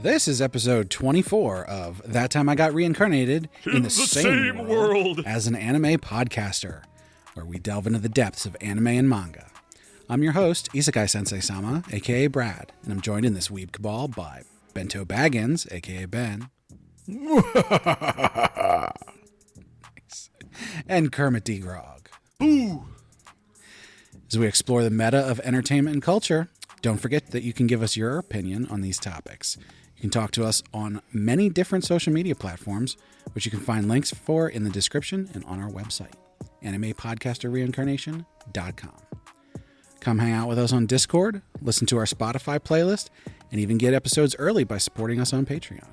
This is episode 24 of That Time I Got Reincarnated in the same world as an anime podcaster, where we delve into the depths of anime and manga. I'm your host, Isekai Sensei-sama, aka Brad, and I'm joined in this weeb cabal by Bento Baggins, aka Ben, and Kermit D. Grog. Boo! As we explore the meta of entertainment and culture, don't forget that you can give us your opinion on these topics. You can talk to us on many different social media platforms, which you can find links for in the description and on our website, animepodcasterreincarnation.com. Come hang out with us on Discord, listen to our Spotify playlist, and even get episodes early by supporting us on Patreon.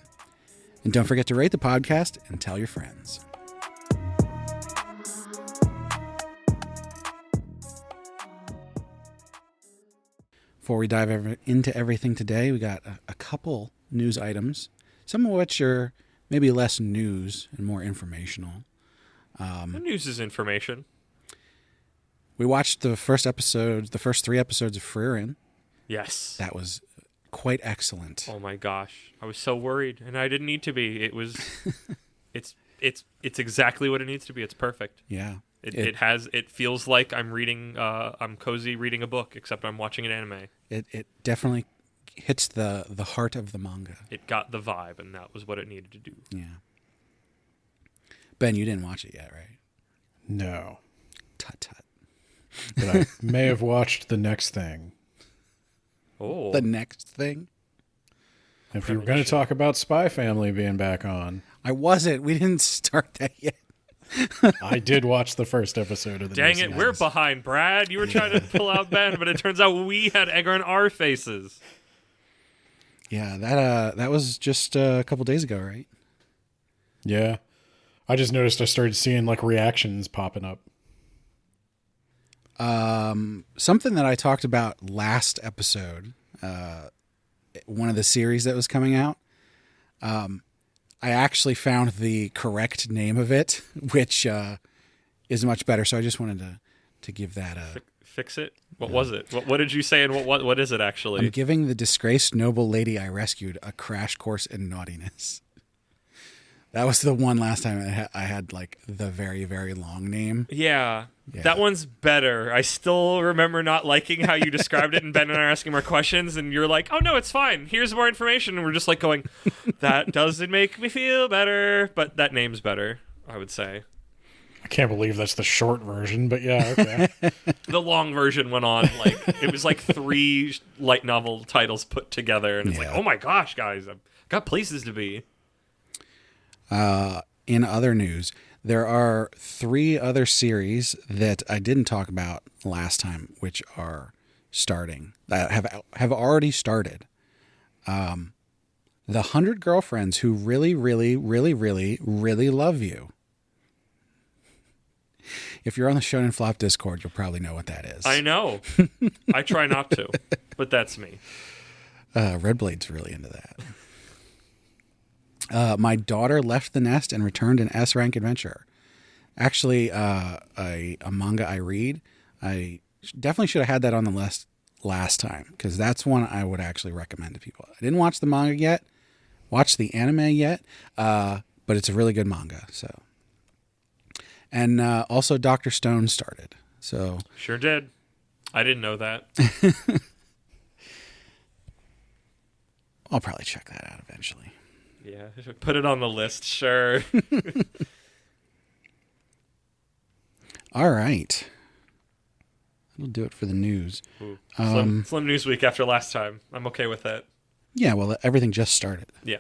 And don't forget to rate the podcast and tell your friends. Before we dive into everything today, we got a couple news items, some of which are maybe less news and more informational. The news is information. We watched the first 3 episodes of Frieren. Yes. That was quite excellent. Oh my gosh. I was so worried, and I didn't need to be. It was it's exactly what it needs to be. It's perfect. Yeah. It feels like I'm cozy reading a book, except I'm watching an anime. It definitely hits the heart of the manga. It got the vibe, and that was what it needed to do. Yeah. Ben, you didn't watch it yet, right? No. Tut. But I may have watched the next thing. Oh. The next thing? If you were going to talk about Spy Family being back on. I wasn't. We didn't start that yet. I did watch the first episode of the Dang new it, season. we're behind, Brad. You were trying to pull out Ben, but it turns out we had egg on our faces. Yeah, that was just a couple days ago, right? Yeah. I just noticed I started seeing like reactions popping up. Something that I talked about last episode, one of the series that was coming out, I actually found the correct name of it, which is much better. So I just wanted to give that a... Fix it? What was it? What did you say, and what is it actually? I'm giving the disgraced noble lady I rescued a crash course in naughtiness. That was the one last time I had like the very, very long name. Yeah, that one's better. I still remember not liking how you described it, and Ben and I are asking more questions, and you're like, oh no, it's fine. Here's more information. And we're just like going, that doesn't make me feel better, but that name's better, I would say. I can't believe that's the short version, but yeah, okay. The long version went on, it was like 3 light novel titles put together, and it's like, oh my gosh, guys, I've got places to be. In other news, there are 3 other series that I didn't talk about last time, which are starting, that have already started. The 100 Girlfriends Who Really, Really, Really, Really, Really Love You. If you're on the Shonen Flop Discord, you'll probably know what that is. I know. I try not to, but that's me. Red Blade's really into that. My Daughter Left the Nest and Returned an S-Rank Adventure. Actually, a manga I read. I definitely should have had that on the list last time, because that's one I would actually recommend to people. I didn't watch the manga yet, watch the anime yet, but it's a really good manga. So, and also Dr. Stone started. So Sure did. I didn't know that. I'll probably check that out eventually. Yeah, put it on the list, sure. All right. That'll do it for the news. Ooh, slim news week after last time. I'm okay with that. Yeah, well, everything just started. Yeah.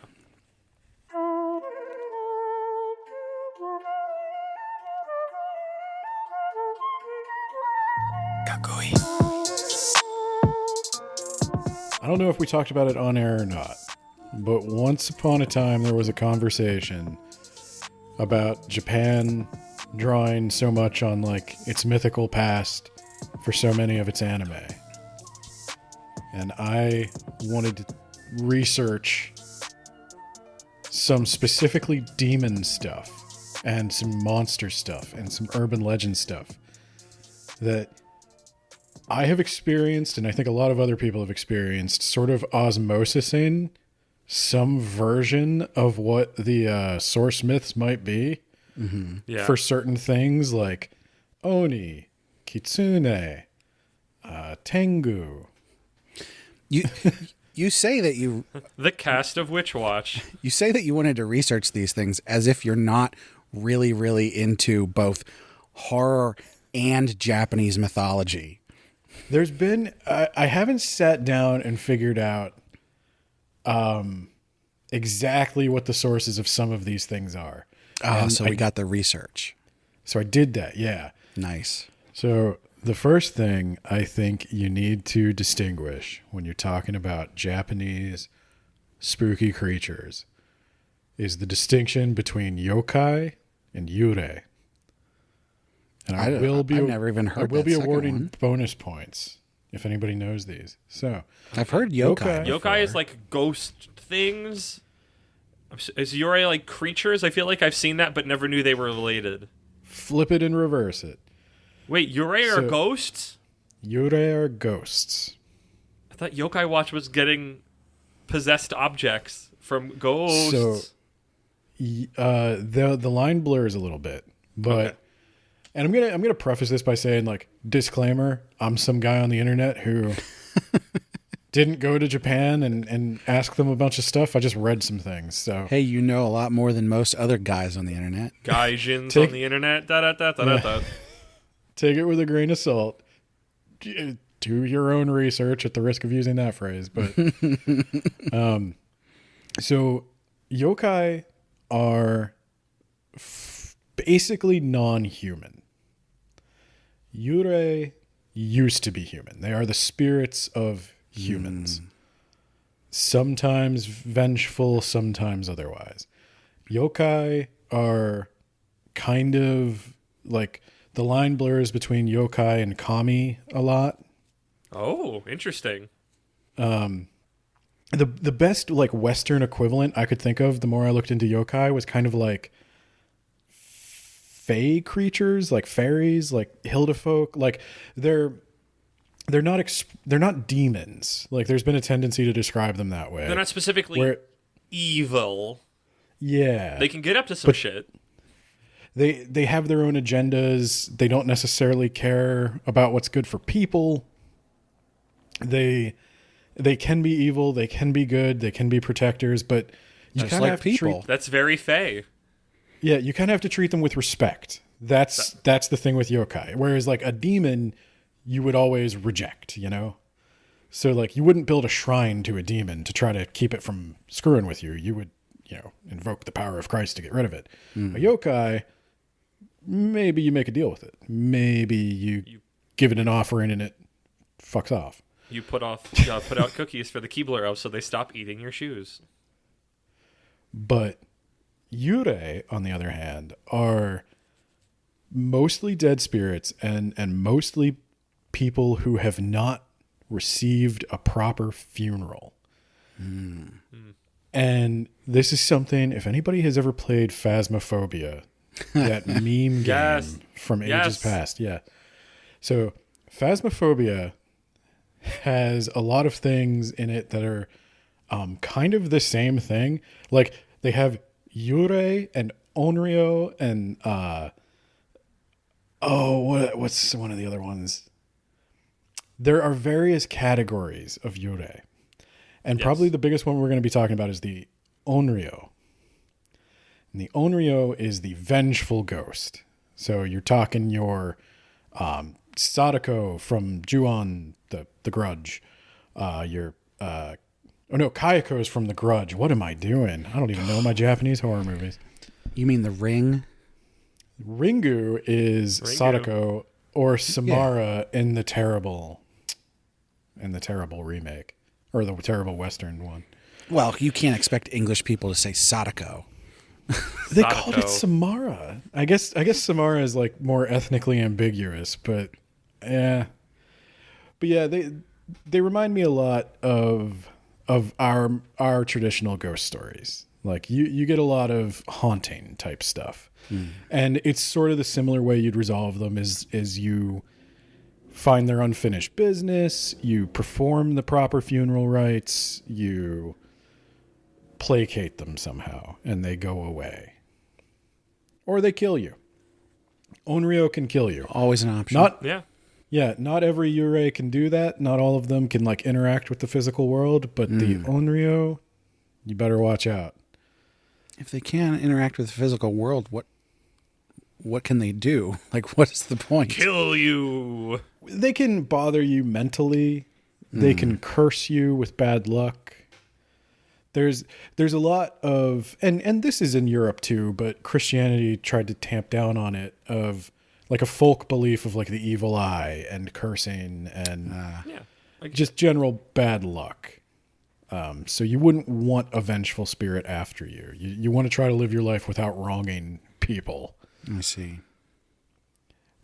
I don't know if we talked about it on air or not, but once upon a time there was a conversation about Japan drawing so much on like its mythical past for so many of its anime. And I wanted to research some specifically demon stuff and some monster stuff and some urban legend stuff that I have experienced, and I think a lot of other people have experienced, sort of osmosising some version of what the source myths might be Yeah. for certain things like Oni, Kitsune, Tengu. You you say that The cast of Witch Watch. you say that you wanted to research these things as if you're not really, really into both horror and Japanese mythology. There's been I haven't sat down and figured out exactly what the sources of some of these things are. Oh, so we got the research. So I did that, yeah. Nice. So the first thing I think you need to distinguish when you're talking about Japanese spooky creatures is the distinction between yokai and yurei. And I've never even heard I will that be second awarding one. bonus points if anybody knows these. So I've heard yokai. Yokai. Yokai is like ghost things. Is Yurei like creatures? I feel like I've seen that, but never knew they were related. flip it and reverse it. Wait, Yurei are So- ghosts? Yurei are ghosts. I thought Yokai Watch was getting possessed objects from ghosts. So the line blurs a little bit, but Okay. and I'm gonna preface this by saying, like, disclaimer: I'm some guy on the internet who didn't go to Japan and ask them a bunch of stuff. I just read some things. So Hey, you know a lot more than most other guys on the internet. Gaijins Take- on the internet. Da da da da da da. take it with a grain of salt. Do your own research at the risk of using that phrase. But so yokai are basically non-human. Yurei used to be human. They are the spirits of humans. Sometimes vengeful, sometimes otherwise. Yokai are kind of like the line blurs between yokai and kami a lot. Oh, interesting. The best like Western equivalent I could think of, the more I looked into yokai, was kind of like fae creatures, like fairies, like Hildefolk. Like they're not demons. Like there's been a tendency to describe them that way. They're not specifically Where evil. yeah, They can get up to some shit. they have their own agendas. They don't necessarily care about what's good for people. They can be evil, they can be good, they can be protectors, but you Just kind of like have to treat people. That's very fey. yeah, you kind of have to treat them with respect. That's the thing with yokai. Whereas like a demon, you would always reject, you know? So like you wouldn't build a shrine to a demon to try to keep it from screwing with you. You would, invoke the power of Christ to get rid of it. A yokai, maybe you make a deal with it. Maybe you give it an offering and it fucks off. You put out cookies for the Keebler elves so they stop eating your shoes. But yurei, on the other hand, are mostly dead spirits and mostly people who have not received a proper funeral. And this is something, if anybody has ever played Phasmophobia, that meme game Yes. from ages Yes. past. Yeah. So Phasmophobia has a lot of things in it that are kind of the same thing. Like they have Yurei and Onryo and what's one of the other ones? There are various categories of Yurei. And Yes. probably the biggest one we're going to be talking about is the Onryo. And the Onryo is the vengeful ghost. So you're talking your Sadako from Ju-on, the Grudge. Kayako is from The Grudge. What am I doing? I don't even know my Japanese horror movies. You mean the Ring? Ringu is Ringu. Sadako or Samara in the terrible remake, or the terrible Western one. Well, you can't expect English people to say Sadako. They called it Sadako. Samara. I guess Samara is like more ethnically ambiguous, but yeah. But yeah, they remind me a lot of our traditional ghost stories. Like you get a lot of haunting type stuff. And it's sort of the similar way you'd resolve them is you find their unfinished business, you perform the proper funeral rites, you placate them somehow and they go away. Or they kill you. Onryo can kill you. Always an option. Not every Yurei can do that. Not all of them can like interact with the physical world, but the Onryo, you better watch out. If they can interact with the physical world, what can they do? Like, what is the point? Kill you. They can bother you mentally. They can curse you with bad luck. There's a lot of, and this is in Europe too, but Christianity tried to tamp down on it, of like a folk belief of like the evil eye and cursing and just general bad luck. So you wouldn't want a vengeful spirit after you. You want to try to live your life without wronging people. I see.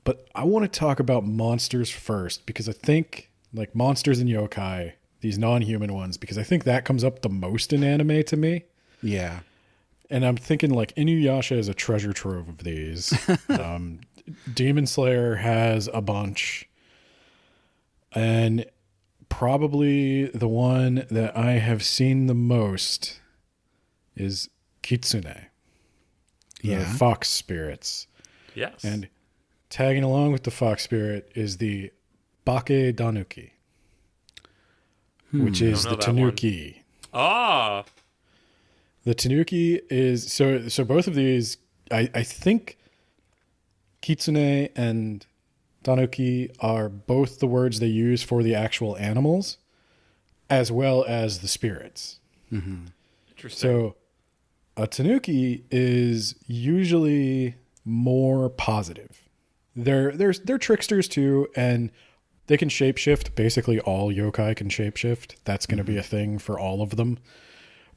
But I want to talk about monsters first, because I think like monsters and yokai, these non-human ones, because I think that comes up the most in anime to me. Yeah. And I'm thinking like Inuyasha is a treasure trove of these. Demon Slayer has a bunch. And probably the one that I have seen the most is Kitsune. The fox spirits. Yes. And tagging along with the fox spirit is the Bake Danuki, which is the Tanuki. Ah. The Tanuki is so both of these, I think Kitsune and Tanuki are both the words they use for the actual animals as well as the spirits. Mm-hmm. Interesting. So a Tanuki is usually more positive. They're tricksters too, and they can shapeshift. Basically all yokai can shapeshift. That's going to be a thing for all of them.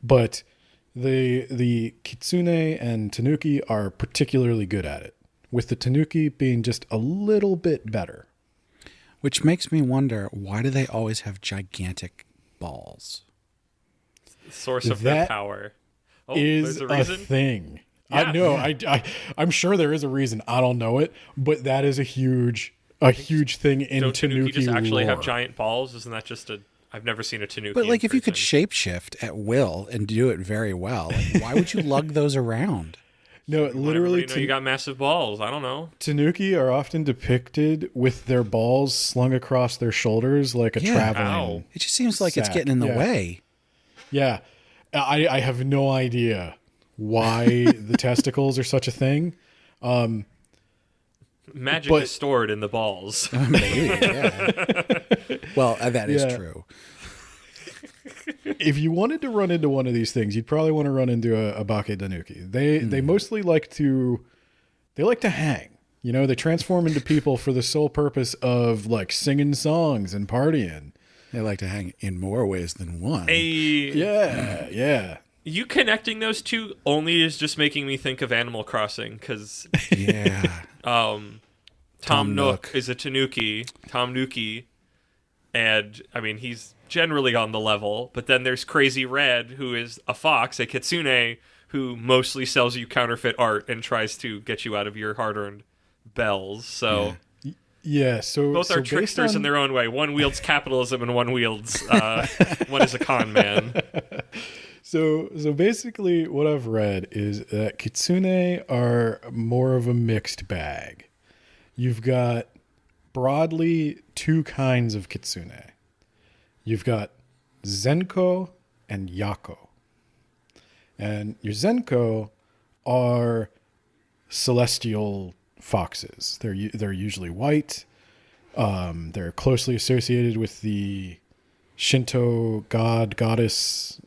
But the Kitsune and Tanuki are particularly good at it, with the Tanuki being just a little bit better. Which makes me wonder, why do they always have gigantic balls? Source of their power. Oh, Is there's a reason? thing. Yeah. I know. I'm sure there is a reason. I don't know it, but that is a huge thing in Don't Tanuki just actually lore. have giant balls? Isn't that just I've never seen a Tanuki. But like, in if you could person. shapeshift at will and do it very well, like, why would you lug those around? No, literally, you got massive balls. I don't know. Tanuki are often depicted with their balls slung across their shoulders like a traveling. Ow. It just seems like it's Sack, getting in the yeah. way. Yeah, I have no idea why the testicles are such a thing. Magic But- is stored in the balls. Maybe, yeah. Well, that is Yeah. true. If you wanted to run into one of these things, you'd probably want to run into a Bake Danuki. They mostly like to hang. You know, they transform into people for the sole purpose of like singing songs and partying. They like to hang in more ways than one. Yeah. You connecting those two only is just making me think of Animal Crossing, because Yeah. Tom Tom Nook Nook. is a Tanuki, Tom Nuki, and I mean he's generally on the level. But then there's Crazy Red, who is a fox, a kitsune, who mostly sells you counterfeit art and tries to get you out of your hard-earned bells. So Yeah, so both are based tricksters on- in their own way. One wields capitalism, and one wields one is a con man. So basically what I've read is that kitsune are more of a mixed bag. You've got broadly two kinds of kitsune. You've got Zenko and Yako. And your Zenko are celestial foxes. They're usually white. They're closely associated with the Shinto goddess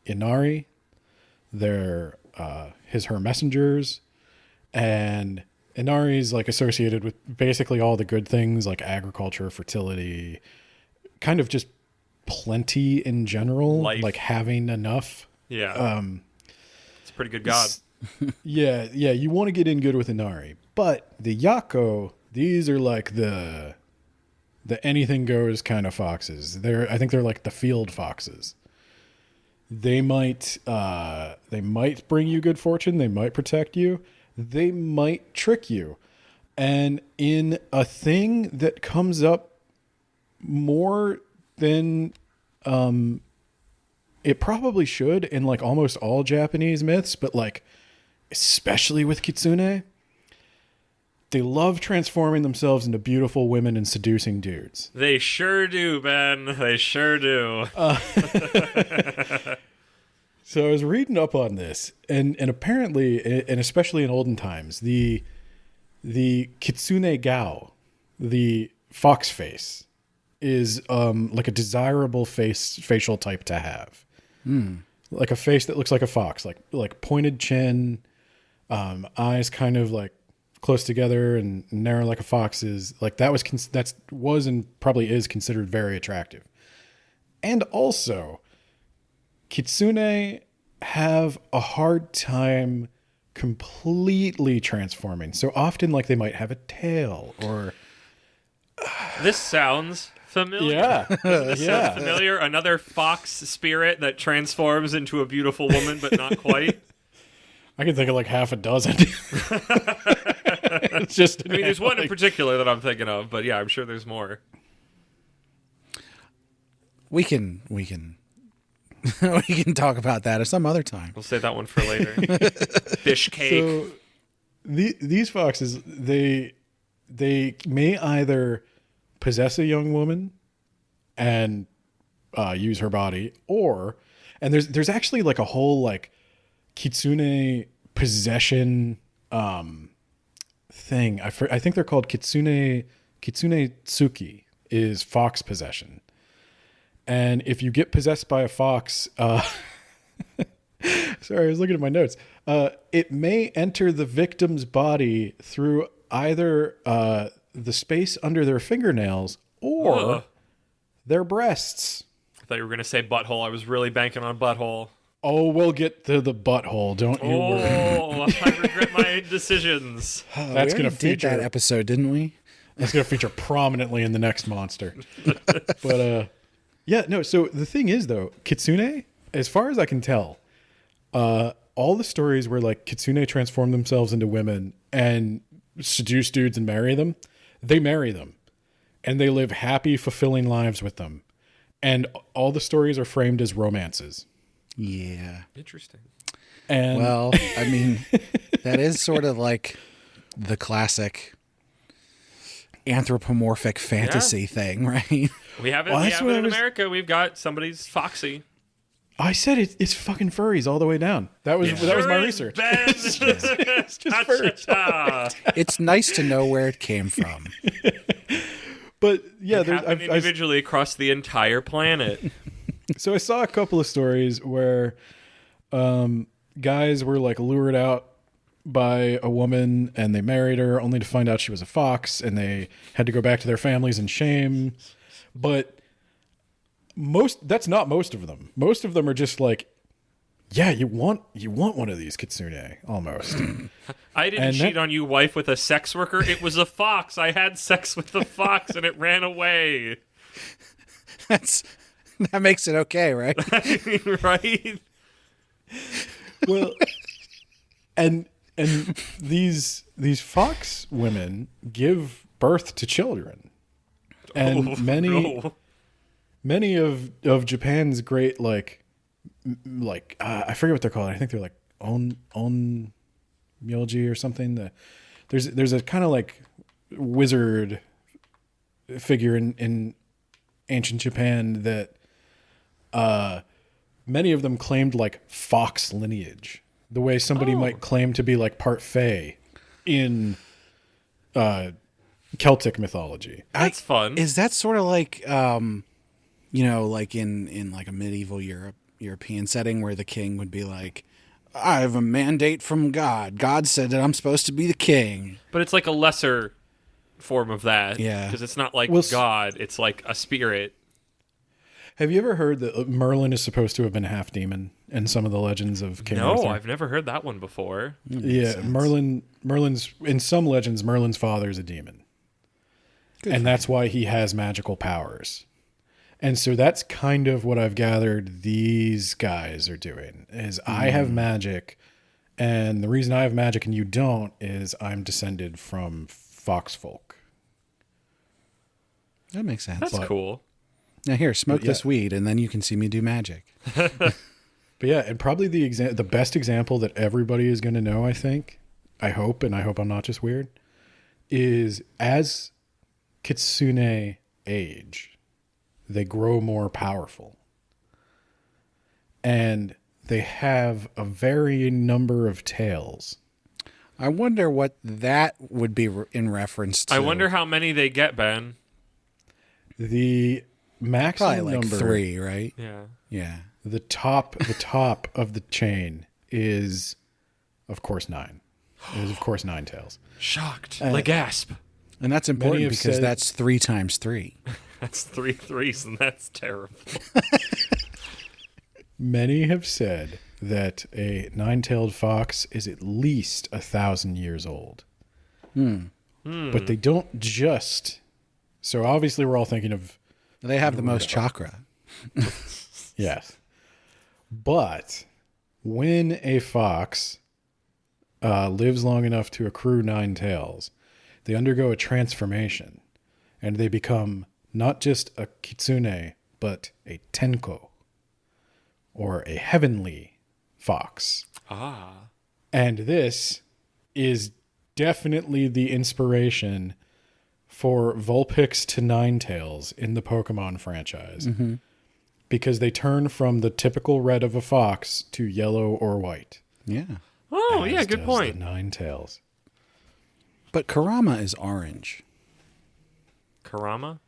Inari. They're her messengers, and Inari's like associated with basically all the good things like agriculture, fertility, kind of just plenty in general, Life. like having enough. Yeah, it's a pretty good god. Yeah, you want to get in good with Inari. But the Yako, these are like the anything goes kind of foxes. I think they're like the field foxes. They might bring you good fortune, they might protect you, they might trick you. And in a thing that comes up more than it probably should in like almost all Japanese myths, but like especially with kitsune, they love transforming themselves into beautiful women and seducing dudes. They sure do, Ben. They sure do. So I was reading up on this, and apparently, and especially in olden times, the kitsune gao, the fox face, is like a desirable facial type to have. Like a face that looks like a fox, like pointed chin, eyes kind of like close together and narrow like a fox's. Like that was and probably is considered very attractive. And also, kitsune have a hard time completely transforming. So often, like, they might have a tail or... This sounds familiar. Yeah. This sounds familiar. Another fox spirit that transforms into a beautiful woman, but not quite. I can think of like half a dozen. It's just... I mean, there's one in particular that I'm thinking of, but yeah, I'm sure there's more. We can we can talk about that at some other time. We'll save that one for later. Fish cake. So these foxes, they may either possess a young woman and use her body, and there's actually like a whole like kitsune possession thing. I think they're called kitsune tsuki is fox possession. And if you get possessed by a fox, sorry, I was looking at my notes. It may enter the victim's body through either the space under their fingernails or their breasts. I thought you were going to say butthole. I was really banking on butthole. Oh, we'll get to the butthole. Don't you worry. Oh, I regret my decisions. That's going to feature that episode, didn't we? That's going to feature prominently in the next monster. But yeah, no. So the thing is, though, kitsune, as far as I can tell, all the stories where like kitsune transform themselves into women and seduce dudes and marry them, they marry them, and they live happy, fulfilling lives with them, and all the stories are framed as romances. Yeah. Interesting. And Well, I mean, that is sort of like the classic anthropomorphic fantasy thing, right? We have it, Well, we that's have what it I in was- America. We've got somebody's foxy. I said it's fucking furries all the way down. That was my Sure is, research. Ben. It's just furries. Ta-ta-ta. It's nice to know where it came from. But yeah, Happen individually across the entire planet. so I saw a couple of stories where guys were like lured out by a woman and they married her only to find out she was a fox, and they had to go back to their families in shame. But that's not most of them. Most of them are just like, yeah, you want one of these kitsune almost. I didn't And cheat that- on you, wife, with a sex worker. It was a fox. I had sex with the fox and it ran away. That makes it okay, right? Right? Well, and these fox women give birth to children, and Oh, no. many of Japan's great like I forget what they're called. I think they're like on myoji or something. There's a kind of like wizard figure in ancient Japan that many of them claimed like fox lineage, the way somebody might claim to be like part fae in Celtic mythology. That's fun. Is that sort of like, like in like a medieval European setting where the king would be like, I have a mandate from God. God said that I'm supposed to be the king. But it's like a lesser form of that. Yeah. Because it's not like Well, God. It's like a spirit. Have you ever heard that Merlin is supposed to have been half demon in some of the legends of King No, Arthur? I've never heard that one before. Yeah, sense. Merlin's in some legends, Merlin's father is a demon. And that's why he has magical powers. And so that's kind of what I've gathered these guys are doing is I have magic, and the reason I have magic and you don't is I'm descended from fox folk. That makes sense. That's cool. Now here, smoke Yeah. this weed, and then you can see me do magic. But yeah, and probably the best example that everybody is going to know, I think, I hope I'm not just weird, is as kitsune age, they grow more powerful. And they have a varying number of tails. I wonder what that would be in reference to. I wonder how many they get, Ben. The maximum Probably like number, 3, right? Yeah. Yeah. the top of the chain is, of course, 9. It is, of course, 9 tails. Shocked. Like gasp. And that's important have because said- that's 3 times 3. That's 3 threes, and that's terrible. Many have said that a 9-tailed fox is at least 1,000 years old. But they don't just. So obviously, we're all thinking of They have the most chakra. yes. But when a fox lives long enough to accrue 9 tails, they undergo a transformation, and they become not just a kitsune, but a tenko, or a heavenly fox. Ah. And this is definitely the inspiration for Vulpix to Ninetales in the Pokemon franchise. Because they turn from the typical red of a fox to yellow or white. Yeah. Oh, yeah, As good does point. The Ninetales. But Kurama is orange. Karama?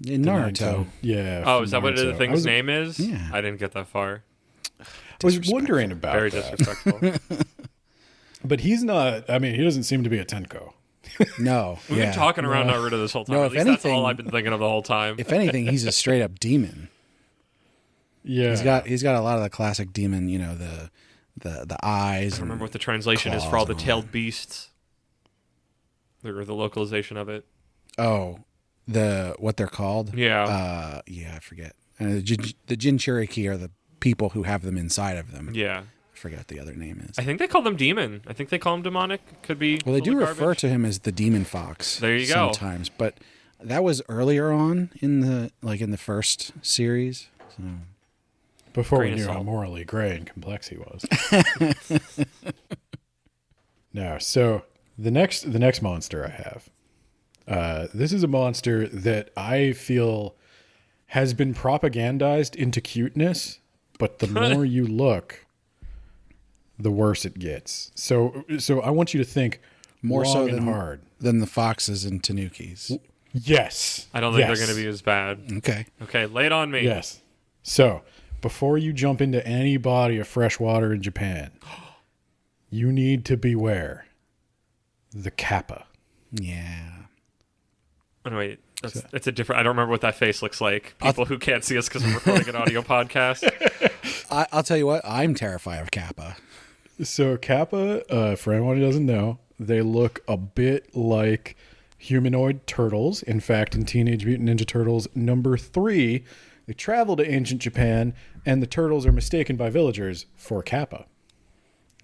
In Naruto. Yeah. Oh, from is that what the Naruto. thing's name is? Yeah. I didn't get that far. I was wondering about Very that. disrespectful. But he's not, I mean, he doesn't seem to be a Tenko. No. We've yeah. been talking around Naruto this whole time. No, At if least that's all anything- I've been thinking of the whole time. If anything, he's a straight up demon. Yeah. He's got a lot of the classic demon, you know, the eyes. I don't remember what the translation is for all the claws and all tailed beasts. Or the localization of it. What they're called. Yeah. I forget. And the Jinchuriki are the people who have them inside of them. Yeah. I forget what the other name is. I think they call them demon. I think they call them demonic. Could be. Well, they do full of refer garbage. to him as the demon fox. There you go. Sometimes, but that was earlier on in the first series. So. Before we Grain of knew how salt. morally gray and complex he was. No, so the next monster I have. This is a monster that I feel has been propagandized into cuteness, but the more you look, the worse it gets. So I want you to think More long so and than hard. than the foxes and tanukis. Yes. I don't think Yes. they're going to be as bad. Okay. Okay, lay it on me. Yes. So, before you jump into any body of fresh water in Japan, you need to beware the kappa. Yeah. Oh, wait, it's a different. I don't remember what that face looks like. People who can't see us because we're recording an audio podcast. I'll tell you what. I'm terrified of Kappa. So, kappa, for anyone who doesn't know, they look a bit like humanoid turtles. In fact, in Teenage Mutant Ninja Turtles number 3, they travel to ancient Japan, and the turtles are mistaken by villagers for kappa.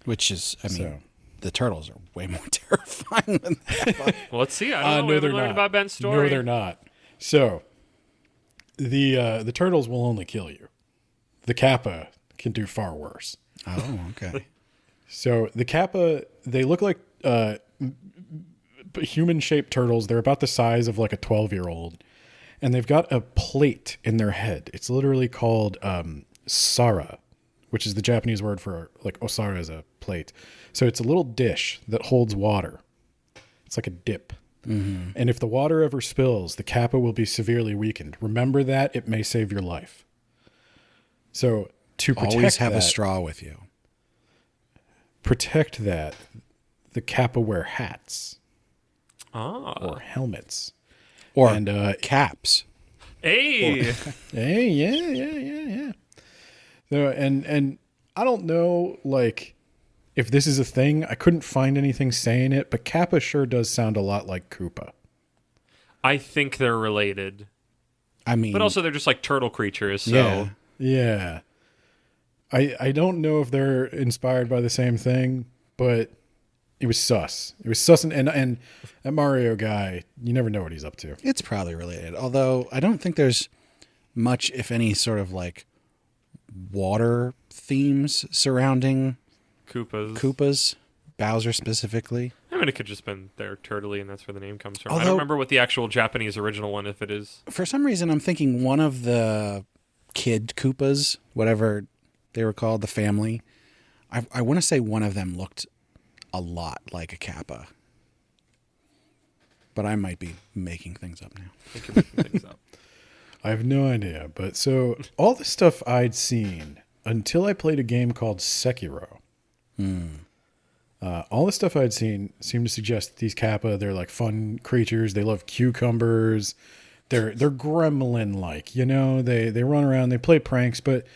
Which is, I mean, So. the turtles are way more terrifying than Kappa. Well, let's see. I don't know. We No, haven't they're learned not. about Ben's story. No, they're not. So, the turtles will only kill you. The kappa can do far worse. Oh, okay. So the kappa, they look like human-shaped turtles. They're about the size of like a 12-year-old, and they've got a plate in their head. It's literally called sara, which is the Japanese word for like osara is a plate. So it's a little dish that holds water. It's like a dip. Mm-hmm. And if the water ever spills, the kappa will be severely weakened. Remember that. It may save your life. So to protect Always have a that- straw with you. protect that, the kappa wear hats Ah. or helmets. Or And caps. Hey. hey, yeah. So and I don't know like if this is a thing. I couldn't find anything saying it, but kappa sure does sound a lot like Koopa. I think they're related. I mean, But also, they're just like turtle creatures. So yeah. Yeah. I don't know if they're inspired by the same thing, but it was sus. It was sus, and that Mario guy, you never know what he's up to. It's probably related. Although I don't think there's much, if any, sort of like water themes surrounding Koopas, Bowser specifically. I mean, it could just been their turtley, and that's where the name comes from. I Although- don't remember what the actual Japanese original one, if it is. For some reason, I'm thinking one of the kid Koopas, whatever they were called, the family. I want to say one of them looked a lot like a Kappa. But I might be making things up now. I think you're making things up. I have no idea. But so all the stuff I'd seen until I played a game called Sekiro. All the stuff I'd seen seemed to suggest that these Kappa, they're like fun creatures. They love cucumbers. They're gremlin-like, you know. They run around. They play pranks, but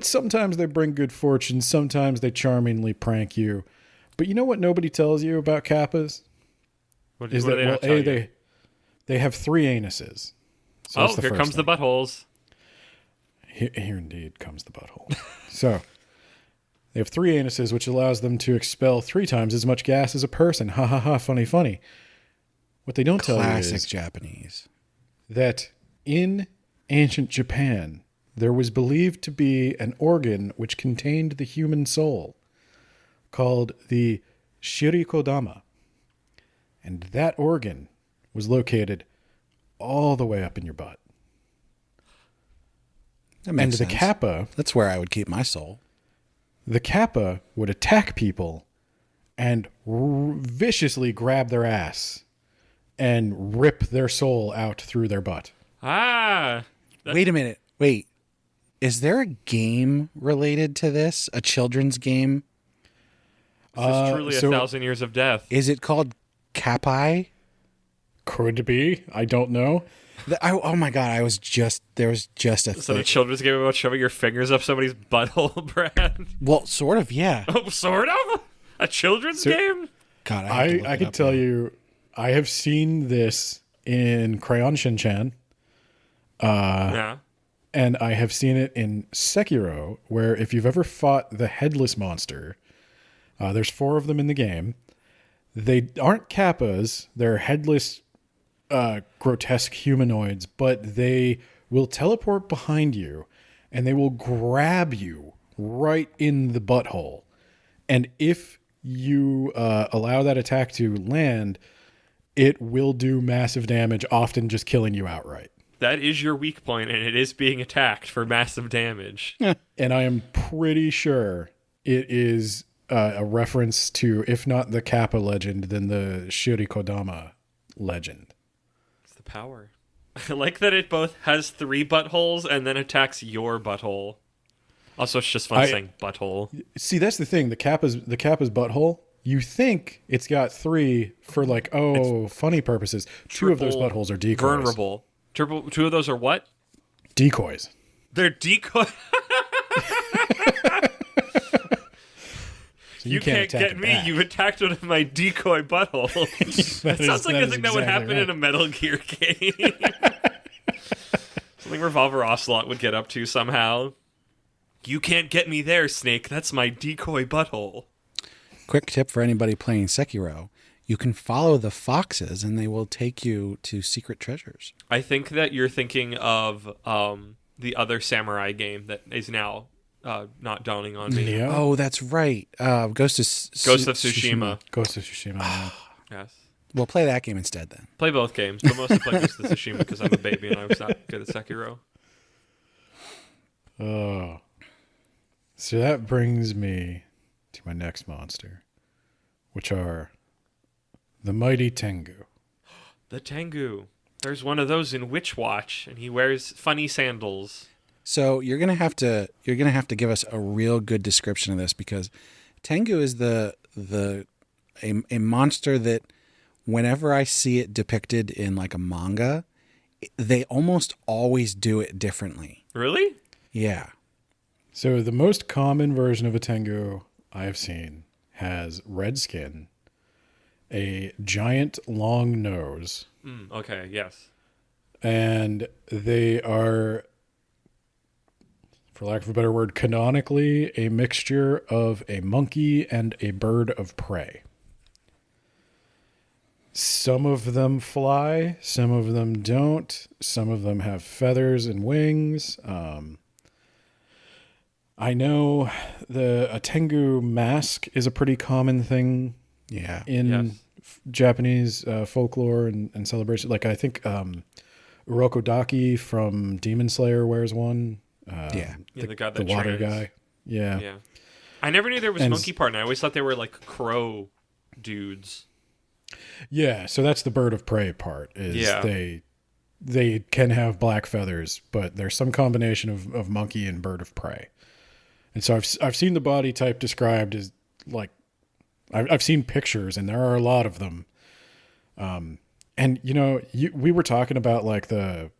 sometimes they bring good fortune. Sometimes they charmingly prank you. But you know what nobody tells you about Kappas? What Is do that they well, not tell you? they have 3 anuses. So Oh, that's the here first comes the thing. buttholes. Here indeed comes the butthole. So they have 3 anuses, which allows them to expel 3 times as much gas as a person. Ha ha ha! Funny, funny. What they don't tell you Classic is Japanese. that in ancient Japan, there was believed to be an organ which contained the human soul, called the shirikodama. And that organ was located all the way up in your butt. That makes And the sense. Kappa, That's where I would keep my soul. the Kappa would attack people and viciously grab their ass and rip their soul out through their butt. Ah, Wait a minute. Wait. Is there a game related to this? A children's game? this is truly so- 1,000 years of death. Is it called Kappai? Could be. I don't know. Oh my god! There was just a Is that a thing. children's game about shoving your fingers up somebody's butthole, Brad? Well, sort of, yeah. Oh, sort of? A children's game? God, I have to look I it can up tell now. you, I have seen this in Crayon Shin-chan, Yeah. and I have seen it in Sekiro, where if you've ever fought the headless monster, there's 4 of them in the game. They aren't Kappas, they're headless, grotesque humanoids, but they will teleport behind you, and they will grab you right in the butthole. And if you allow that attack to land, it will do massive damage, often just killing you outright. That is your weak point, and it is being attacked for massive damage. And I am pretty sure it is a reference to, if not the Kappa legend, then the Shirikodama legend. It's the power. I like that it both has 3 buttholes and then attacks your butthole. Also, it's just fun saying butthole. See, that's the thing. The Kappa's butthole. You think it's got 3 for like, funny purposes. 2 of those Triple buttholes are decoys. Vulnerable. 2 of those are what? Decoys. They're decoy. So You can't attack get it me. back. You attacked one of my decoy buttholes. That sounds like a thing that would happen in a Metal Gear game. Something Revolver Ocelot would get up to somehow. You can't get me there, Snake. That's my decoy butthole. Quick tip for anybody playing Sekiro: you can follow the foxes, and they will take you to secret treasures. I think that you're thinking of the other samurai game that is now not dawning on me. Yeah. Oh, that's right. Ghost of Ghost of Tsushima. Ghost of Tsushima. yeah. Yes. We'll play that game instead then. Play both games, but mostly play Ghost of Tsushima because I'm a baby and I was not good at Sekiro. Oh. So that brings me to my next monster, which are the mighty Tengu. The Tengu. There's one of those in Witch Watch, and he wears funny sandals. So you're gonna have to give us a real good description of this, because Tengu is a monster that whenever I see it depicted in like a manga, they almost always do it differently. Really? Yeah. So the most common version of a Tengu I have seen has red skin, a giant long nose, Okay, yes. and they are, for lack of a better word, canonically a mixture of a monkey and a bird of prey. Some of them fly, some of them don't. Some of them have feathers and wings. I know a Tengu mask is a pretty common thing Yeah. in Yes. Japanese folklore and celebration. Like I think Urokodaki from Demon Slayer wears one. Yeah. Yeah, the guy The that water trains. guy. Yeah. Yeah. I never knew there was And- monkey part, and I always thought they were like crow dudes. Yeah, so that's the bird of prey part. Is Yeah. they can have black feathers, but there's some combination of monkey and bird of prey. And so I've seen the body type described as like I've seen pictures, and there are a lot of them. And you know, we were talking about like the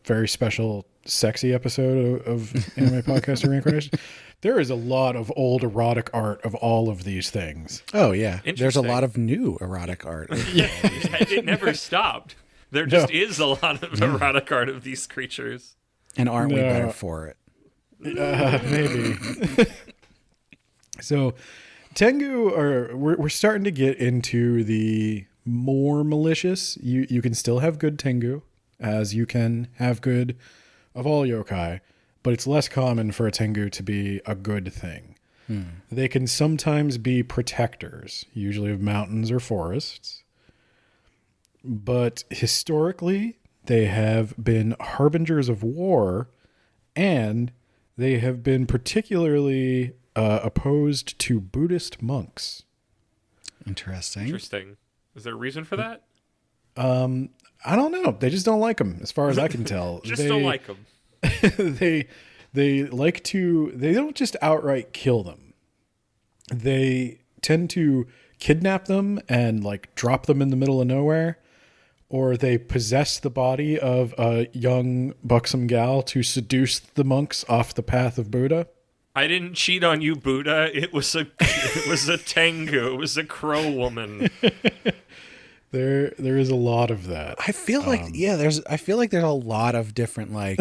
very special sexy episode of Anime Podcast Reincarnation. There is a lot of old erotic art of all of these things. Oh yeah. There's a Interesting. lot of new erotic art. It never stopped. There just is a lot of erotic art of these creatures. And aren't we No. better for it? Maybe. So, Tengu we're starting to get into the more malicious. You can still have good Tengu, as you can have good of all yokai, but it's less common for a Tengu to be a good thing. They can sometimes be protectors, usually of mountains or forests. But historically, they have been harbingers of war, and they have been particularly opposed to Buddhist monks. Interesting. Interesting. Is there a reason for that? I don't know. They just don't like them, as far as I can tell. Just don't like them. They like to. They don't just outright kill them. They tend to kidnap them and like drop them in the middle of nowhere, or they possess the body of a young buxom gal to seduce the monks off the path of Buddha. I didn't cheat on you, Buddha. It was a Tengu. It was a crow woman. There is a lot of that. I feel like I feel like there's a lot of different like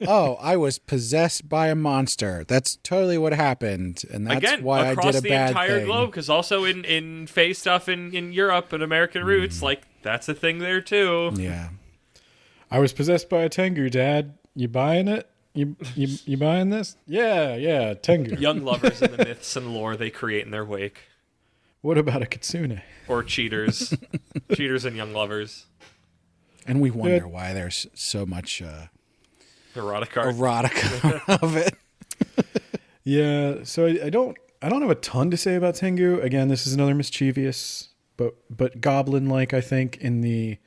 oh, I was possessed by a monster. That's totally what happened, and that's Again, why I across did a the bad entire thing. globe, because also in Fae stuff in Europe and American roots, like that's a thing there too. Yeah. I was possessed by a Tengu, Dad. You buying it? You buying this? Yeah, Tengu. Young lovers and the myths and lore they create in their wake, What about a Kitsune? or cheaters, cheaters and young lovers, And we wonder Good. why there's so much erotic art. erotica of it. Yeah, so I don't have a ton to say about Tengu. Again, this is another mischievous, but goblin-like. I think in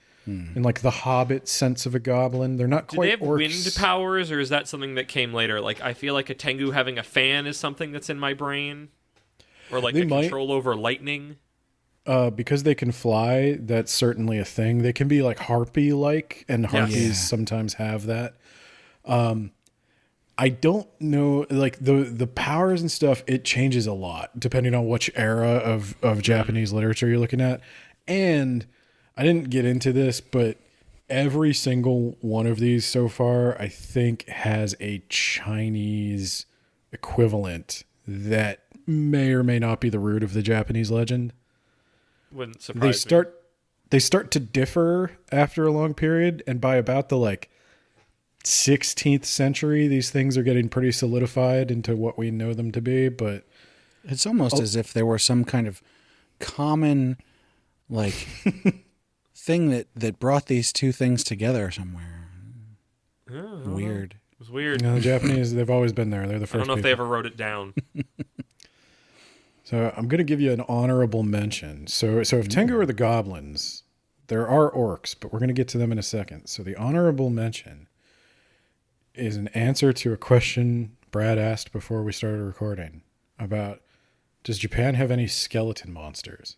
like the Hobbit sense of a goblin. They're not Do quite they have orcs. wind powers, or is that something that came later? Like, I feel like a Tengu having a fan is something that's in my brain, or like They the might. control over lightning. Because they can fly, that's certainly a thing. They can be like harpy-like, and harpies Yeah. sometimes have that. I don't know, like the powers and stuff. It changes a lot depending on which era of Japanese literature you're looking at. And I didn't get into this, but every single one of these so far, I think, has a Chinese equivalent that may or may not be the root of the Japanese legend. Wouldn't surprise They start to differ after a long period, and by about the like 16th century, these things are getting pretty solidified into what we know them to be. But It's almost as if there were some kind of common like thing that brought these two things together somewhere. me. Yeah, I don't know. Weird. It was weird. you know, the Japanese, they've always been there. They're the I first don't know if people. they ever wrote it down. So I'm going to give you an honorable mention. So if Tengu are the goblins, there are orcs, but we're going to get to them in a second. So the honorable mention is an answer to a question Brad asked before we started recording about, does Japan have any skeleton monsters?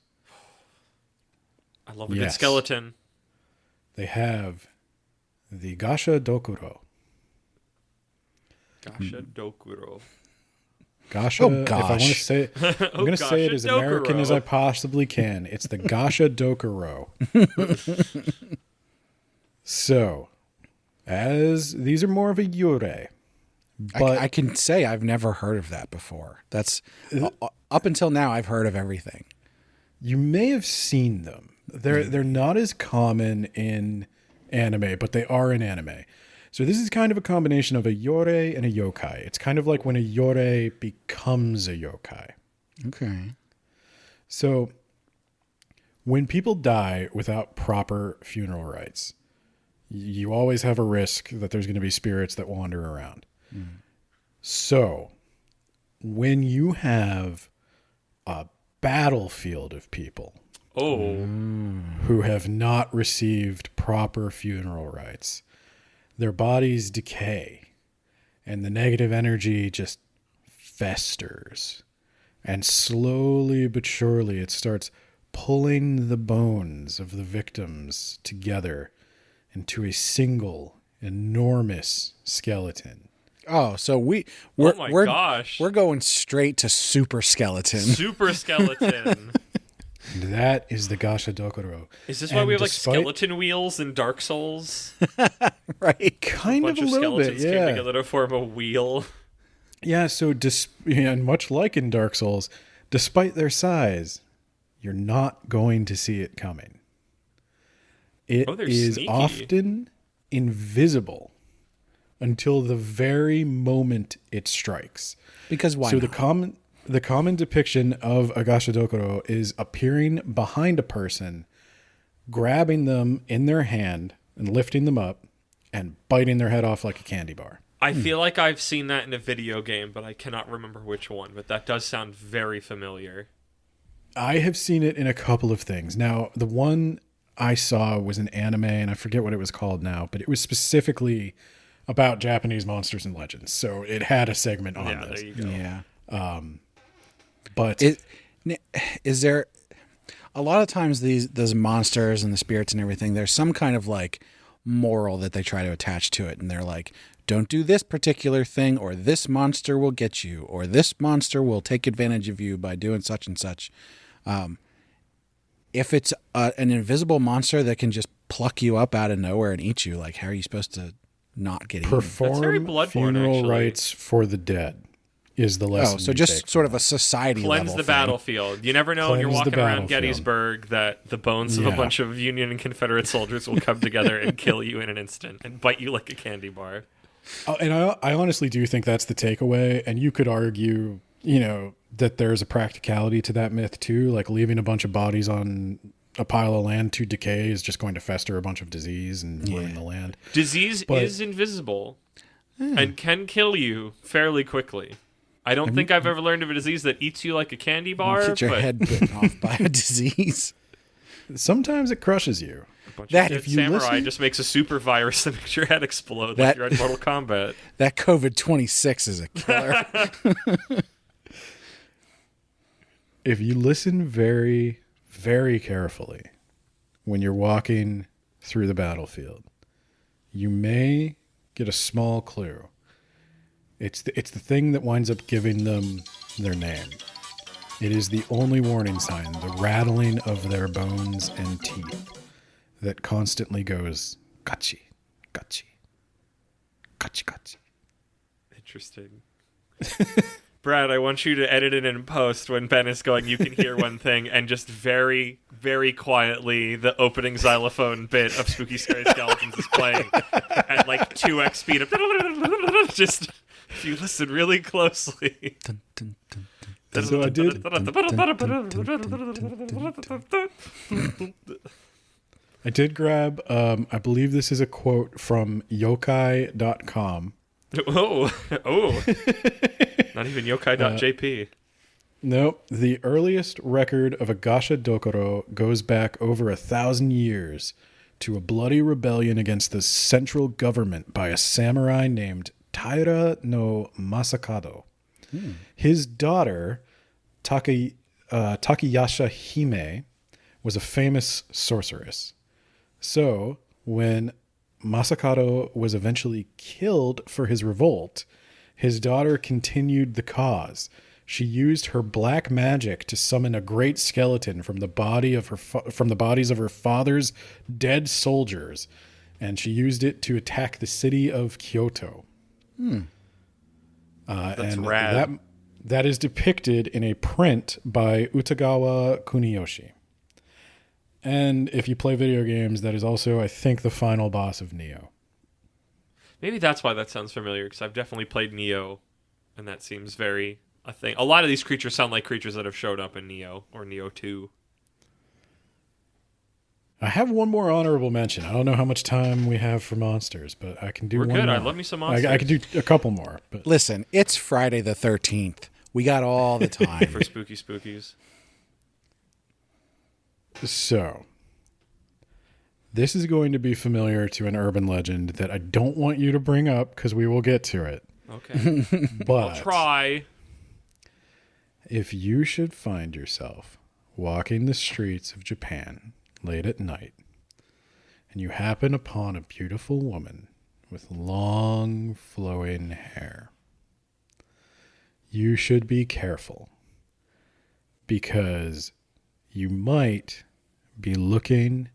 I love a good Yes. skeleton. They have the Gasha Dokuro. Gasha Dokuro. Gasha, Oh, if I want to gosh. say, I'm going to say it as American as I possibly can. It's the Gasha Dokuro. So, as these are more of a yurei, but I can say I've never heard of that before. That's up until now I've heard of everything. You may have seen them. They're not as common in anime, but they are in anime. So this is kind of a combination of a yore and a yokai. It's kind of like when a yore becomes a yokai. Okay. So when people die without proper funeral rites, you always have a risk that there's going to be spirits that wander around. So when you have a battlefield of people who have not received proper funeral rites, their bodies decay and the negative energy just festers. And slowly but surely it starts pulling the bones of the victims together into a single enormous skeleton. Oh, so we're gosh. we're going straight to super skeleton. Super skeleton. And that is the Gasha Dokuro. Is this why we have like skeleton wheels in Dark Souls? Right. Kind of Bunch a of little bit, skeletons came yeah. together to form a wheel. Yeah, so and much like in Dark Souls, despite their size, you're not going to see it coming. It they're is sneaky. often invisible until the very moment it strikes. Because why So not? the common depiction of a Gasha Dokuro is appearing behind a person, grabbing them in their hand and lifting them up and biting their head off like a candy bar. I feel like I've seen that in a video game, but I cannot remember which one. But that does sound very familiar. I have seen it in a couple of things. Now, the one I saw was an anime, and I forget what it was called now, but it was specifically about Japanese monsters and legends. So it had a segment on Yeah, this. there you go. Yeah. But Is there a lot of times those monsters and the spirits and everything, there's some kind of like moral that they try to attach to it, and they're like, don't do this particular thing, or this monster will get you, or this monster will take advantage of you by doing such and such. If it's an invisible monster that can just pluck you up out of nowhere and eat you, like how are you supposed to not get eaten? That's very perform Bloodborne, funeral actually. rites for the dead is the lesson. Oh, so you just take sort from of a society Cleanse level the thing. battlefield. You never know when you're Cleanse the walking around battlefield. Gettysburg that the bones of a Yeah. bunch of Union and Confederate soldiers will come together and kill you in an instant and bite you like a candy bar. Oh, and I honestly do think that's the takeaway. And you could argue, that there's a practicality to that myth too. Like leaving a bunch of bodies on a pile of land to decay is just going to fester a bunch of disease and ruin the land. Disease But- is invisible and can kill you fairly quickly. I don't think I've ever learned of a disease that eats you like a candy bar, Get your but head bitten off by a disease. Sometimes it crushes you. a bunch that of if dead you samurai listen- just makes a super virus that makes your head explode That- like you're in Mortal Kombat. That COVID-26 is a killer. If you listen very, very carefully when you're walking through the battlefield, you may get a small clue. It's the thing that winds up giving them their name. It is the only warning sign, the rattling of their bones and teeth that constantly goes, gachi, gachi, gachi, gachi. Interesting. Brad, I want you to edit it in post when Ben is going, you can hear one thing, and just very, very quietly, the opening xylophone bit of Spooky Scary Skeletons is playing at like 2x speed. Just, if you listen really closely. Dun, dun, dun, dun. So I did. I did grab, I believe this is a quote from yokai.com. Oh. Not even yokai.jp. Nope. The earliest record of a Gasha Dokuro goes back over 1,000 years to a bloody rebellion against the central government by a samurai named Taira no Masakado. His daughter, Takayasha Hime, was a famous sorceress. So, when Masakado was eventually killed for his revolt, his daughter continued the cause. She used her black magic to summon a great skeleton from the bodies of her father's dead soldiers, and she used it to attack the city of Kyoto. That's and rad. that is depicted in a print by Utagawa Kuniyoshi. And if you play video games, that is also, I think, the final boss of Neo. Maybe that's why that sounds familiar, because I've definitely played Neo, and that seems very a thing. A lot of these creatures sound like creatures that have showed up in Neo or Neo 2. I have one more honorable mention. I don't know how much time we have for monsters, but I can do We're one good. more. I love me some monsters. I can do a couple more. But Listen, it's Friday the 13th. We got all the time. For spooky spookies. So, this is going to be familiar to an urban legend that I don't want you to bring up because we will get to it. Okay. But I'll try. if you should find yourself walking the streets of Japan late at night and you happen upon a beautiful woman with long flowing hair, you should be careful because you might be looking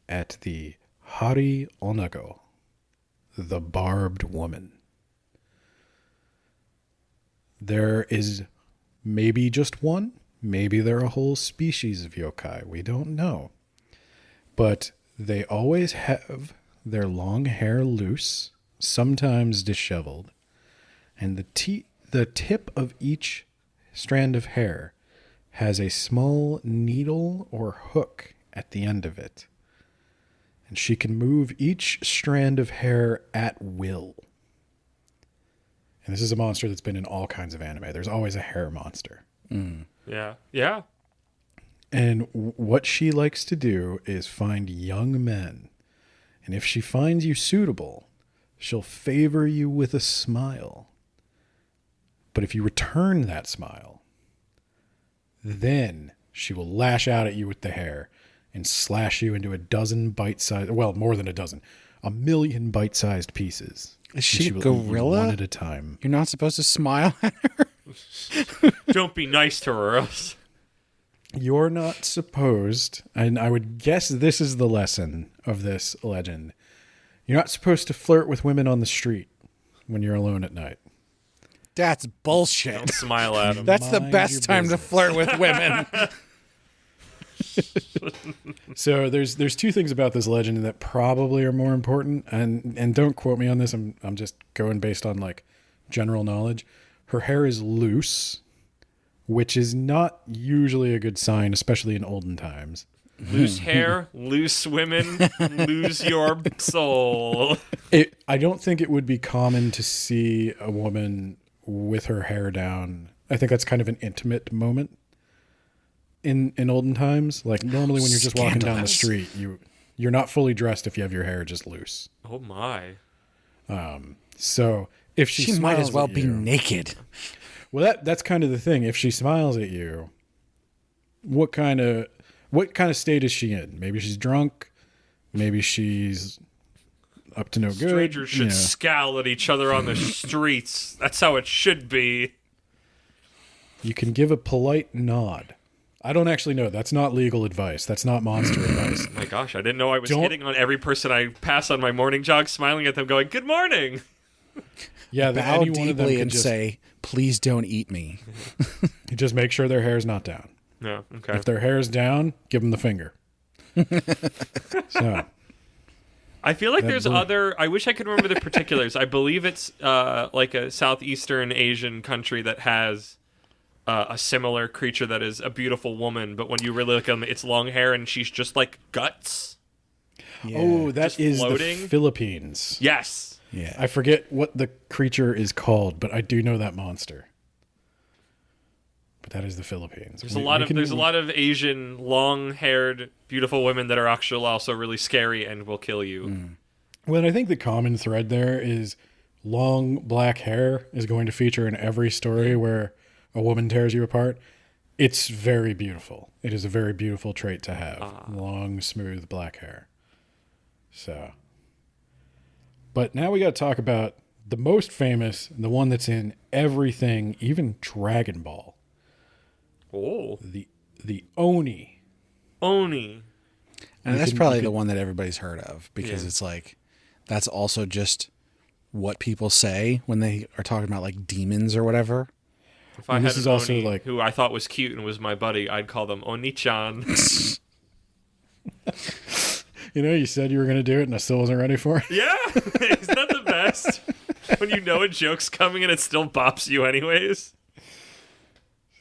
at the Hari Onago, the barbed woman. There is maybe just one, maybe there are a whole species of yokai. We don't know. But they always have their long hair loose, sometimes disheveled, and the tip of each strand of hair has a small needle or hook at the end of it. And she can move each strand of hair at will. And this is a monster that's been in all kinds of anime. There's always a hair monster. Yeah. Yeah. And what she likes to do is find young men. And if she finds you suitable, she'll favor you with a smile. But if you return that smile, then she will lash out at you with the hair and slash you into a dozen bite-sized, well, more than a dozen, 1,000,000 bite-sized pieces. Is she a will eat you gorilla? one at a time. You're not supposed to smile at her. Don't be nice to her, else. You're not supposed, and I would guess this is the lesson of this legend. You're not supposed to flirt with women on the street when you're alone at night. That's bullshit. Don't smile at him. That's the Mind best your time to business. flirt with women. So there's two things about this legend that probably are more important, and don't quote me on this. I'm just going based on like general knowledge. Her hair is loose, which is not usually a good sign, especially in olden times. Loose hair, loose women, lose your soul. I don't think it would be common to see a woman with her hair down. I think that's kind of an intimate moment in olden times. Like normally when you're just walking down the Scandalous. street, you're not fully dressed if you have your hair just loose. Oh my. So if she She might as smiles well at be you- naked. Well, that's kind of the thing. If she smiles at you, what kind of state is she in? Maybe she's drunk. Maybe she's up to no good. Strangers should you know. scowl at each other on the streets. That's how it should be. You can give a polite nod. I don't actually know. That's not legal advice. That's not monster advice. My gosh, I didn't know I was Don't- hitting on every person I pass on my morning jog, smiling at them, going, "Good morning." Yeah, Bow any one of them deeply could and just, say, "Please don't eat me." just make sure their hair's not down. No, okay. If their hair's down, give them the finger. So I feel like there's blue- other. I wish I could remember the particulars. I believe it's like a southeastern Asian country that has a similar creature that is a beautiful woman, but when you really look at them, it's long hair and she's just like guts. Oh, that Just is floating? the Philippines. Yes. Yeah. I forget what the creature is called, but I do know that monster. But that is the Philippines. There's a lot of Asian long-haired beautiful women that are actually also really scary and will kill you. Well, I think the common thread there is long black hair is going to feature in every story where a woman tears you apart. It's very beautiful. It is a very beautiful trait to have. Long, smooth black hair. So. But now we got to talk about the most famous, the one that's in everything, even Dragon Ball. Oh, The Oni. Oni. And that's can- probably you the can- one that everybody's heard of because Yeah. it's like that's also just what people say when they are talking about like demons or whatever. If I And had this an is also, Oni like- who I thought was cute and was my buddy, I'd call them Oni-chan. You know, you said you were going to do it, and I still wasn't ready for it. Yeah, isn't that the best? When you know a joke's coming and it still bops you anyways.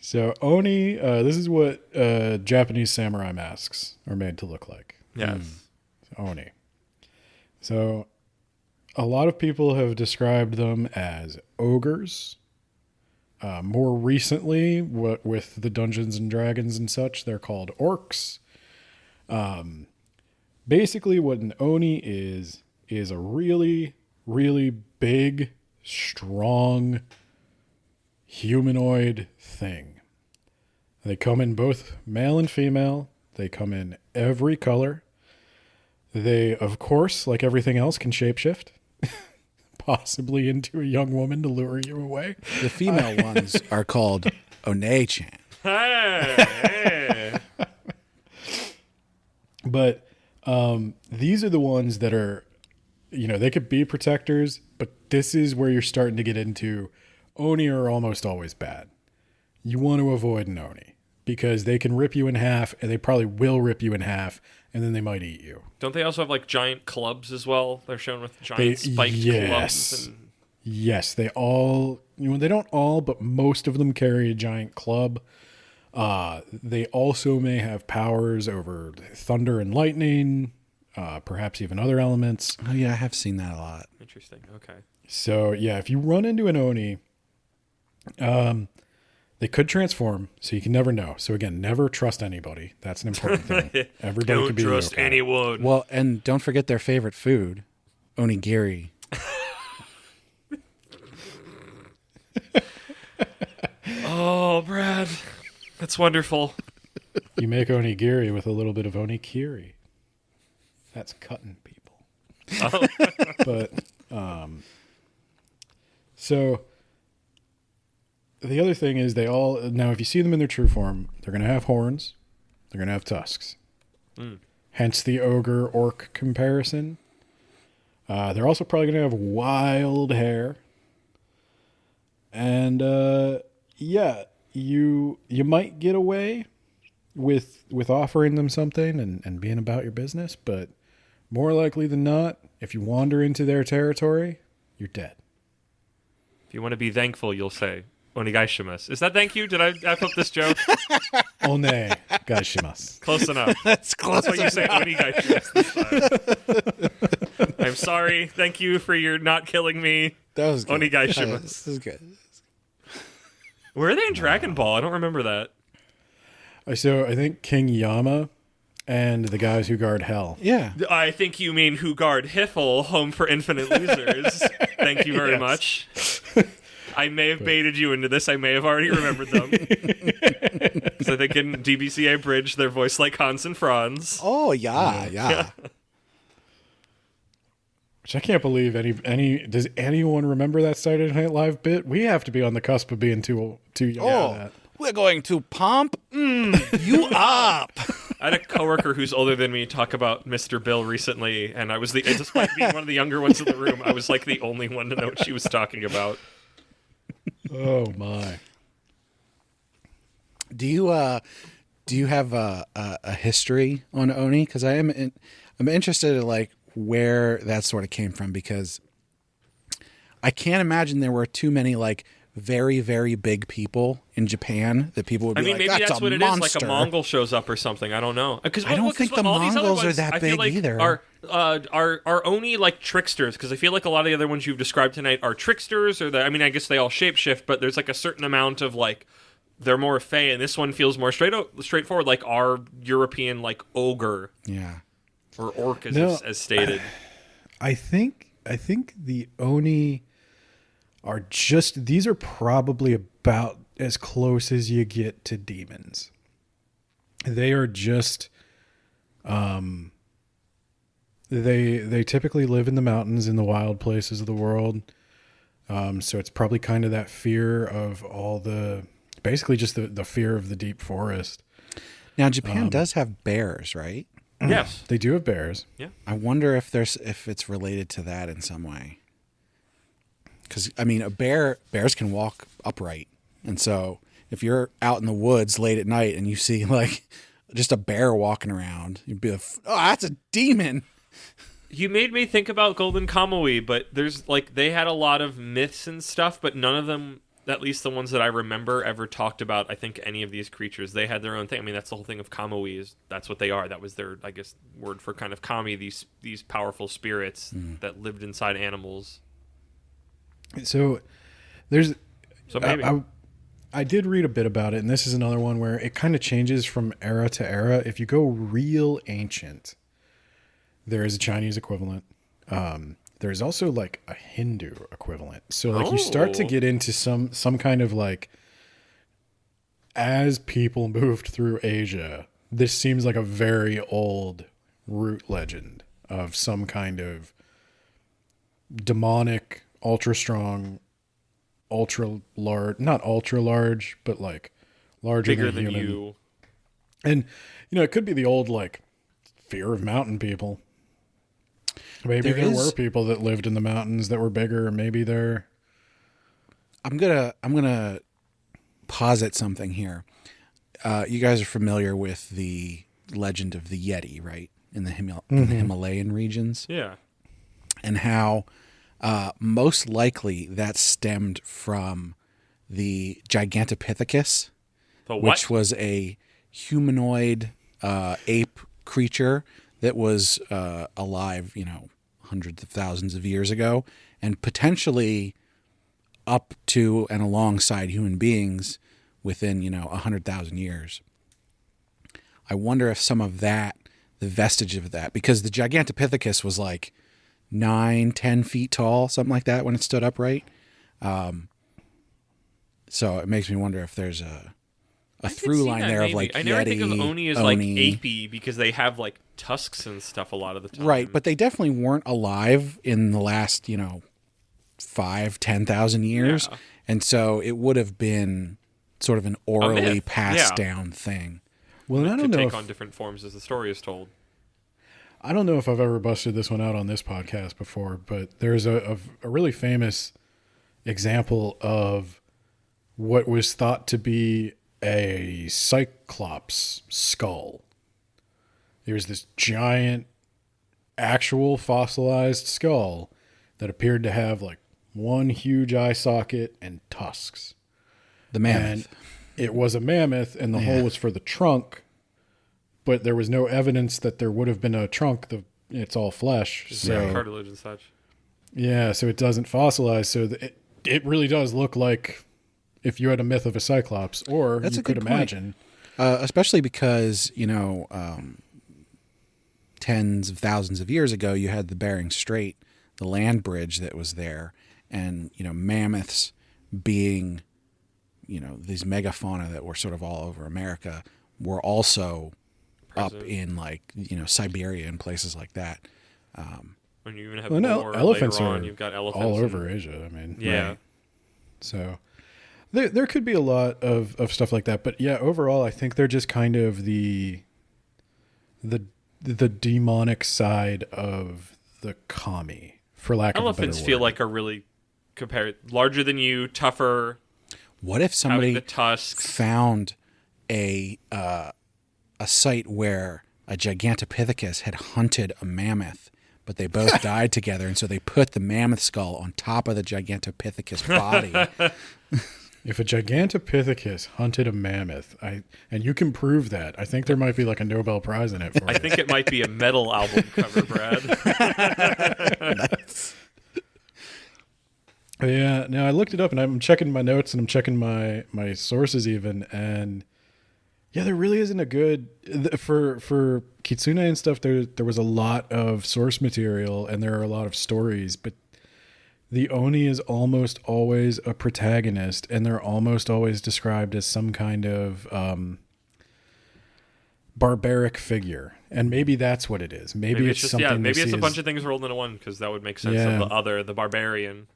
So Oni, this is what Japanese samurai masks are made to look like. Yes. Oni. So a lot of people have described them as ogres. More recently, with the Dungeons and Dragons and such, they're called orcs. Basically, what an Oni is a really, really big, strong, humanoid thing. They come in both male and female. They come in every color. They, of course, like everything else, can shapeshift, possibly into a young woman to lure you away. The female ones are called One-chan. Hey. But these are the ones that are, you know, they could be protectors, but this is where you're starting to get into Oni are almost always bad. You want to avoid an Oni because they can rip you in half, and they probably will rip you in half, and then they might eat you. Don't they also have like giant clubs as well? They're shown with giant spiked clubs. And... Yes, they all, you know, they don't all, but most of them carry a giant club. They also may have powers over thunder and lightning, perhaps even other elements. Oh yeah, I have seen that a lot. Interesting. Okay. So yeah, if you run into an Oni, they could transform, so you can never know. So again, never trust anybody. That's an important thing. Everybody Don't could be trust okay. anyone. Well, and don't forget their favorite food, onigiri. Oh, Brad. That's wonderful. You make onigiri with a little bit of onikiri. That's cutting people. Oh. But so the other thing is they all, now if you see them in their true form, they're going to have horns, they're going to have tusks. Hence the ogre orc comparison. They're also probably going to have wild hair. And yeah, you might get away with offering them something and being about your business, but more likely than not, if you wander into their territory, you're dead. If you want to be thankful, you'll say Onigaishimasu. Is that thank you? Did I F up this joke? One gaishimasu. Close enough. That's close. That's why you say Onigaishimasu this time. I'm sorry. Thank you for your not killing me. That was good. Onigaishimasu. This is good. Where are they in Dragon Ball? I don't remember that. So I think King Yama and the guys who guard Hell. Yeah. I think you mean who guard Hiffle, Home for Infinite Losers. Thank you very much. I may have baited you into this. I may have already remembered them. Because I think in DBCA Bridge, they're voiced like Hans and Franz. Oh yeah. Which I can't believe any does anyone remember that Saturday Night Live bit? We have to be on the cusp of being too young for Oh, that. we're going to pump you up. I had a coworker who's older than me talk about Mr. Bill recently, and I was despite being one of the younger ones in the room, I was like the only one to know what she was talking about. Oh my. Do you have a history on Oni? Because I'm interested in like where that sort of came from, because I can't imagine there were too many like very, very big people in Japan that people would be I mean, like, maybe that's a what it monster. is. Like a Mongol shows up or something. I don't know. I don't think the Mongols are that big either. Are Oni like tricksters? Because I feel like a lot of the other ones you've described tonight are tricksters. I mean, I guess they all shapeshift, but there's like a certain amount of like they're more fey, and this one feels more straightforward, like our European like ogre, or orc as stated. I think the Oni are these are probably about as close as you get to demons. They are just they typically live in the mountains, in the wild places of the world. So it's probably kind of that fear of basically just the fear of the deep forest. Now Japan does have bears, right? Yes, They do have bears. yeah. I wonder if it's related to that in some way. Because I mean, bears can walk upright. And so if you're out in the woods late at night and you see like just a bear walking around, you'd be like, oh, that's a demon. You made me think about Golden Kamuy, but there's like they had a lot of myths and stuff, but none of them, at least the ones that I remember, ever talked about, I think, any of these creatures. They had their own thing. I mean, that's the whole thing of Kamui, is that's what they are. That was their, I guess, word for kind of kami, these powerful spirits that lived inside animals. So there's So maybe. I did read a bit about it, and this is another one where it kind of changes from era to era. If you go real ancient, there is a Chinese equivalent. There's also like a Hindu equivalent. So like you start to get into some kind of like, as people moved through Asia, this seems like a very old root legend of some kind of demonic, ultra strong, ultra large, not ultra large, but like larger Bigger than than human. you. And it could be the old like fear of mountain people. Maybe there were people that lived in the mountains that were bigger. Maybe they're. I'm gonna posit something here. You guys are familiar with the legend of the Yeti, right? In the in the Himalayan regions, Yeah. and how most likely that stemmed from the Gigantopithecus, The what? which was a humanoid ape creature that was alive, hundreds of thousands of years ago, and potentially up to and alongside human beings within, 100,000 years. I wonder if some of that, the vestige of that, because the Gigantopithecus was like 9-10 feet tall, something like that when it stood upright. So it makes me wonder if there's a through line there of like I never Yeti, think of Oni as like apey because they have like tusks and stuff a lot of the time. Right, but they definitely weren't alive in the last, 5,000-10,000 years. Yeah. And so it would have been sort of an orally myth. passed Yeah. down thing. Well, and I don't could know. take on different forms as the story is told. I don't know if I've ever busted this one out on this podcast before, but there's a really famous example of what was thought to be a cyclops skull. There's this giant, actual fossilized skull that appeared to have like one huge eye socket and tusks. The mammoth. And it was a mammoth, and the hole was for the trunk, but there was no evidence that there would have been a trunk. It's all flesh. So Cartilage and such. yeah, so it doesn't fossilize. So it really does look like if you had a myth of a cyclops, or That's you a good could point. imagine. Especially because, tens of thousands of years ago, you had the Bering Strait, the land bridge that was there, and, mammoths being, these megafauna that were sort of all over America were also up in like, Siberia and places like that. When you even have Well, no, more elephants later are on, you've got elephants all and- over Asia. I mean, Yeah. right. So there could be a lot of stuff like that, but yeah, overall, I think they're just kind of the demonic side of the kami, for lack of a Elephants better feel word. like are really compared larger than you, tougher, What if having somebody the tusks. found a site where a Gigantopithecus had hunted a mammoth, but they both died together, and so they put the mammoth skull on top of the Gigantopithecus body. If a Gigantopithecus hunted a mammoth, and you can prove that, I think there might be like a Nobel Prize in it for I it. think it might be a metal album cover, Brad. Yeah, no, I looked it up, and I'm checking my notes, and I'm checking my sources even, and yeah, there really isn't a good for Kitsune and stuff. There was a lot of source material, and there are a lot of stories, but the Oni is almost always a protagonist, and they're almost always described as some kind of barbaric figure, and maybe that's what it is. Maybe it's just something. maybe they it's see a bunch as- of things rolled into one because that would make sense Yeah. of the barbarian.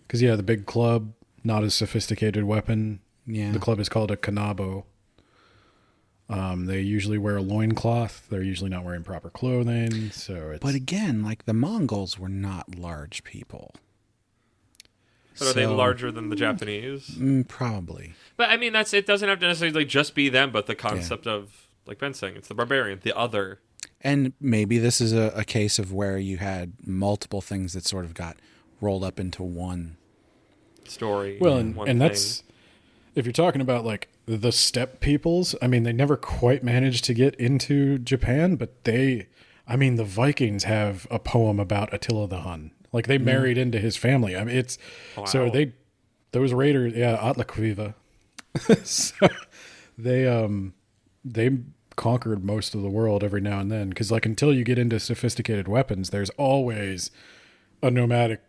Because, yeah, the big club, not as sophisticated weapon. Yeah. The club is called a kanabo. They usually wear a loincloth. They're usually not wearing proper clothing. So it's. But again, like the Mongols were not large people. But are they larger than the Japanese? Probably. But I mean, it doesn't have to necessarily just be them, but the concept of, like Ben's saying, it's the barbarian, the other. And maybe this is a case of where you had multiple things that sort of got rolled up into one story. Well, and that's, if you're talking about like the steppe peoples, I mean, they never quite managed to get into Japan, but the Vikings have a poem about Attila the Hun. Like they married into his family. I mean, it's so those raiders, Atlakviva. So they conquered most of the world every now and then, because like until you get into sophisticated weapons, there's always a nomadic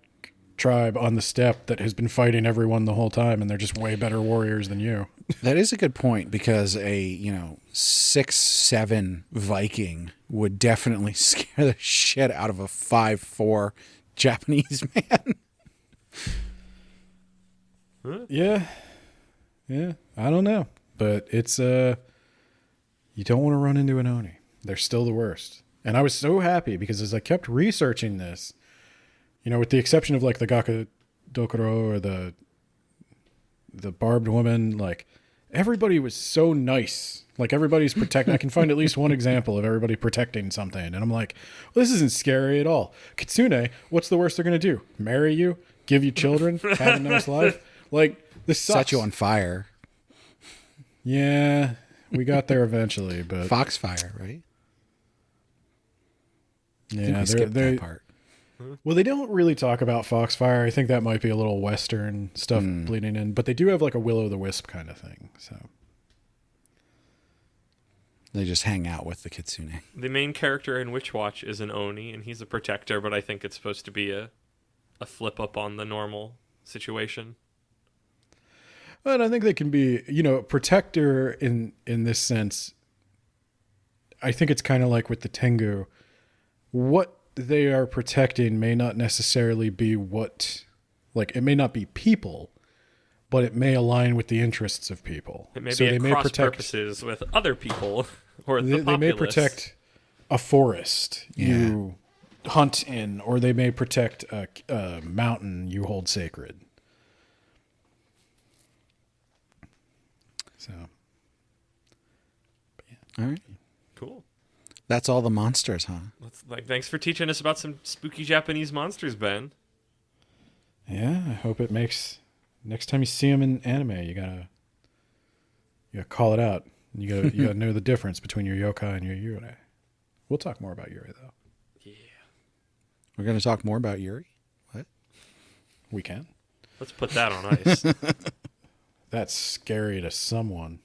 tribe on the steppe that has been fighting everyone the whole time, and they're just way better warriors than you. That is a good point, because a 6'7" Viking would definitely scare the shit out of a 5'4" Japanese man. Yeah, I don't know, but it's you don't want to run into an Oni. They're still the worst. And I was so happy because as I kept researching this, with the exception of like the Gakudokuro or the barbed woman, like everybody was so nice. Like everybody's protecting. I can find at least one example of everybody protecting something. And I'm like, well, this isn't scary at all. Kitsune, what's the worst they're going to do? Marry you? Give you children? Have a nice life? Like, this sucks. Set you on fire. Yeah, we got there eventually, but Foxfire, right? Yeah, I think we skipped that part. Well, they don't really talk about Foxfire. I think that might be a little Western stuff bleeding in, but they do have like a Will-o'-the-Wisp kind of thing. So they just hang out with the Kitsune. The main character in Witch Watch is an Oni, and he's a protector, but I think it's supposed to be a flip up on the normal situation. And I think they can be, protector in this sense. I think it's kind of like with the Tengu. What they are protecting may not necessarily be it may not be people, but it may align with the interests of people. It may be cross purposes with other people or the populace. They may protect a forest you hunt in, or they may protect a mountain you hold sacred. So, all right, cool. That's all the monsters, huh? Thanks for teaching us about some spooky Japanese monsters, Ben. Yeah, I hope it makes next time you see them in anime, you gotta call it out. You gotta know the difference between your yokai and your yurei. We'll talk more about yurei though. Yeah, we're gonna talk more about Yuri. What? We can. Let's put that on ice. That's scary to someone.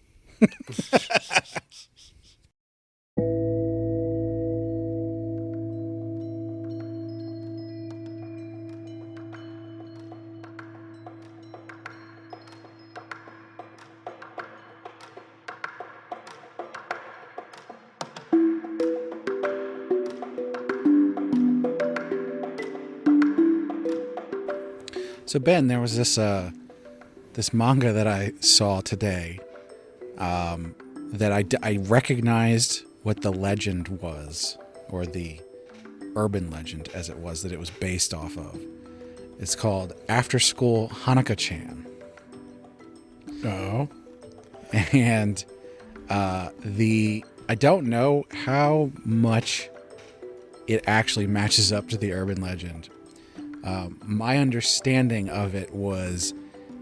So Ben, there was this manga that I saw today that I recognized what the legend was, or the urban legend as it was that it was based off of. It's called After School Hanaka-chan. Oh. And I don't know how much it actually matches up to the urban legend. My understanding of it was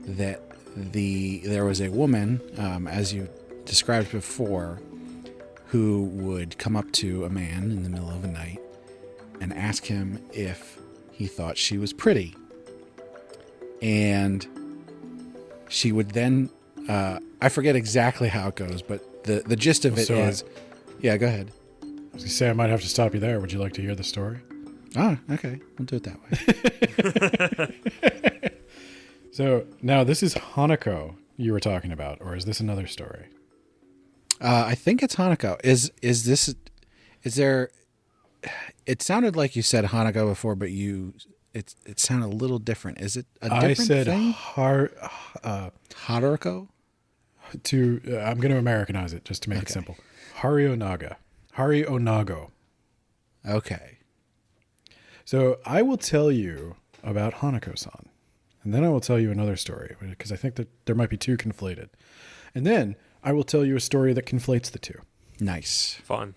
that there was a woman, as you described before, who would come up to a man in the middle of the night and ask him if he thought she was pretty. And she would then, I forget exactly how it goes, but the gist of it is, yeah, go ahead. I was going to say, I might have to stop you there. Would you like to hear the story? Oh, okay. We'll do it that way. So now this is Hanako you were talking about, or is this another story? I think it's Hanako. Is there, it sounded like you said Hanako before, but it sounded a little different. Is it a different thing? Haruko? I'm going to Americanize it just to make it simple. Harionaga. Harionago. Okay. So I will tell you about Hanako-san. And then I will tell you another story because I think that there might be two conflated. And then I will tell you a story that conflates the two. Nice. Fun.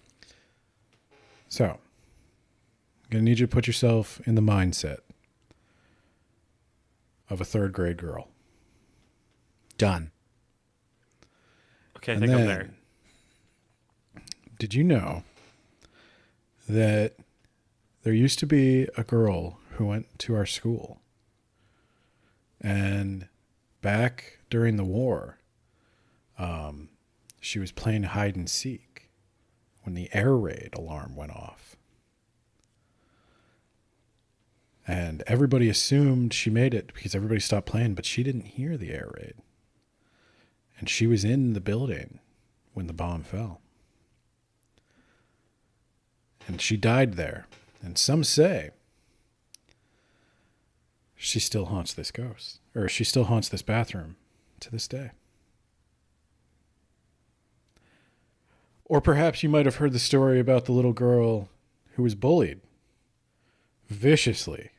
So, I'm going to need you to put yourself in the mindset of a third grade girl. Done. Okay, I And think I'm then, there. Did you know that there used to be a girl who went to our school? And back during the war, she was playing hide and seek when the air raid alarm went off. And everybody assumed she made it because everybody stopped playing, but she didn't hear the air raid. And she was in the building when the bomb fell. And she died there. And some say she still haunts this ghost, or she still haunts this bathroom to this day. Or perhaps you might have heard the story about the little girl who was bullied viciously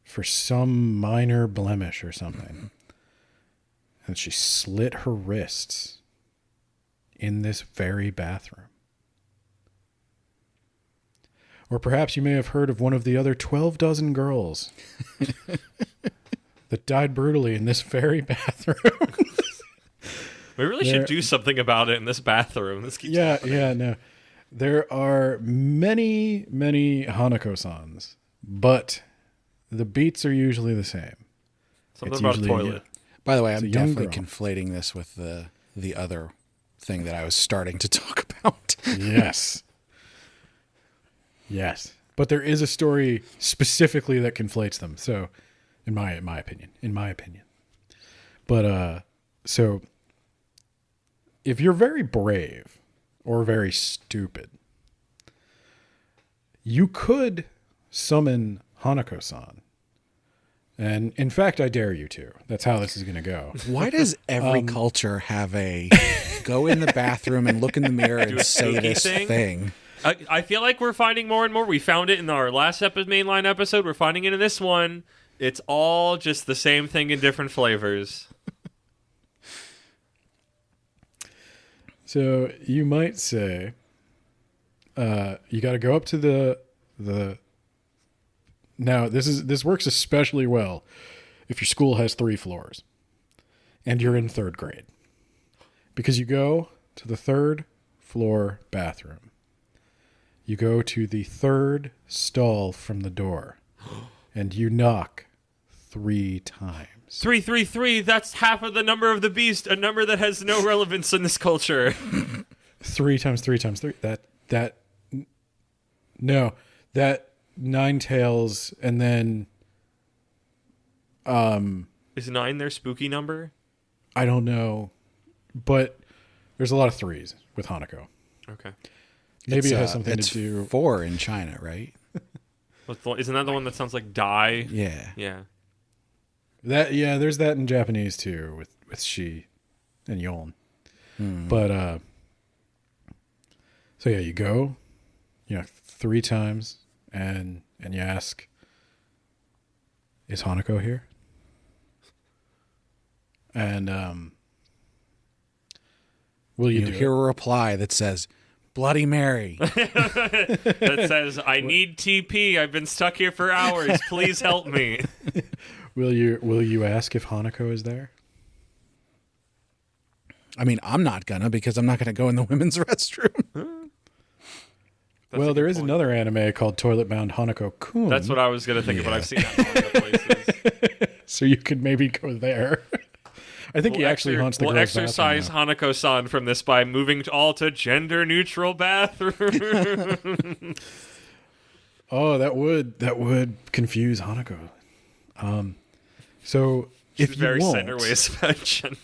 for some minor blemish or something. And she slit her wrists in this very bathroom. Or perhaps you may have heard of one of the other 12 dozen girls that died brutally in this very bathroom. We really should do something about it in this bathroom. This keeps happening. No. There are many, many Hanako-sans, but the beats are usually the same. Something It's about a usually- toilet. By the way, It's I'm a young definitely girl. conflating this with the other thing that I was starting to talk about. Yes. Yes. But there is a story specifically that conflates them. So, in my opinion. But, so, if you're very brave or very stupid, you could summon Hanako-san. And, in fact, I dare you to. That's how this is going to go. Why does every culture have a go in the bathroom and look in the mirror and a say spooky this thing? thing? I feel like we're finding more and more. We found it in our last mainline episode. We're finding it in this one. It's all just the same thing in different flavors. So you might say, you got to go up to the. Now this works especially well if your school has 3 floors, and you're in 3rd grade, because you go to the 3rd floor bathroom. You go to the 3rd stall from the door, and you knock 3 times. 333, that's half of the number of the beast, a number that has no relevance in this culture. 3 times 3 times 3. That 9 tails, and then Is 9 their spooky number? I don't know, but there's a lot of 3s with Hanako. Okay. Maybe It's, it has something it's to do. 4 in China, right? Isn't that the one that sounds like die? Yeah. Yeah. There's that in Japanese too with she and yon. But so yeah, you go, 3 times, and you ask, is Hanako here? And will you You do hear a reply that says, Bloody Mary. That says, I need TP. I've been stuck here for hours. Please help me. it? Will you ask if Hanako is there? I mean, I'm not gonna because I'm not gonna go in the women's restroom. Well, there is another anime called Toilet Bound Hanako-kun. That's what I was going to think of, but I've seen that in other places. So you could maybe go there. I think he actually haunts the We'll girls' exercise bathroom Hanako-san from this by moving all to gender-neutral bathroom. Oh, that would confuse Hanako. So She's if you very won't, center ways about gender.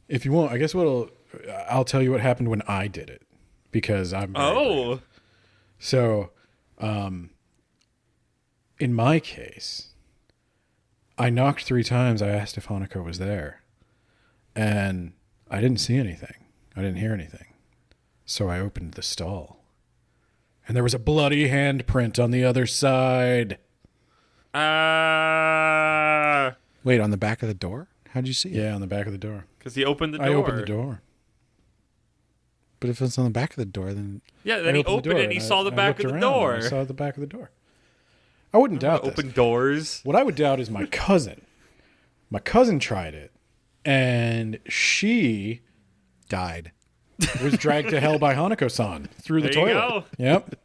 if you won't, I guess I'll tell you what happened when I did it because I'm very brave. Oh, So, in my case, I knocked 3 times. I asked if Hanako was there, and I didn't see anything. I didn't hear anything. So I opened the stall, and there was a bloody handprint on the other side. Wait, on the back of the door? How'd you see it? Yeah, on the back of the door. Because he opened the door. I opened the door. But if it's on the back of the door, then Yeah, then he opened it and he saw the back of the door. I saw the back of the door. I wouldn't doubt this. Open doors. What I would doubt is my cousin. My cousin tried it, and she died. was dragged to hell by Hanako-san through the There you toilet. go. Yep.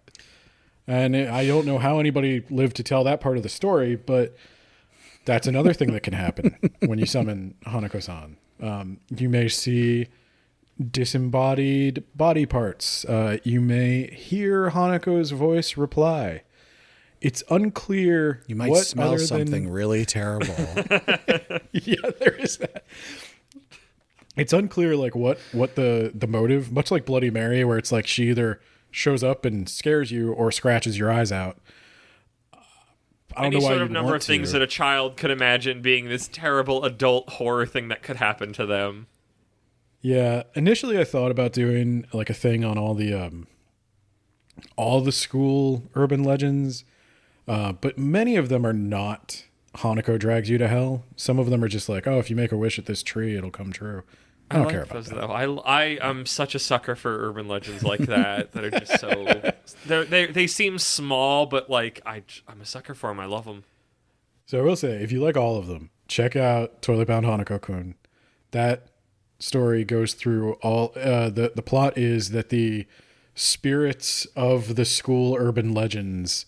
And I don't know how anybody lived to tell that part of the story, but that's another thing that can happen when you summon Hanako-san. You may see disembodied body parts. You may hear Hanako's voice reply. It's unclear. You might what smell other something than... really terrible. Yeah, there is that. It's unclear, like what the motive. Much like Bloody Mary, where it's like she either shows up and scares you or scratches your eyes out. I don't Any know why sort of you'd number want of things to. that a child could imagine being this terrible adult horror thing that could happen to them. Yeah, initially I thought about doing like a thing on all the school urban legends, but many of them are not Hanako drags you to hell. Some of them are just like, oh, if you make a wish at this tree, it'll come true. I don't care about those, that. though. I am such a sucker for urban legends like that that are just so they seem small, but like I'm a sucker for them. I love them. So I will say, if you like all of them, check out Toilet Bound Hanako-kun. That story goes through all. The plot is that the spirits of the school urban legends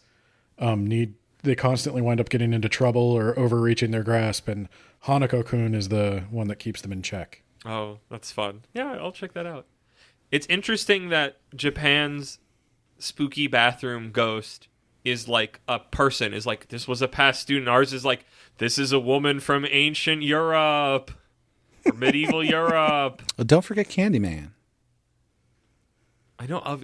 they constantly wind up getting into trouble or overreaching their grasp, and Hanako-kun is the one that keeps them in check. Oh, that's fun. Yeah, I'll check that out. It's interesting that Japan's spooky bathroom ghost is like a person, is like, this was a past student. Ours is like, this is a woman from ancient Europe or medieval Europe. Well, don't forget Candyman. I know.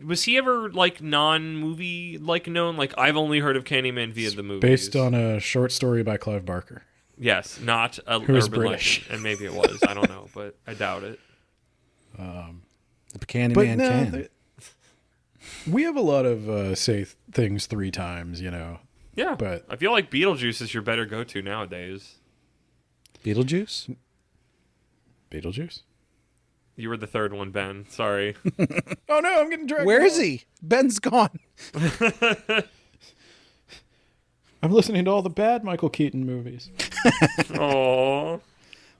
Was he ever like non-movie like known? Like I've only heard of Candyman via the movies. Based on a short story by Clive Barker. Yes, not a Who's urban British. legend, and maybe it was. I don't know, but I doubt it. The Candyman can. We have a lot of say things 3 times, you know. Yeah, But- I feel like Beetlejuice is your better go-to nowadays. Beetlejuice? Beetlejuice? You were the third one, Ben. Sorry. Oh no, I'm getting dragged. Where out. is he? Ben's gone. I'm listening to all the bad Michael Keaton movies. Oh,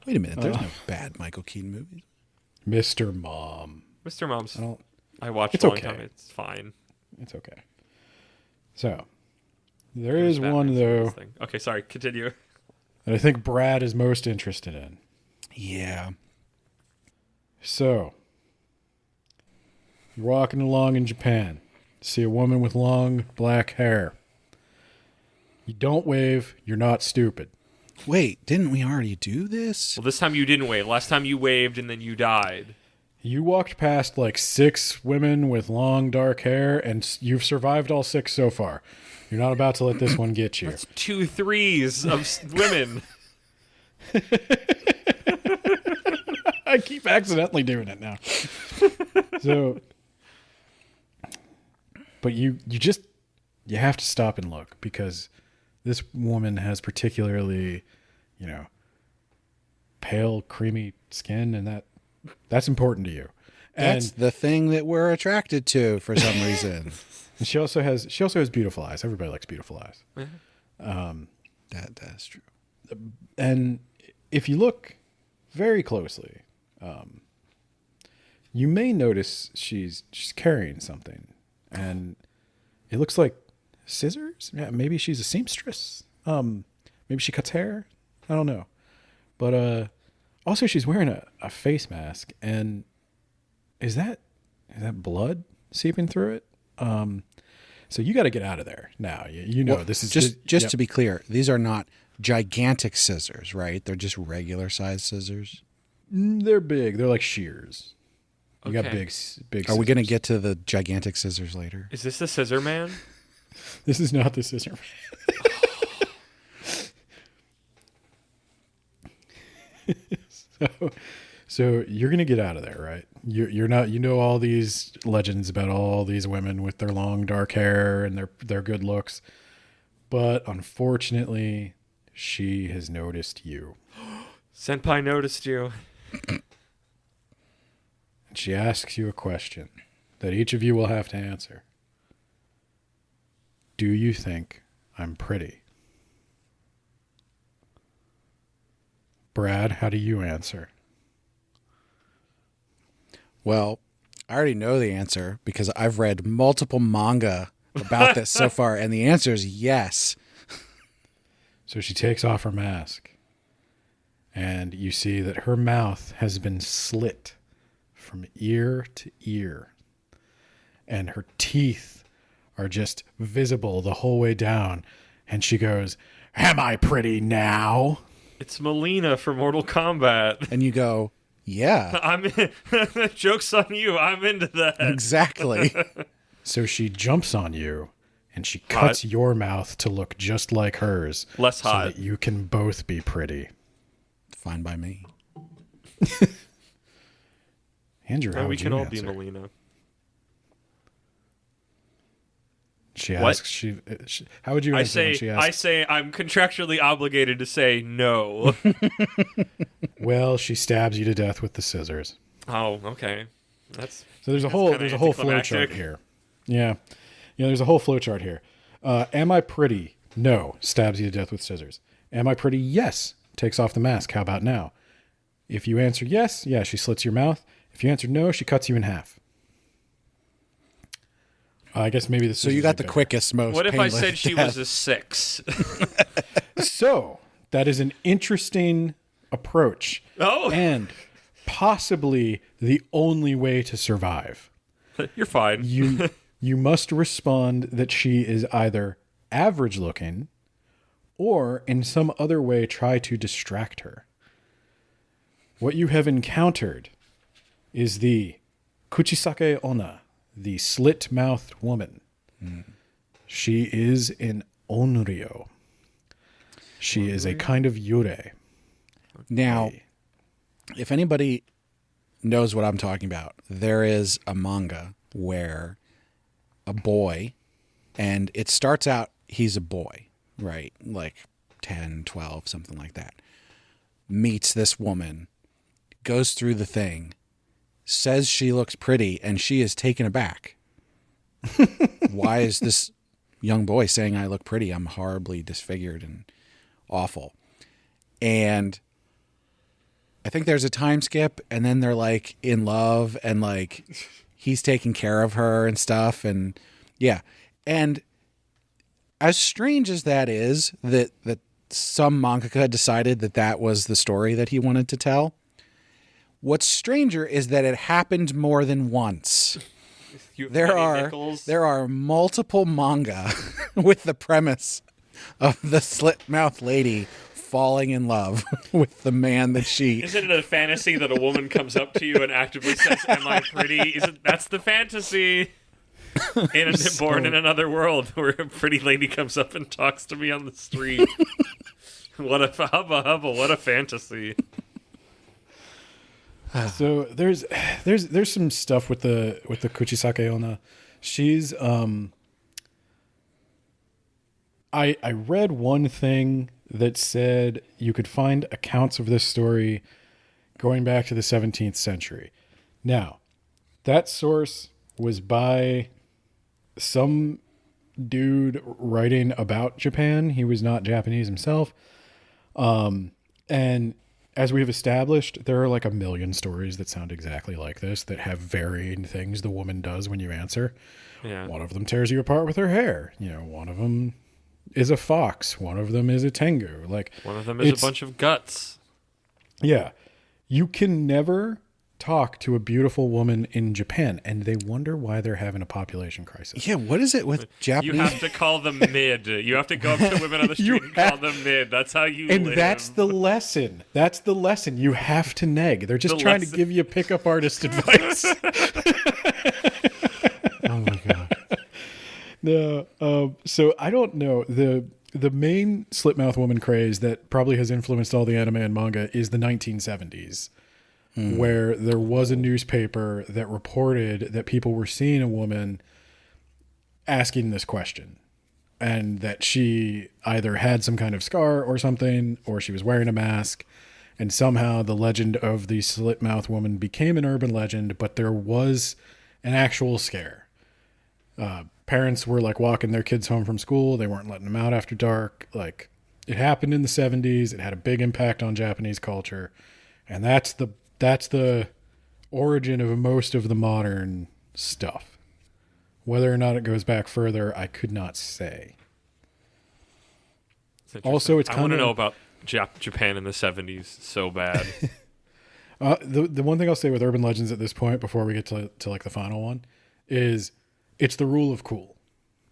Wait a minute. There's no bad Michael Keaton movies. Mr. Mom. Mr. Mom's. I don't. I watched It's a long okay. time. It's fine. It's okay. So there is Batman's one in though this thing. Okay, sorry. Continue. that I think Brad is most interested in. Yeah. So you're walking along in Japan, see a woman with long black hair. You don't wave. You're not stupid. Wait, didn't we already do this? Well, this time you didn't wave. Last time you waved and then you died. You walked past like 6 women with long dark hair, and you've survived all 6 so far. You're not about to let this one get you. It's 2 threes of women. I keep accidentally doing it now. So, but you have to stop and look, because this woman has particularly, pale, creamy skin, and that's important to you. That's the thing that we're attracted to for some reason. And she also has beautiful eyes. Everybody likes beautiful eyes. That's true. And if you look very closely, you may notice she's carrying something, and it looks like scissors. Yeah, maybe she's a seamstress. Maybe she cuts hair. I don't know. But also she's wearing a face mask, and is that blood seeping through it? So you got to get out of there now. Well, this is just yep. to be clear, these are not gigantic scissors, right? They're just regular size scissors. They're big. They're like shears. You got Okay. big. Are we going to scissors. get to the gigantic scissors later? Is this the Scissor Man? This is not the scissor man. So you're gonna get out of there, right? You're not. You know all these legends about all these women with their long dark hair and their good looks. But unfortunately, she has noticed you. Senpai noticed you. And she asks you a question that each of you will have to answer. Do you think I'm pretty? Brad, how do you answer? Well, I already know the answer because I've read multiple manga about this so far, and the answer is yes. So she takes off her mask, and you see that her mouth has been slit from ear to ear, and her teeth are just visible the whole way down, and she goes, "Am I pretty now?" It's Melina from Mortal Kombat. And you go, yeah, Joke's on you. I'm into that. exactly. So she jumps on you, and she cuts your mouth to look just like hers. Less so hot. that you can both be pretty. Fine by me. Andrew, how And we would can you all answer? be Melina. She What? asks, how would you answer when she asks? I say I'm contractually obligated to say no. Well, she stabs you to death with the scissors. Oh, okay. That's So there's a kinda whole flow anticlimactic. chart here. Yeah. There's a whole flow chart here. Am I pretty? No. Stabs you to death with scissors. Am I pretty? Yes. Takes off the mask. How about now? If you answer yes, yeah, she slits your mouth. If you answer no, she cuts you in half. I guess maybe the So you got the quickest, most what if I painless said she death. was a 6? So that is an interesting approach. Oh, And possibly the only way to survive. you're fine. You must respond that she is either average looking or in some other way try to distract her. What you have encountered is the Kuchisake Onna, the slit-mouthed woman. She is an onryo. She is a kind of yurei. Now, if anybody knows what I'm talking about, there is a manga where a boy, and it starts out, he's a boy, right? Like 10, 12, something like that. Meets this woman, goes through the thing, says she looks pretty, and she is taken aback. Why is this young boy saying I look pretty? I'm horribly disfigured and awful. And I think there's a time skip, and then they're like in love, and like he's taking care of her and stuff, and yeah. And as strange as that is, that some mangaka decided that was the story that he wanted to tell. What's stranger is that it happened more than once. There are multiple manga with the premise of the slit mouth lady falling in love with the man that she... Isn't it a fantasy that a woman comes up to you and actively says, "Am I pretty?" That's the fantasy. Born in another world where a pretty lady comes up and talks to me on the street. What a hubba. What a fantasy. So there's some stuff with the Kuchisake Onna. She's I read one thing that said you could find accounts of this story going back to the 17th century. Now, that source was by some dude writing about Japan. He was not Japanese himself. And as we've established, there are like a million stories that sound exactly like this that have varying things the woman does when you answer. Yeah. One of them tears you apart with her hair. One of them is a fox. One of them is a tengu. Like One of them is a bunch of guts. Yeah. You can never talk to a beautiful woman in Japan, and they wonder why they're having a population crisis. Yeah, what is it with Japanese? You have to call them mid. You have to go up to women on the street and call them mid. That's how you And live. that's the lesson. That's the lesson. You have to neg. They're just trying to give you pickup artist advice. Oh my god. No, so I don't know. The main slipmouth woman craze that probably has influenced all the anime and manga is the 1970s, where there was a newspaper that reported that people were seeing a woman asking this question. and that she either had some kind of scar or something, or she was wearing a mask. And somehow the legend of the slit mouth woman became an urban legend, but there was an actual scare. Parents were like walking their kids home from school. They weren't letting them out after dark. Like, it happened in the 70s. It had a big impact on Japanese culture. And that's the origin of most of the modern stuff. Whether or not it goes back further, I could not say. Also, it's I kind want to of know about Japan in the 70s so bad. the one thing I'll say with urban legends at this point, before we get to like the final one, is it's the rule of cool.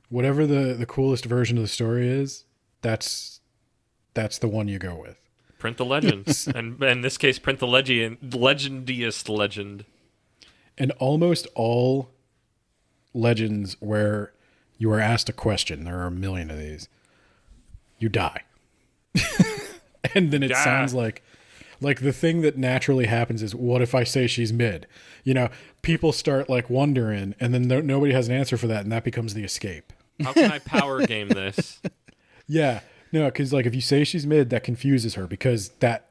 Whatever the coolest version of the story is, that's the one you go with. Print the legends. And in this case, print the legendiest legend. And almost all legends where you are asked a question, there are a million of these, you die. And then it sounds like the thing that naturally happens is, what if I say she's mid? You know, people start like wondering, and then nobody has an answer for that, and that becomes the escape. How can I power game this? Yeah. No, because like if you say she's mid, that confuses her, because that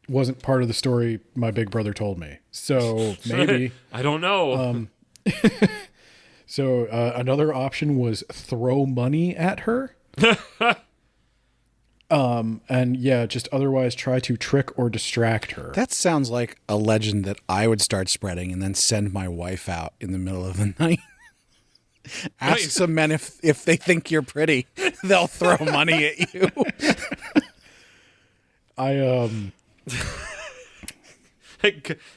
wasn't part of the story my big brother told me. So maybe. I don't know. So another option was throw money at her. And yeah, just otherwise try to trick or distract her. That sounds like a legend that I would start spreading and then send my wife out in the middle of the night. Ask some men if they think you're pretty, they'll throw money at you.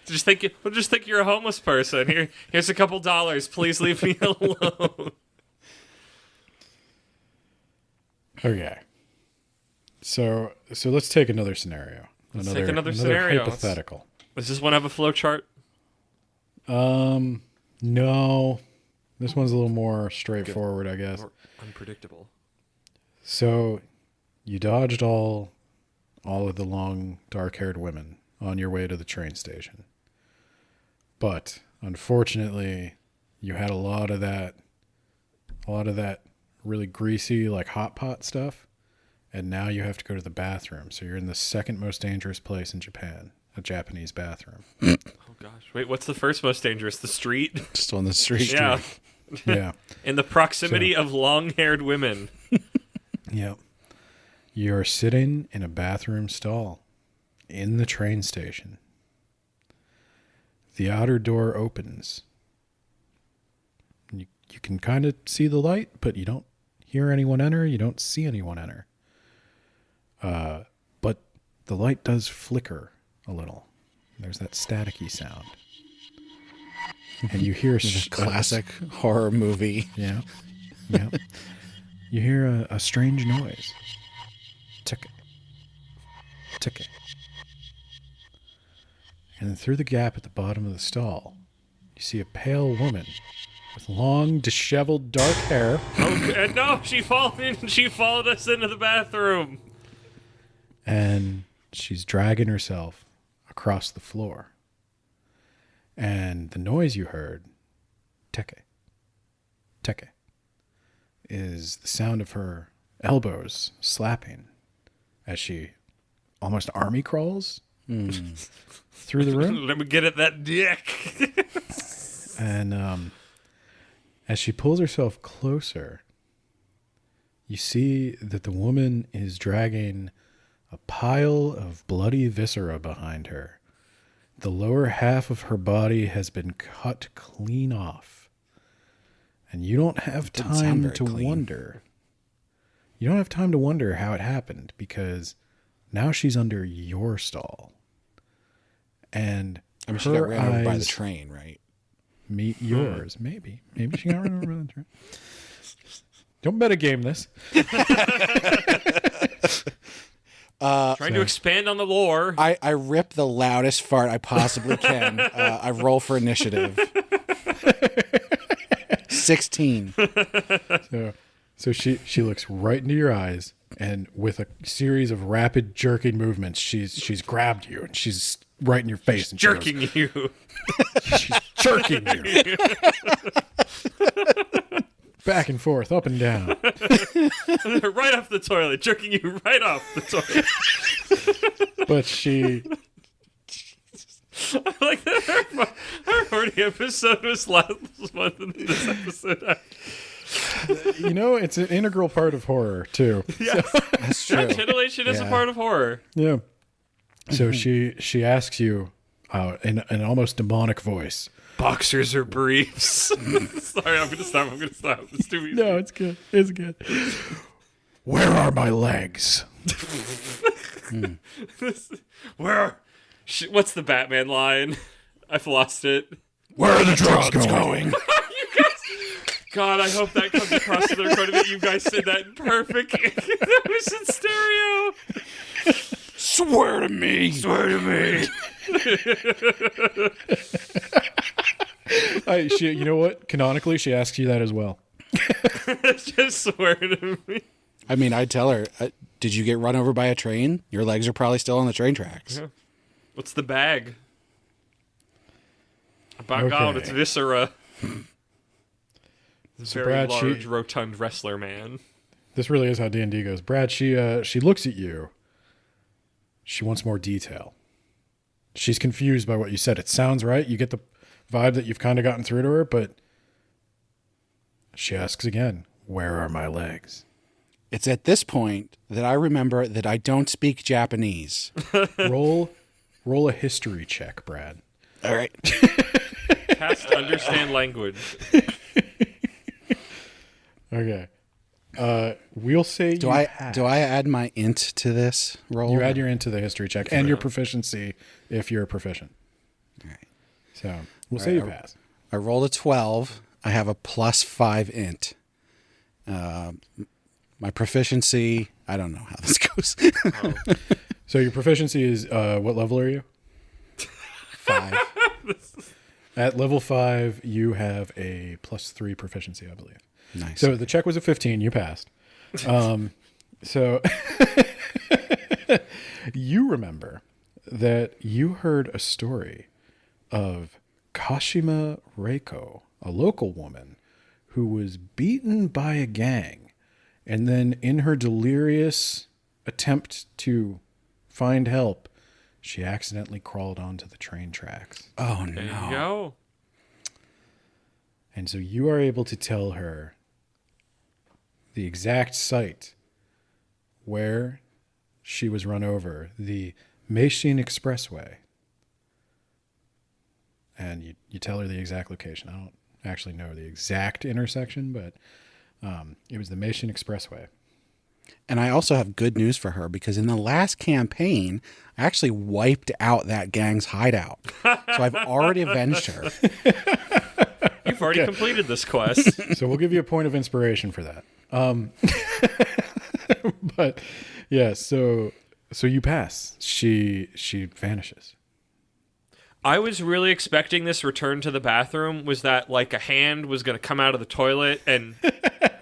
Just think you're a homeless person. Here's a couple dollars. Please leave me alone. Okay. So let's take another scenario. Take another scenario. Hypothetical. Does this one have a flow chart? No. This one's a little more straightforward, I guess. More unpredictable. So you dodged all of the long, dark-haired women on your way to the train station. But unfortunately, you had a lot of that really greasy, like hot pot stuff. And now you have to go to the bathroom. So you're in the second most dangerous place in Japan, a Japanese bathroom. Oh gosh. Wait, what's the first most dangerous? The street? Just on the street. Yeah. Yeah. In the proximity of long-haired women. Yep. You're sitting in a bathroom stall in the train station. The outer door opens. You can kind of see the light, but you don't hear anyone enter. You don't see anyone enter. But the light does flicker a little. There's that staticky sound. And you hear Classic horror movie. Yeah. Yeah. You hear a strange noise. Tick. Tick. And then through the gap at the bottom of the stall, you see a pale woman with long, disheveled, dark hair. Oh, no, she followed us into the bathroom. And she's dragging herself across the floor. And the noise you heard, teke, teke, is the sound of her elbows slapping as she almost army crawls through the room. Let me get at that dick. And as she pulls herself closer, you see that the woman is dragging a pile of bloody viscera behind her. The lower half of her body has been cut clean off. And you don't have time to wonder. You don't have time to wonder how it happened, because now she's under your stall. And I mean, she got ran over by the train, right? Meet yours. Maybe she got run over by the train. Don't metagame this. Trying to expand on the lore. I rip the loudest fart I possibly can. I roll for initiative. 16. So she looks right into your eyes, and with a series of rapid jerking movements, she's grabbed you, and she's right in your face. And Jerking you. She's jerking you. back and forth, up and down. Right off the toilet, jerking you right off the toilet. But she, I like that our horny episode was last month and this episode. it's an integral part of horror too. Yes. That's true. Titillation is a Yeah. part of horror. Yeah. So she asks you in an almost demonic voice. Boxers or briefs? Sorry, I'm gonna stop. It's too easy. No, it's good. It's good. Where are my legs? Where? What's the Batman line? I've lost it. Where are the drugs going? God, I hope that comes across to the recording that you guys said that in perfect. That was in stereo. Swear to me. Swear to me. You know what? Canonically, she asks you that as well. Just swear to me. I mean, I'd tell her, did you get run over by a train? Your legs are probably still on the train tracks. Yeah. What's the bag? By God, Okay. it's Viscera. So Very Brad, large, rotund wrestler man. this really is how D&D goes. Brad, she looks at you. She wants more detail. She's confused by what you said. It sounds right. You get the vibe that you've kind of gotten through to her, but she asks again, where are my legs? It's at this point that I remember that I don't speak Japanese. Roll a history check, Brad. All right. Cast understand language. Okay. We'll say Do I add my int to this roll? You add your into the history check and your proficiency if you're proficient. All right. So we'll say you right, pass. I rolled a 12. I have a +5 int. My proficiency, I don't know how this goes. So your proficiency is what level are you? 5. At level 5, you have a +3 proficiency, I believe. Nice. So the check was a 15. You passed. So you remember that you heard a story of Kashima Reiko, a local woman who was beaten by a gang, and then in her delirious attempt to find help, she accidentally crawled onto the train tracks. Oh, There you no. go. And so you are able to tell her the exact site where she was run over, the Meishin Expressway. And you tell her the exact location. I don't actually know the exact intersection, but it was the Meishin Expressway. And I also have good news for her because in the last campaign, I actually wiped out that gang's hideout. So I've already avenged her. You've already completed this quest. So we'll give you a point of inspiration for that. But yeah, so you pass. She vanishes. I was really expecting this return to the bathroom was that like a hand was going to come out of the toilet and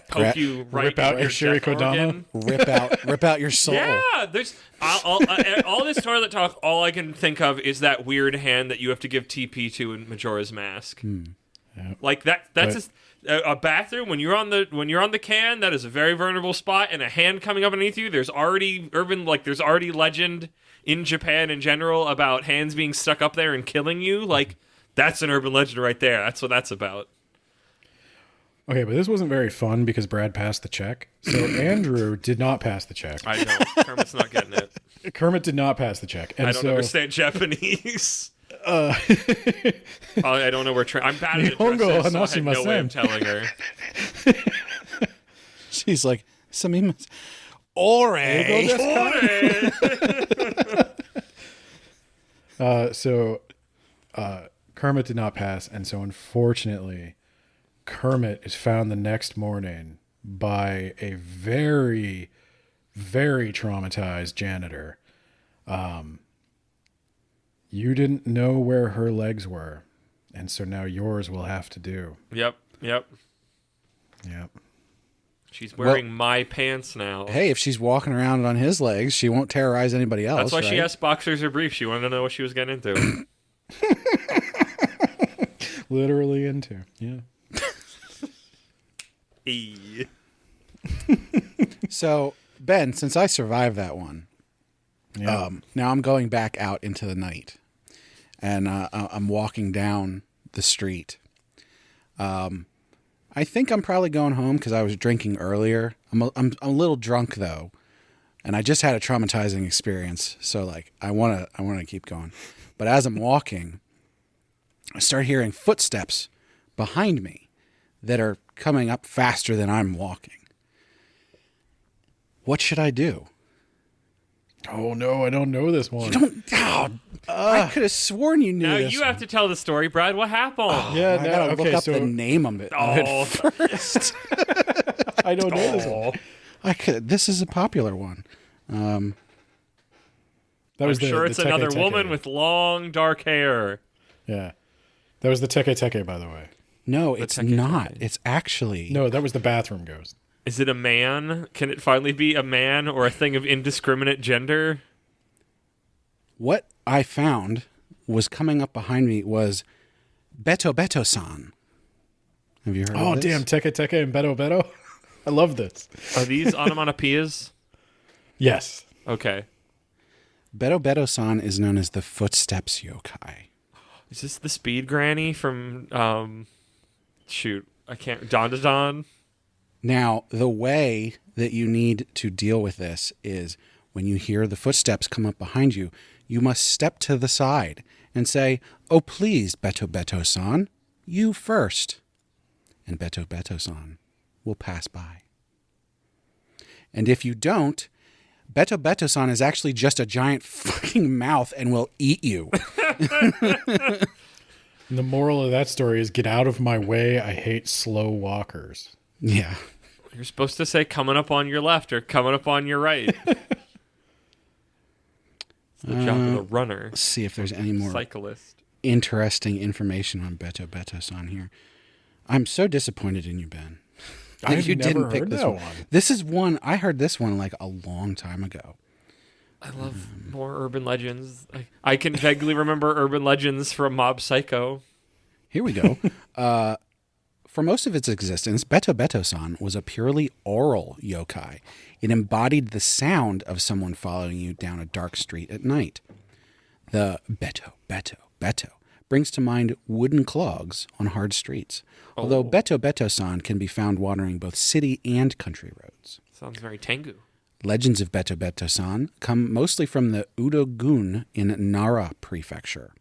poke you right rip out in your your death Shirikodama? organ. Rip out your soul. Yeah, there's all this toilet talk. All I can think of is that weird hand that you have to give TP to in Majora's Mask. Yep. Like that's a bathroom when you're on the can. That is a very vulnerable spot, and a hand coming up underneath you. There's already legend in Japan in general about hands being stuck up there and killing you. Like that's an urban legend right there. That's what that's about. Okay, but this wasn't very fun because Brad passed the check. So Andrew did not pass the check. I know Kermit's not getting it. Kermit did not pass the check. And I don't so, understand Japanese. I don't know where. I'm bad at Nihongo addresses, so I had no way of hanashimasen. telling her. She's like, Samimasen. Ore. So Kermit did not pass, and so unfortunately, Kermit is found the next morning by a very, very traumatized janitor. You didn't know where her legs were, and so now yours will have to do. Yep. Yep. She's wearing my pants now. Hey, if she's walking around on his legs, she won't terrorize anybody else. That's why she right? asked boxers or briefs. She wanted to know what she was getting into. Literally into. Yeah. E. So, Ben, since I survived that one, Yeah. now I'm going back out into the night, and I'm walking down the street. I think I'm probably going home because I was drinking earlier. I'm a little drunk though, and I just had a traumatizing experience. So like I want to keep going, but as I'm walking, I start hearing footsteps behind me that are coming up faster than I'm walking. What should I do? Oh no, I don't know this one. I could have sworn you knew Now this. you have to tell the story, Brad. What happened? Yeah, I no, gotta okay, look up so the name of it. Oh. First. I don't know this one. This is a popular one. That I'm was sure it's Teke another Teke. woman with long dark hair. Yeah, that was the Teke Teke, by the way. No, it's Teke not. Teke. It's actually No, that was the bathroom ghost. Is it a man? Can it finally be a man or a thing of indiscriminate gender? what I found was coming up behind me was Beto Beto-san. Have you heard Oh of this? damn, Teke Teke and Beto Beto. I love this. Are these onomatopoeias? Yes. Okay. Beto Beto-san is known as the Footsteps Yokai. Is this the speed granny from shoot, I can't Don to Don? Now, the way that you need to deal with this is when you hear the footsteps come up behind you, you must step to the side and say, "Oh, please, Beto Beto-san, you first." And Beto Beto-san will pass by. And if you don't, Beto Beto-san is actually just a giant fucking mouth and will eat you. And the moral of that story is get out of my way. I hate slow walkers. Yeah. You're supposed to say coming up on your left or coming up on your right. It's the job of the runner. Let's see if there's any more Cyclist. interesting information on Beto Beto-san here. I'm so disappointed in you, Ben. that I've you never didn't pick heard this that one. This is one I heard this one like a long time ago. I love more urban legends. I can vaguely remember urban legends from Mob Psycho. Here we go. For most of its existence, Beto Beto-san was a purely oral yokai. It embodied the sound of someone following you down a dark street at night. The Beto, Beto, Beto brings to mind wooden clogs on hard streets, although Beto Beto-san can be found wandering both city and country roads. Sounds very Tengu. Legends of Beto Beto-san come mostly from the Udo-gun in Nara Prefecture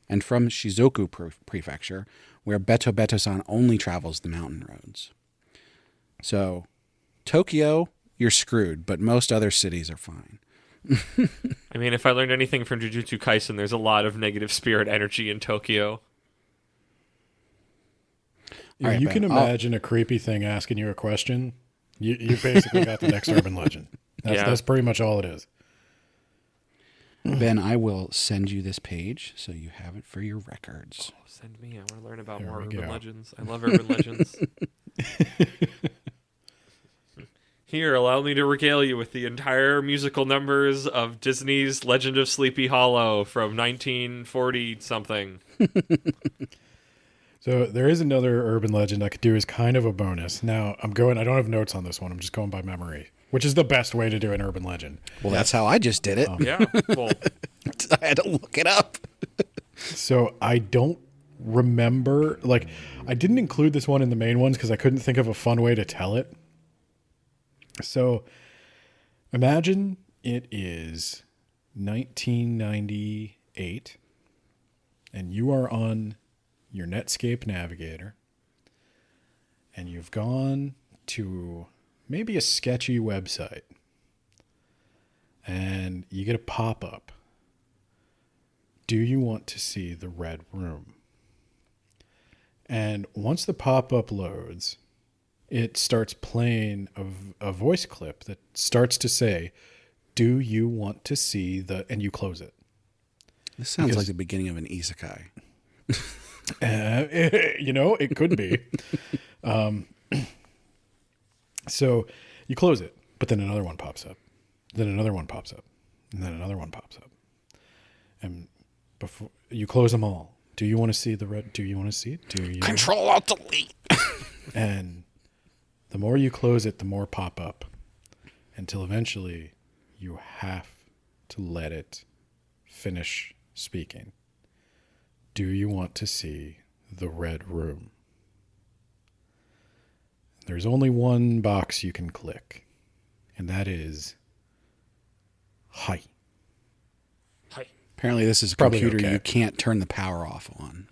and from Shizuoka Prefecture, where Beto Beto-san only travels the mountain roads. So, Tokyo, you're screwed, but most other cities are fine. I mean, if I learned anything from Jujutsu Kaisen, there's a lot of negative spirit energy in Tokyo. If right, you Ben, can I'll- imagine a creepy thing asking you a question, you basically got the next urban legend. That's pretty much all it is. Ben, I will send you this page so you have it for your records. Send me. I want to learn about There more we urban go. legends. I love urban legends. Here, allow me to regale you with the entire musical numbers of Disney's Legend of Sleepy Hollow from 1940 something. So there is another urban legend I could do as kind of a bonus. Now I don't have notes on this one. I'm just going by memory, which is the best way to do an urban legend. Well, that's how I just did it. Yeah. Well, I had to look it up. So I don't remember, like, I didn't include this one in the main ones because I couldn't think of a fun way to tell it. So imagine it is 1998 and you are on your Netscape navigator and you've gone to maybe a sketchy website and you get a pop-up. Do you want to see the Red Room? And once the pop-up loads, it starts playing a voice clip that starts to say, "Do you want to see the?" And you close it. This sounds Because- like the beginning of an isekai. It could be. So you close it, but then another one pops up, then another one pops up, and then another one pops up, and before you close them all, do you want to see the red? Do you want to see it? Do you? Control Alt Delete. And The more you close it, the more pop up, until eventually you have to let it finish speaking. Do you want to see the red room? There's only one box you can click, and that is hi. Hi. Apparently, this is a Probably computer okay. you can't turn the power off on.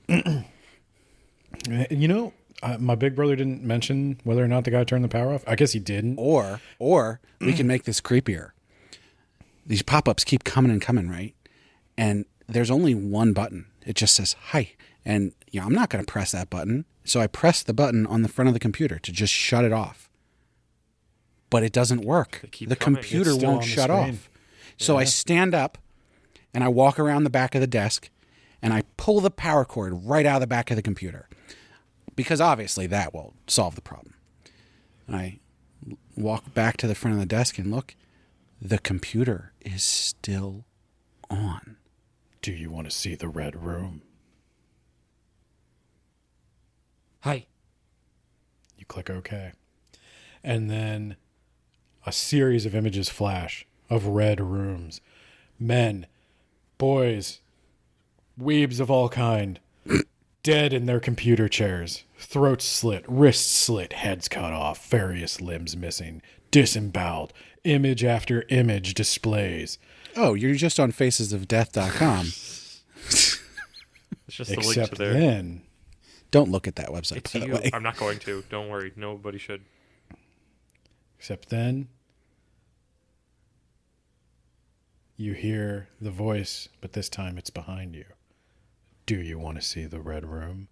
You know, my big brother didn't mention whether or not the guy turned the power off. I guess he didn't. Or we can make this creepier. These pop-ups keep coming and coming, right? And there's only one button. It just says hi. And I'm not going to press that button. So I press the button on the front of the computer to just shut it off. But it doesn't work. They keep The coming. computer It's still won't on the shut screen. off. So I stand up and I walk around the back of the desk and I pull the power cord right out of the back of the computer. Because obviously that will solve the problem. And I walk back to the front of the desk and look. The computer is still on. Do you want to see the red room? Hi. You click OK. And then a series of images flash of red rooms. Men, boys, weebs of all kind, dead in their computer chairs, throats slit, wrists slit, heads cut off, various limbs missing, disemboweled, image after image displays. Oh, you're just on facesofdeath.com. It's just a link Except to their. then, Don't look at that website, It's by the you. way. I'm not going to. Don't worry. Nobody should. you hear the voice, but this time it's behind you. Do you want to see the red room?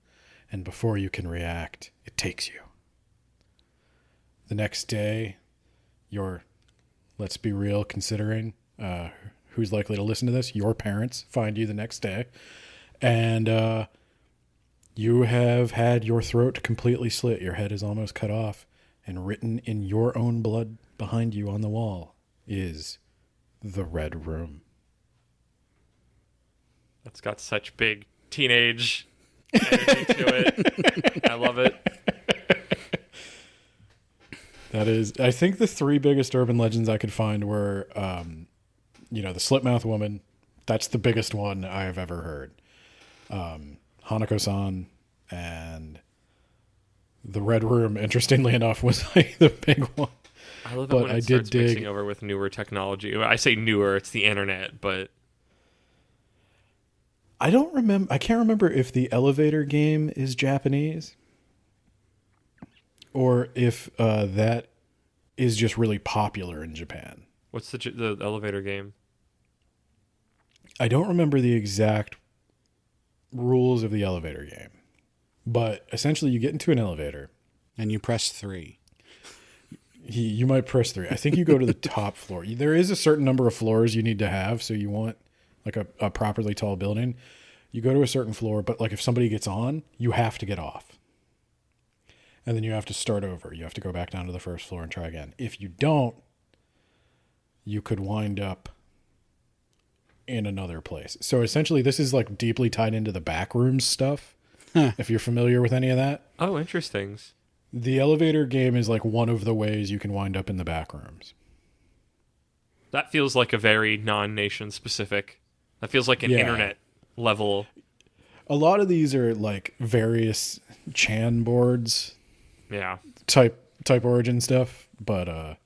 And before you can react, it takes you. The next day, you're, let's be real, considering who's likely to listen to this, your parents find you the next day. And you have had your throat completely slit. Your head is almost cut off. And written in your own blood behind you on the wall is the red room. That's got such big teenage energy to it. I love it. That is, I think the three biggest urban legends I could find were, the Slipmouth Woman. That's the biggest one I have ever heard. Hanako-san and the Red Room, interestingly enough, was like the big one. I love it But when I it did starts mixing dig- over with newer technology. I say newer, it's the internet, but I can't remember if the elevator game is Japanese or if that is just really popular in Japan. what's the elevator game? I don't remember the exact rules of the elevator game, but essentially you get into an elevator. And you press 3. You might press 3. I think you go to the top floor. There is a certain number of floors you need to have, so you want like a properly tall building. You go to a certain floor, but like if somebody gets on, you have to get off. And then you have to start over. You have to go back down to the first floor and try again. If you don't, you could wind up in another place. So essentially this is like deeply tied into the backrooms stuff. If you're familiar with any of that. Oh, interesting. The elevator game is like one of the ways you can wind up in the back rooms. That feels like a very non-nation specific. That feels like an Yeah. internet level. A lot of these are like various Chan boards Yeah. type origin stuff, but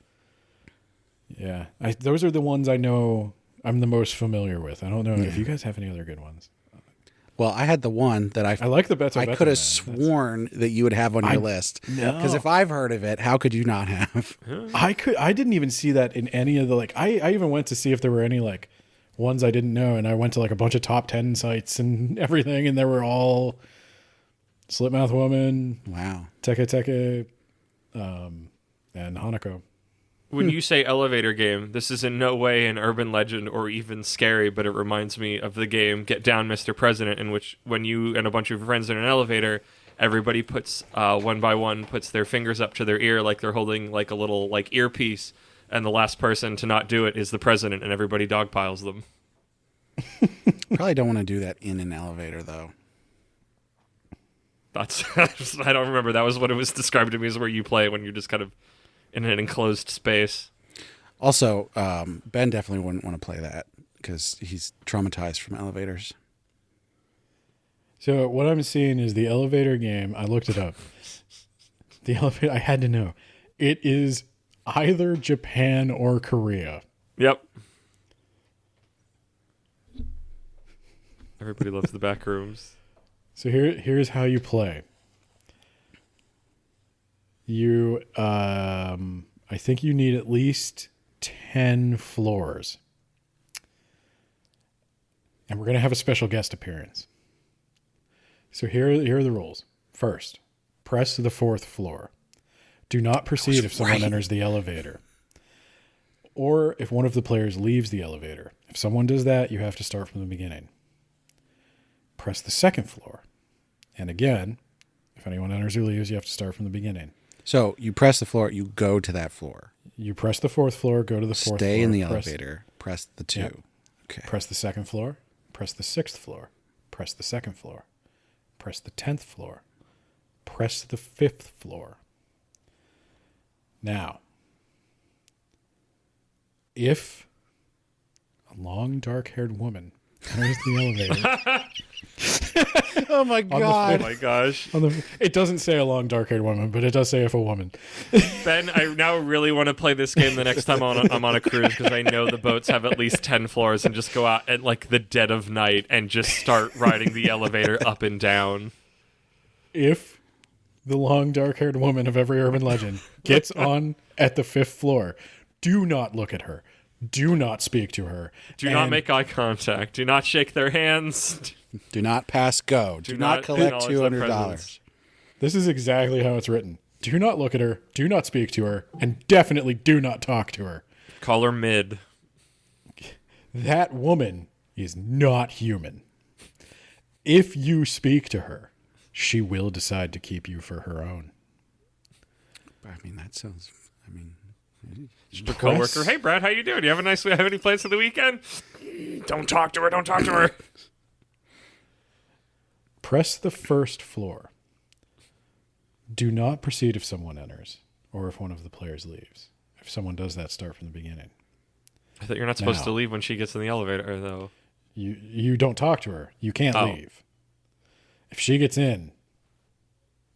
yeah, those are the ones I know I'm the most familiar with. I don't know if you guys have any other good ones. Well, I had the one that I like the Beto I Beto could Man. have sworn that you would have on your list. No. Because if I've heard of it, how could you not have? I didn't even see that in any of the like. I even went to see if there were any like ones I didn't know, and I went to like a bunch of top 10 sites and everything, and they were all Slipmouth Woman, Wow. Teke Teke, and Hanako. When you say elevator game, this is in no way an urban legend or even scary, but it reminds me of the game Get Down, Mr. President, in which when you and a bunch of your friends are in an elevator, everybody puts one by one puts their fingers up to their ear like they're holding like a little like earpiece, and the last person to not do it is the president, and everybody dogpiles them. Probably don't want to do that in an elevator, though. That's I don't remember. That was what it was described to me as where you play when you're just kind of in an enclosed space. Also, Ben definitely wouldn't want to play that because he's traumatized from elevators. So what I'm seeing is the elevator game. I looked it up. The elevator, I had to know. It is either Japan or Korea. Yep. Everybody loves the back rooms. So here's how you play. You, I think you need at least 10 floors. And we're going to have a special guest appearance. So here are the rules. First, press the 4th floor. Do not proceed if someone enters the elevator. Or if one of the players leaves the elevator. If someone does that, you have to start from the beginning. Press the 2nd floor. And again, if anyone enters or leaves, you have to start from the beginning. So you press the floor, you go to that floor. You press the 4th floor, go to the 4th floor. Stay in the elevator, press the 2. Yep. Okay. Press the 2nd floor, press the 6th floor, press the 2nd floor, press the 10th floor, press the 5th floor. Now, if a long, dark-haired woman enters the elevator... Oh my God. Oh my gosh. It doesn't say a long, dark-haired woman, but it does say if a woman. Ben, I now really want to play this game the next time I'm on a cruise because I know the boats have at least 10 floors and just go out at like the dead of night and just start riding the elevator up and down. If the long, dark-haired woman of every urban legend gets on at the 5th floor, do not look at her. Do not speak to her. Do not make eye contact. Do not shake their hands. Do not pass go. Do not collect acknowledge their presence. $200. This is exactly how it's written. Do not look at her, do not speak to her, and definitely do not talk to her. Call her mid. That woman is not human. If you speak to her, she will decide to keep you for her own. I mean, that sounds... I mean... Your coworker, hey Brad, how you doing? You have any plans for the weekend? Don't talk to her, don't talk to her. Press the 1st floor. Do not proceed if someone enters, or if one of the players leaves. If someone does that, start from the beginning. I thought you're not supposed to leave when she gets in the elevator, though. You don't talk to her. You can't leave. If she gets in,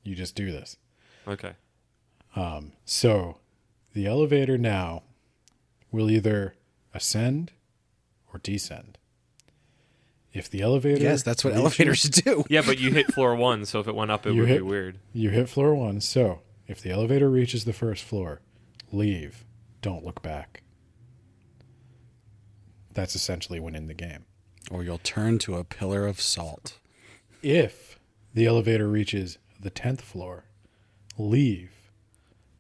you just do this. Okay. So the elevator now will either ascend or descend. If the elevator... Yes, that's what elevators do. Yeah, but you hit floor 1, so if it went up, it would be weird. You hit floor 1, so if the elevator reaches the 1st floor, leave. Don't look back. That's essentially winning the game. Or you'll turn to a pillar of salt. If the elevator reaches the 10th floor, leave.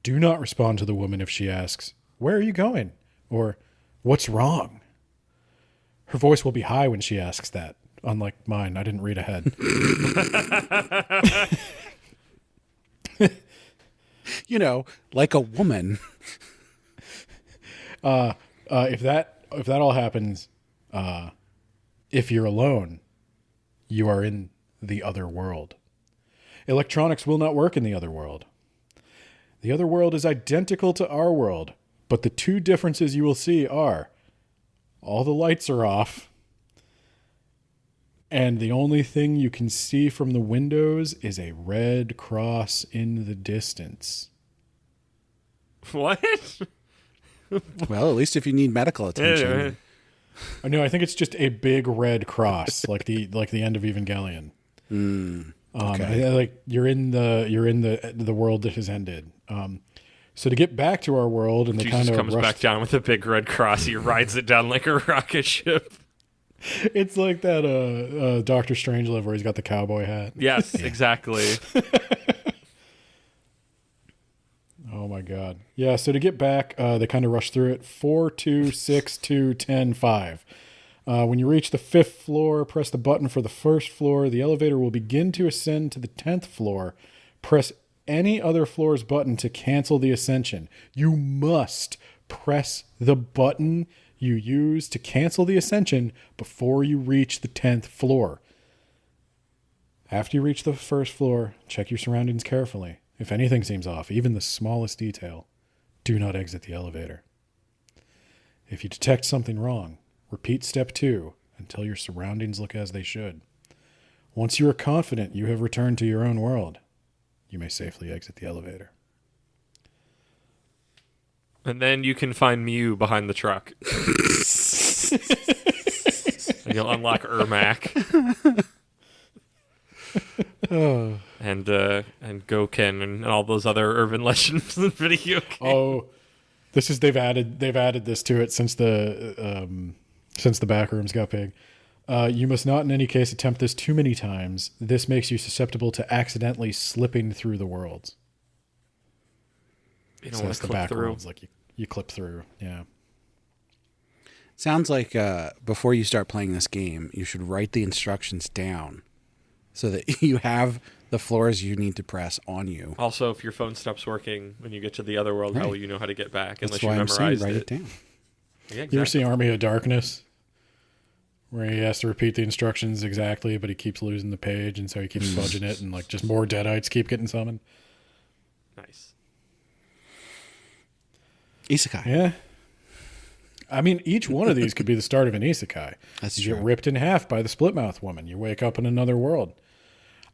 Do not respond to the woman if she asks, "Where are you going?" or "What's wrong?" Her voice will be high when she asks that. Unlike mine, I didn't read ahead. You know, like a woman. If that all happens, if you're alone, you are in the other world. Electronics will not work in the other world. The other world is identical to our world, but the two differences you will see are all the lights are off, and the only thing you can see from the windows is a red cross in the distance. What? Well, at least if you need medical attention. Oh, no, I think it's just a big red cross, like the end of Evangelion. Okay. Like you're in the world that has ended. So to get back to our world, and Jesus comes back down with a big red cross. He rides it down like a rocket ship. It's like that Dr. Strangelove where he's got the cowboy hat. Yes, exactly. Oh my God. Yeah, so to get back, they kind of rush through it. 4, 2, 6, 2, 10, 5. When you reach the 5th floor, press the button for the 1st floor. The elevator will begin to ascend to the 10th floor. Press any other floor's button to cancel the ascension. You must press the button you use to cancel the ascension before you reach the 10th floor. After you reach the first floor, check your surroundings carefully. If anything seems off, even the smallest detail, do not exit the elevator. If you detect something wrong, repeat step 2 until your surroundings look as they should. Once you are confident you have returned to your own world, you may safely exit the elevator. And then you can find Mew behind the truck. And you'll unlock Ermac. And Goken and all those other urban legends in video games. Oh, they've added this to it since the backrooms got big. You must not in any case attempt this too many times. This makes you susceptible to accidentally slipping through the worlds. You don't want to clip through. Worlds, like you clip through. Yeah. Sounds like before you start playing this game, you should write the instructions down so that you have the floors you need to press on you. Also, if your phone stops working when you get to the other world, how will you know how to get back That's unless you why memorized write it? it down. Yeah, exactly. You ever see Army of Darkness? Where he has to repeat the instructions exactly, but he keeps losing the page, and so he keeps fudging it, and like just more Deadites keep getting summoned. Nice. Isekai. Yeah. I mean, each one of these could be the start of an isekai. That's you true. get ripped in half by the Splitmouth woman. You wake up in another world.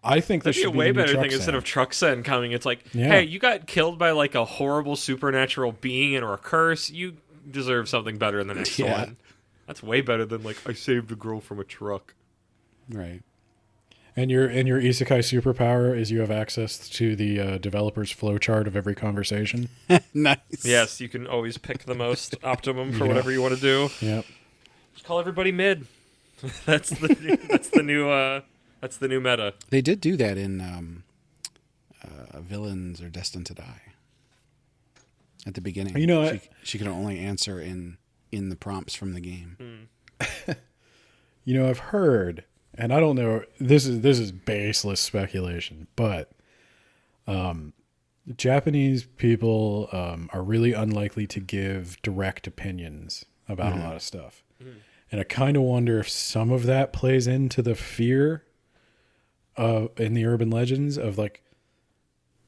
I think this That'd be should a way the new better Truck thing instead Sen. of Truck Sen coming. It's like, Yeah. hey, you got killed by like a horrible supernatural being or a curse. You deserve something better in the next Yeah. one. That's way better than like, I saved a girl from a truck. Right. And your isekai superpower is you have access to the developer's flowchart of every conversation. Nice. Yes, you can always pick the most optimum for Yeah. whatever you want to do. Yep. Just call everybody mid. That's the new meta. They did do that in Villains Are Destined to Die. At the beginning. You know what? She could only answer in the prompts from the game. You know, I've heard, and I don't know, this is baseless speculation, but Japanese people are really unlikely to give direct opinions about a lot of stuff. And I kind of wonder if some of that plays into the fear in the urban legends of like,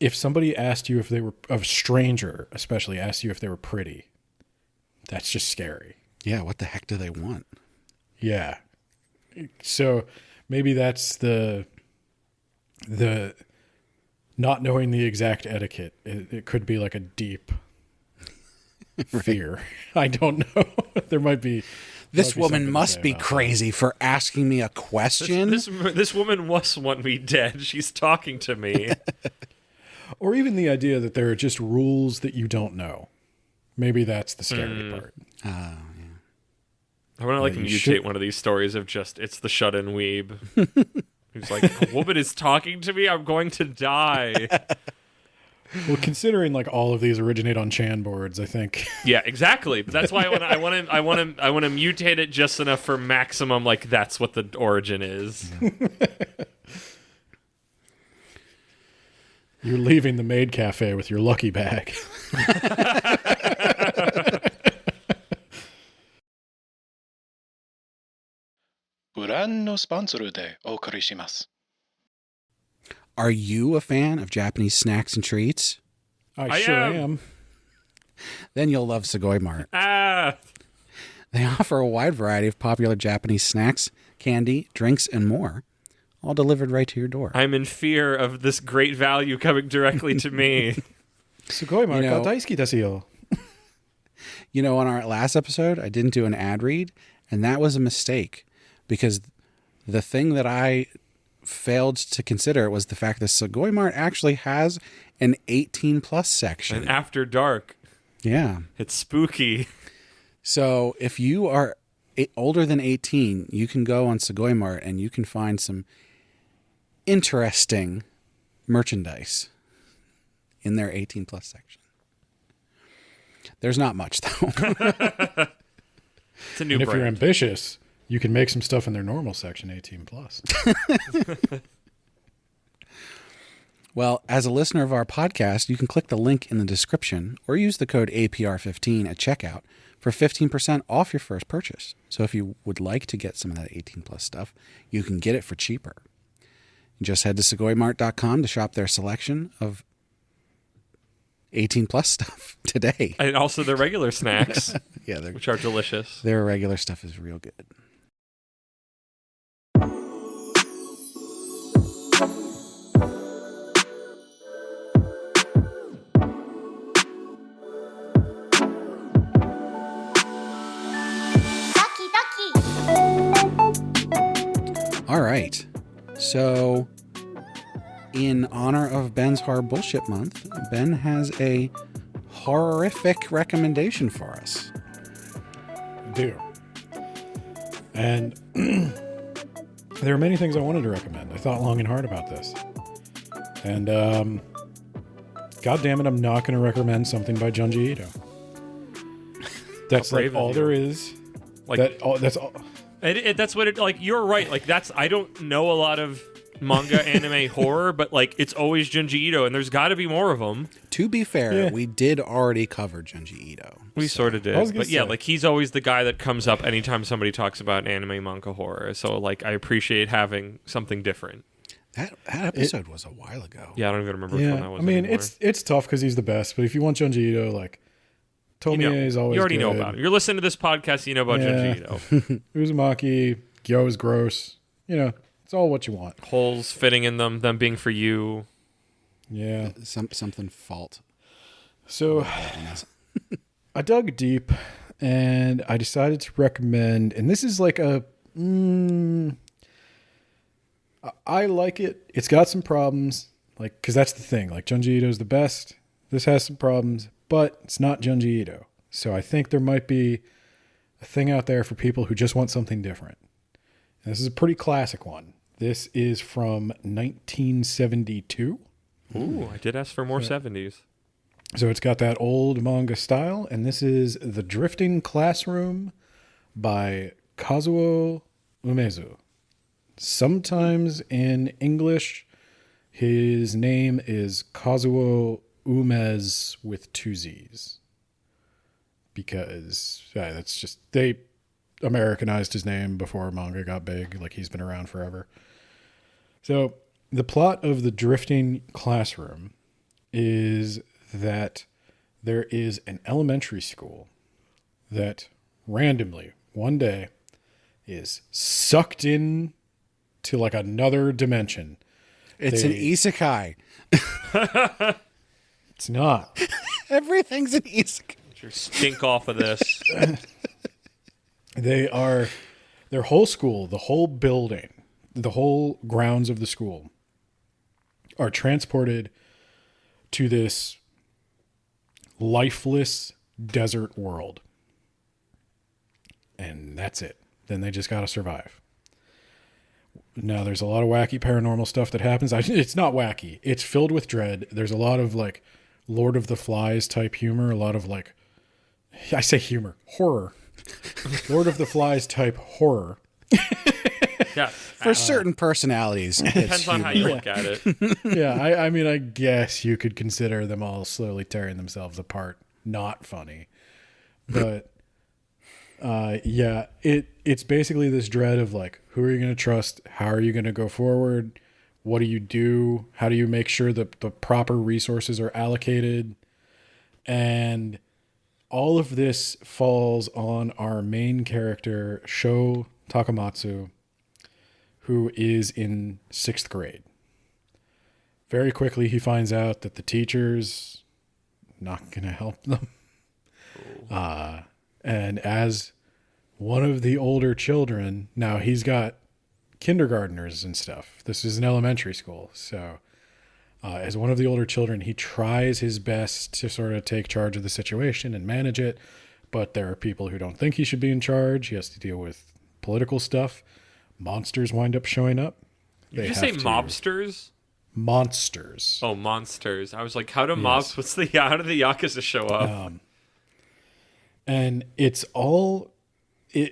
if somebody asked you if they were, a stranger especially asked you if they were pretty, that's just scary. Yeah, what the heck do they want? Yeah. So maybe that's the not knowing the exact etiquette. It could be like a deep fear. I don't know. There might be. This might be woman something to must say be about crazy for asking me a question. This woman must want me dead. She's talking to me. that. Or even the idea that there are just rules that you don't know. Maybe that's the scary part. Yeah. I want to like you mutate should- one of these stories of just it's the shut-in weeb. Who's like, a woman is talking to me. I'm going to die. Well, considering like all of these originate on Chan boards, I think. Yeah, exactly. But that's why I want to mutate it just enough for maximum. Like that's what the origin is. You're leaving the maid cafe with your lucky bag. ご覧のスポンサーでお送りします。 Are you a fan of Japanese snacks and treats? I I sure am. am. Then you'll love Sugoi Mart. Ah, They offer a wide variety of popular Japanese snacks, candy, drinks, and more, all delivered right to your door. I'm in fear of this great value coming directly to me. Sugoi Mart You know- ga daisuki desu yo. You know, on our last episode, I didn't do an ad read, and that was a mistake because the thing that I failed to consider was the fact that Sugoi Mart actually has an 18 plus section. And after dark, Yeah. it's spooky. So if you are older than 18, you can go on Sugoi Mart and you can find some interesting merchandise in their 18 plus section. There's not much though. It's a new And if you're brand. ambitious, you can make some stuff in their normal section 18 plus. Well, as a listener of our podcast, you can click the link in the description or use the code APR15 at checkout for 15% off your first purchase. So if you would like to get some of that 18 plus stuff, you can get it for cheaper. Just head to segoymart.com to shop their selection of 18 plus stuff today. And also their regular snacks, Yeah, which are delicious. their regular stuff is real good. All right. So, in honor of Ben's Horror Bullshit Month, Ben has a horrific recommendation for us. Do. And there are many things I wanted to recommend. I thought long and hard about this. And, God damn it, I'm not going to recommend something by Junji Ito. That's How like brave of all you. there is. Like That's all. that's what it like. You're right. Like that's I don't know a lot of manga, anime, horror, but like it's always Junji Ito, and there's got to be more of them. To be fair, Yeah. we did already cover Junji Ito. We sort of did, I was gonna but yeah, say. like he's always the guy that comes up anytime somebody talks about anime, manga, horror. So like I appreciate having something different. That episode was a while ago. Yeah, I don't even remember which one that Yeah, was. I mean, anymore. it's tough because he's the best. But if you want Junji Ito, like you Tomie know, is always you already know good. about it. You're listening to this podcast, you know about Yeah. Junji Ito. Uzumaki, Gyo is gross. You know, it's all what you want. Holes fitting in them being for you. Yeah. Something fault. So I dug deep and I decided to recommend, and this is like I like it. It's got some problems, like, because that's the thing. Like, Junji Ito's the best. This has some problems, but it's not Junji Ito. So I think there might be a thing out there for people who just want something different. And this is a pretty classic one. This is from 1972. Ooh, I did ask for more 70s. So it's got that old manga style, and this is The Drifting Classroom by Kazuo Umezu. Sometimes in English, his name is Kazuo Umez with two Z's. Because that's just, they Americanized his name before manga got big. Like, he's been around forever. So the plot of The Drifting Classroom is that there is an elementary school that randomly one day is sucked in to like another dimension. It's an isekai. It's not. Everything's an isekai. Get your stink off of this. Their whole school, the whole building, the whole grounds of the school are transported to this lifeless desert world. And that's it. Then they just got to survive. Now, there's a lot of wacky paranormal stuff that happens. It's not wacky. It's filled with dread. There's a lot of like Lord of the Flies type humor. A lot of like, I say humor, horror. Lord of the Flies type horror. Yeah, For certain personalities, it's depends on how you humor. look at it. Yeah, I mean, I guess you could consider them all slowly tearing themselves apart not funny. But yeah, it's basically this dread of like, who are you going to trust? How are you going to go forward? What do you do? How do you make sure that the proper resources are allocated? And all of this falls on our main character, Sho Takamatsu, who is in 6th grade. Very quickly, he finds out that the teacher's not going to help them. And as one of the older children, now he's got kindergartners and stuff. This is an elementary school. So as one of the older children, he tries his best to sort of take charge of the situation and manage it. But there are people who don't think he should be in charge. He has to deal with political stuff. Monsters wind up showing up. Did you say mobsters? Monsters. Oh, monsters. I was like, how do mobs? How do the Yakuza show up? And it's all...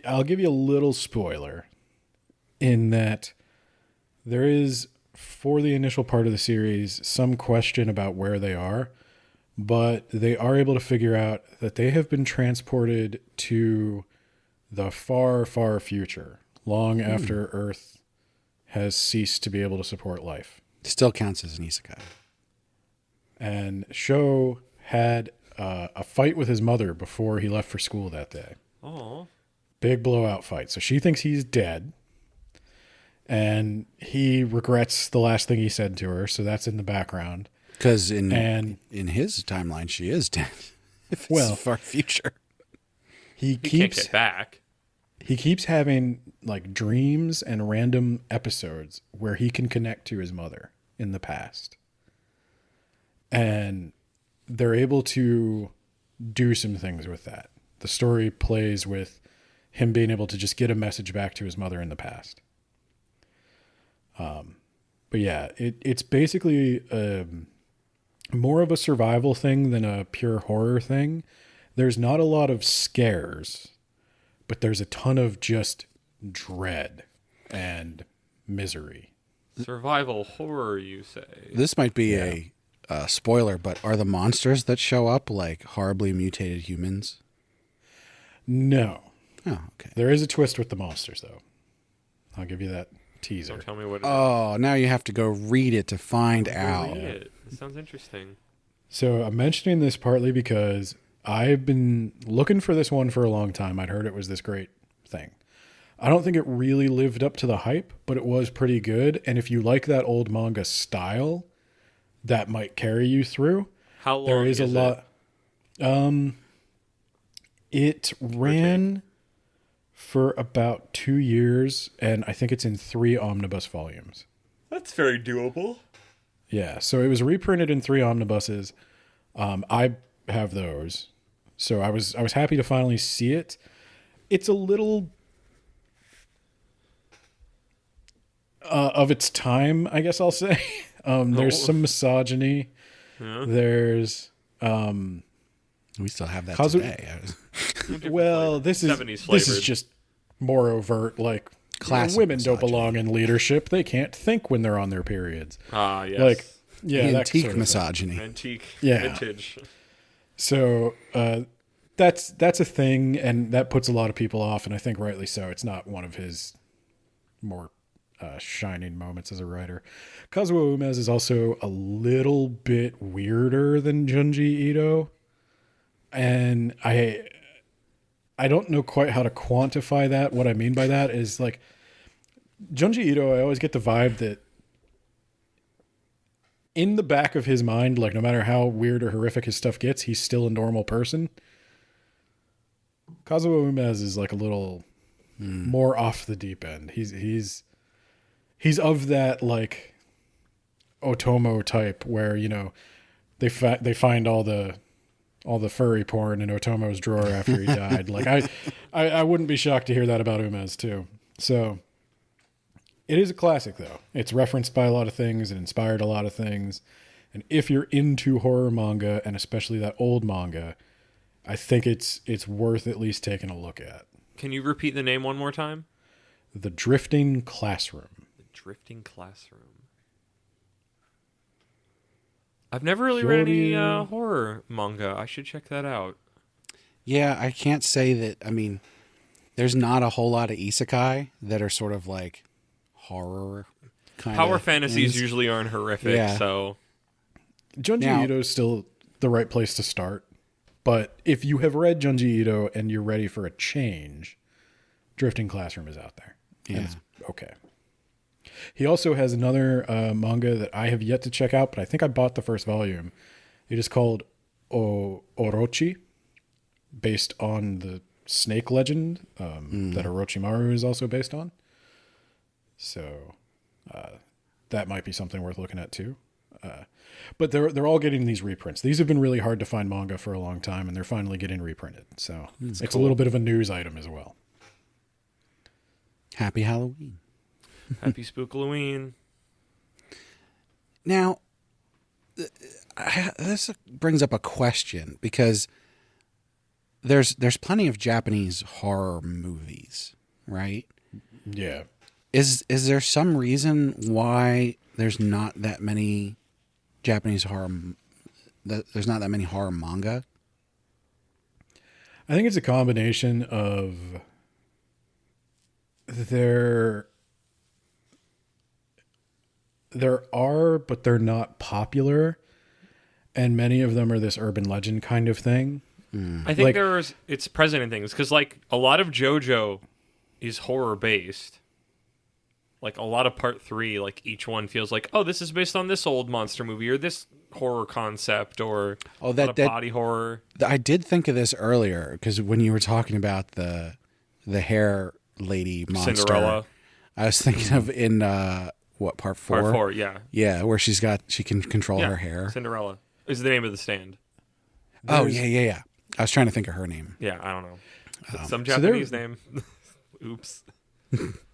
I'll give you a little spoiler in that there is, for the initial part of the series, some question about where they are, but they are able to figure out that they have been transported to the far, far future, long after Earth has ceased to be able to support life. Still counts as an isekai. And Sho had a fight with his mother before he left for school that day. Oh. Big blowout fight. So she thinks he's dead. And he regrets the last thing he said to her. So that's in the background. Because in his timeline, she is dead. If it's Well, far future. He can't get back. He keeps having like dreams and random episodes where he can connect to his mother in the past. And they're able to do some things with that. The story plays with him being able to just get a message back to his mother in the past. But yeah, it's basically more of a survival thing than a pure horror thing. There's not a lot of scares, but there's a ton of just dread and misery. Survival horror, you say? This might be a spoiler, but are the monsters that show up like horribly mutated humans? No. Oh, okay. There is a twist with the monsters, though. I'll give you that teaser. Don't tell me what it is. Oh, now you have to go read it to find out. Read it. It sounds interesting. So I'm mentioning this partly because I've been looking for this one for a long time. I'd heard it was this great thing. I don't think it really lived up to the hype, but it was pretty good. And if you like that old manga style, that might carry you through. How long There is a lot. It ran for about 2 years, and I think it's in 3 omnibus volumes. That's very doable. Yeah, so it was reprinted in 3 omnibuses. I have those, so I was happy to finally see it. It's a little of its time, I guess I'll say. There's some misogyny. Yeah. There's We still have that Kazu- today. well, this is 70s this is flavored. just more overt. Like Classic women don't misogyny. belong in leadership. They can't think when they're on their periods. Ah, yes. Like yeah, that Antique sort of thing. misogyny. Antique. Yeah. Vintage. So that's a thing, and that puts a lot of people off, and I think rightly so. It's not one of his more shining moments as a writer. Kazuo Umez is also a little bit weirder than Junji Ito, and I don't know quite how to quantify that. What I mean by that is like Junji Ito, I always get the vibe that in the back of his mind, like no matter how weird or horrific his stuff gets, he's still a normal person. Kazuo Umez is like a little more off the deep end. He's of that like Otomo type where, you know, they find all the furry porn in Otomo's drawer after he died. Like I wouldn't be shocked to hear that about Umez too. So it is a classic though. It's referenced by a lot of things. It inspired a lot of things. And if you're into horror manga, and especially that old manga, I think it's worth at least taking a look at. Can you repeat the name one more time? The Drifting Classroom. The Drifting Classroom. I've never really read any horror manga. I should check that out. Yeah, I can't say that. I mean, there's not a whole lot of isekai that are sort of like horror kind Power of fantasies things. usually aren't horrific, Yeah. so Junji Now- Ito is still the right place to start. But if you have read Junji Ito and you're ready for a change, Drifting Classroom is out there. And Yeah. it's okay. He also has another manga that I have yet to check out, but I think I bought the first volume. It is called Orochi, based on the snake legend that Orochimaru is also based on. So that might be something worth looking at too. But they're all getting these reprints. These have been really hard to find manga for a long time, and they're finally getting reprinted. So it's a little bit of a news item as well. Happy Halloween. happy Spookalloween. Now, this brings up a question because there's plenty of Japanese horror movies, right? Yeah. Is there some reason why there's not that many Japanese horror? There's not that many horror manga. I think it's a combination of There are, but they're not popular. And many of them are this urban legend kind of thing. I think it's present in things because like a lot of JoJo is horror based. Like a lot of part 3, like each one feels like, oh, this is based on this old monster movie or this horror concept or body horror. I did think of this earlier because when you were talking about the hair lady monster, Cinderella. I was thinking of in part 4? Part 4, yeah. Yeah, where she can control her hair. Cinderella is the name of the stand. Yeah. I was trying to think of her name. Yeah, I don't know. Some Japanese name. Oops.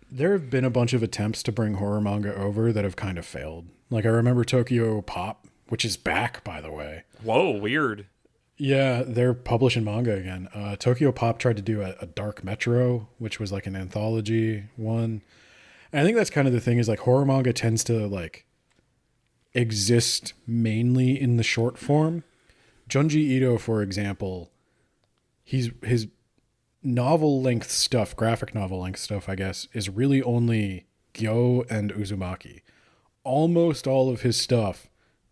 There have been a bunch of attempts to bring horror manga over that have kind of failed. Like I remember Tokyo Pop, which is back, by the way. Whoa, weird. Yeah, they're publishing manga again. Tokyo Pop tried to do a Dark Metro, which was like an anthology one. And I think that's kind of the thing is like horror manga tends to like exist mainly in the short form. Junji Ito, for example, his novel length stuff, graphic novel length stuff, I guess, is really only Gyo and Uzumaki. Almost all of his stuff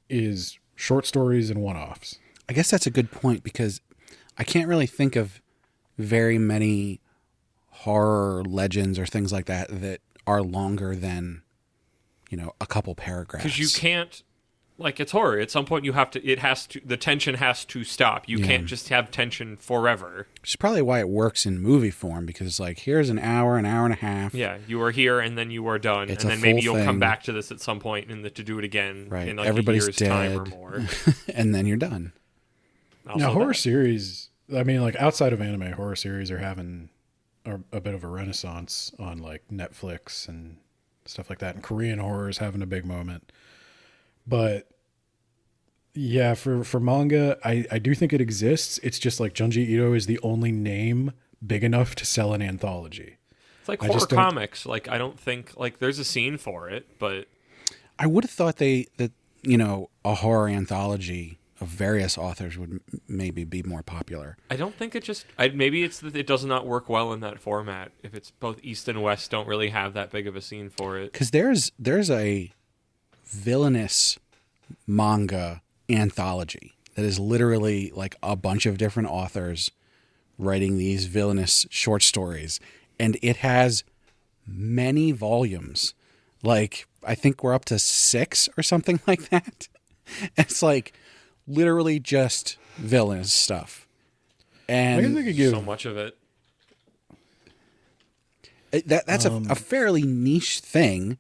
is short stories and one-offs. I guess that's a good point because I can't really think of very many horror legends or things like that are longer than, a couple paragraphs. Because you can't, like, it's horror. At some point, the tension has to stop. You can't just have tension forever. Which is probably why it works in movie form because it's like, here's an hour and a half. Yeah, you are here and then you are done. It's and then maybe you'll come back to this at some point to do it again in like Everybody's a year's dead. time or more. And then you're done. Now, horror series, I mean, like outside of anime, horror series are having a bit of a renaissance on like Netflix and stuff like that. And Korean horror is having a big moment. But yeah, for manga, I do think it exists. It's just like Junji Ito is the only name big enough to sell an anthology. It's like horror comics. Like, I don't think, like, there's a scene for it, but... I would have thought that a horror anthology of various authors would maybe be more popular. I don't think it just... maybe it's that it does not work well in that format. If it's both East and West don't really have that big of a scene for it. Because there's a villainous manga anthology that is literally like a bunch of different authors writing these villainous short stories. And it has many volumes. Like, I think we're up to 6 or something like that. It's like literally just villainous stuff. And I think so much of it. That's a fairly niche thing.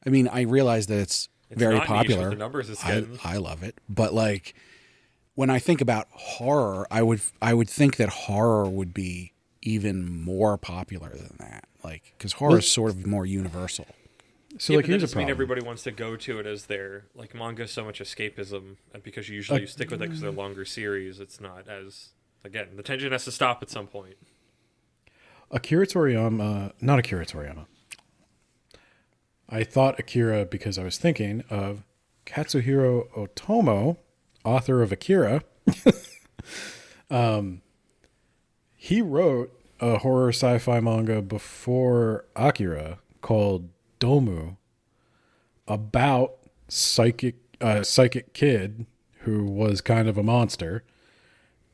I mean, I realize that it's very not popular. niche with the numbers it's getting. I love it. But like when I think about horror, I would think that horror would be even more popular than that. Like, because horror is sort of more universal. So yeah, like, but here's that a doesn't mean problem. everybody wants to go to it as their, like, manga is so much escapism, and because you stick with it because they're longer series, it's not as, again, the tension has to stop at some point. Akira Toriyama. I thought Akira because I was thinking of Katsuhiro Otomo, author of Akira. He wrote a horror sci-fi manga before Akira called Domu about psychic kid who was kind of a monster,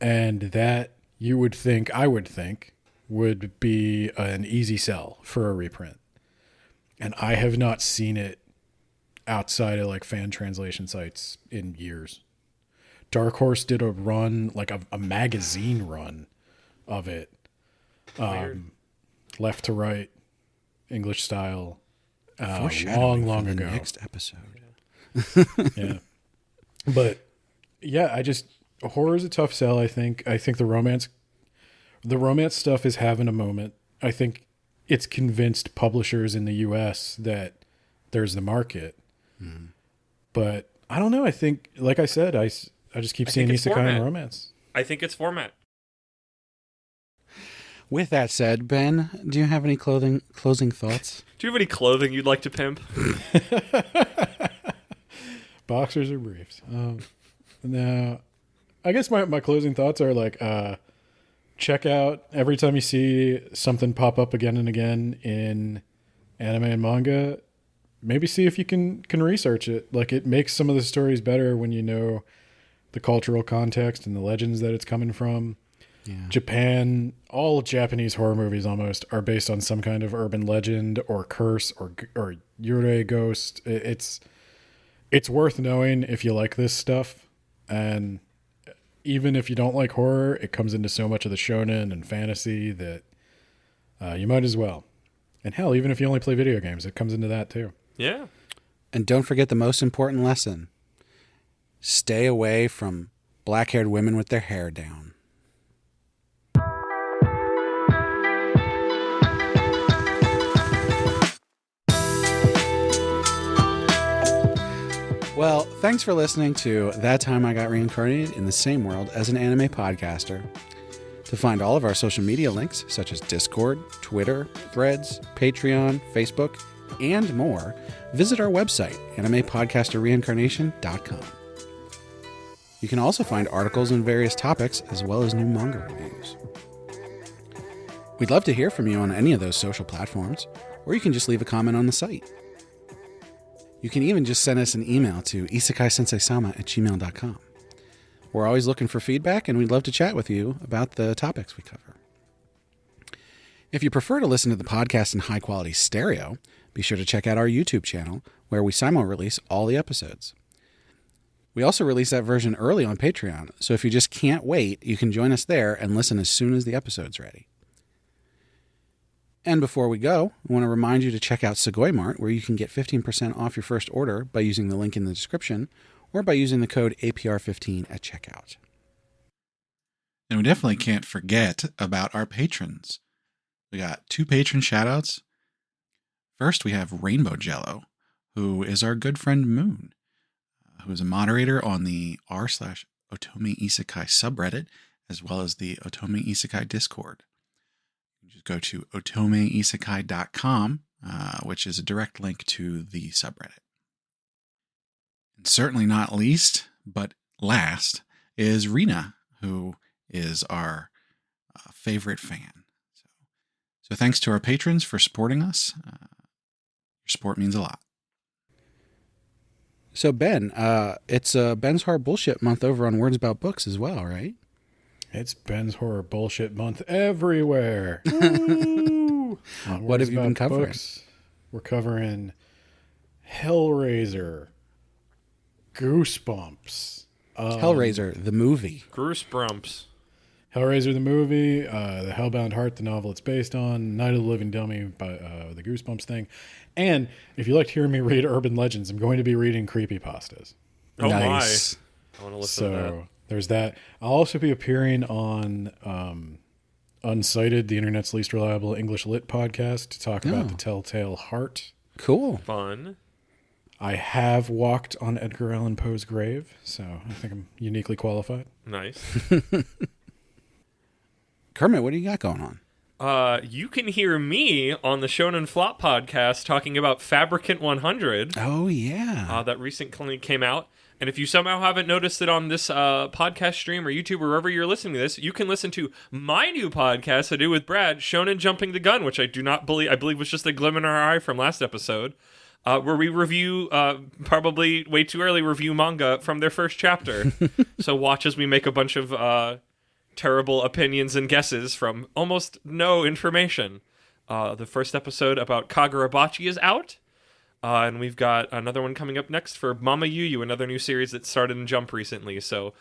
and that I would think would be an easy sell for a reprint. And I have not seen it outside of like fan translation sites in years. Dark Horse did a run, like a magazine run of it. Left to right, English style, long ago. Next episode. Yeah. But yeah, horror is a tough sell, I think. I think the romance stuff is having a moment. I think it's convinced publishers in the US that there's the market. Mm. But I don't know. I think, like I said, I just keep seeing isekai and romance. I think it's format. With that said, Ben, do you have any closing thoughts? Do you have any clothing you'd like to pimp? Boxers or briefs? No. I guess my closing thoughts are like, check out every time you see something pop up again and again in anime and manga, maybe see if you can research it. Like, it makes some of the stories better when you know the cultural context and the legends that it's coming from. Yeah. Japan, all Japanese horror movies almost are based on some kind of urban legend or curse or yurei ghost. It's worth knowing if you like this stuff. And even if you don't like horror, it comes into so much of the shonen and fantasy that you might as well. And hell, even if you only play video games, it comes into that too. Yeah. And don't forget the most important lesson. Stay away from black-haired women with their hair down. Well, thanks for listening to That Time I Got Reincarnated in the Same World as an Anime Podcaster. To find all of our social media links, such as Discord, Twitter, Threads, Patreon, Facebook, and more, visit our website, animepodcasterreincarnation.com. You can also find articles on various topics, as well as new manga reviews. We'd love to hear from you on any of those social platforms, or you can just leave a comment on the site. You can even just send us an email to isekaisenseisama@gmail.com. We're always looking for feedback, and we'd love to chat with you about the topics we cover. If you prefer to listen to the podcast in high-quality stereo, be sure to check out our YouTube channel, where we simul-release all the episodes. We also release that version early on Patreon, so if you just can't wait, you can join us there and listen as soon as the episode's ready. And before we go, I want to remind you to check out Sugoi Mart, where you can get 15% off your first order by using the link in the description or by using the code APR15 at checkout. And we definitely can't forget about our patrons. We got 2 patron shoutouts. First, we have Rainbow Jello, who is our good friend Moon, who is a moderator on the r/Otome Isekai subreddit, as well as the Otome Isekai Discord. Just go to otomeisekai.com, which is a direct link to the subreddit. And certainly not least, but last, is Rena, who is our favorite fan. So thanks to our patrons for supporting us. Your support means a lot. So Ben, it's Ben's Horror Bullshit Month over on Words About Books as well, right? It's Ben's Horror Bullshit Month everywhere. Woo! What have you been covering? Books, we're covering Hellraiser, Goosebumps, Hellraiser, the movie. Goosebumps. Hellraiser the movie, The Hellbound Heart, the novel it's based on, Night of the Living Dummy by the Goosebumps thing. And if you liked hearing me read urban legends, I'm going to be reading creepypastas. Oh Nice. my. I want to listen to that. So there's that. I'll also be appearing on Unsighted, the internet's least reliable English lit podcast, to talk about The Telltale Heart. Cool. Fun. I have walked on Edgar Allan Poe's grave, so I think I'm uniquely qualified. Nice. Kermit, what do you got going on? You can hear me on the Shonen Flop podcast talking about Fabricant 100. Oh, yeah. That recently came out. And if you somehow haven't noticed it on this podcast stream or YouTube or wherever you're listening to this, you can listen to my new podcast I do with Brad, Shonen Jumping the Gun, which I believe was just a glimmer in our eye from last episode, where we review, probably way too early, review manga from their first chapter. So watch as we make a bunch of terrible opinions and guesses from almost no information. The first episode about Kagurabachi is out. And we've got another one coming up next for Mama Yu Yu, another new series that started in Jump recently. So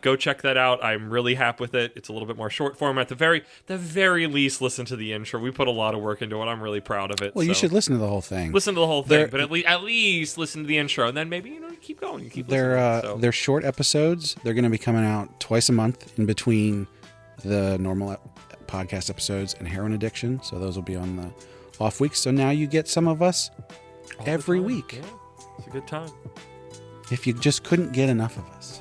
go check that out. I'm really happy with it. It's a little bit more short form. At the very least, listen to the intro. We put a lot of work into it. I'm really proud of it. Well, you should listen to the whole thing. Listen to the whole thing, but at least listen to the intro, and then maybe keep going. Keep listening. They're short episodes. They're going to be coming out twice a month in between the normal podcast episodes and Heroin Addiction. So those will be on the off weeks. So now you get some of us every week. Yeah, it's a good time. If you just couldn't get enough of us.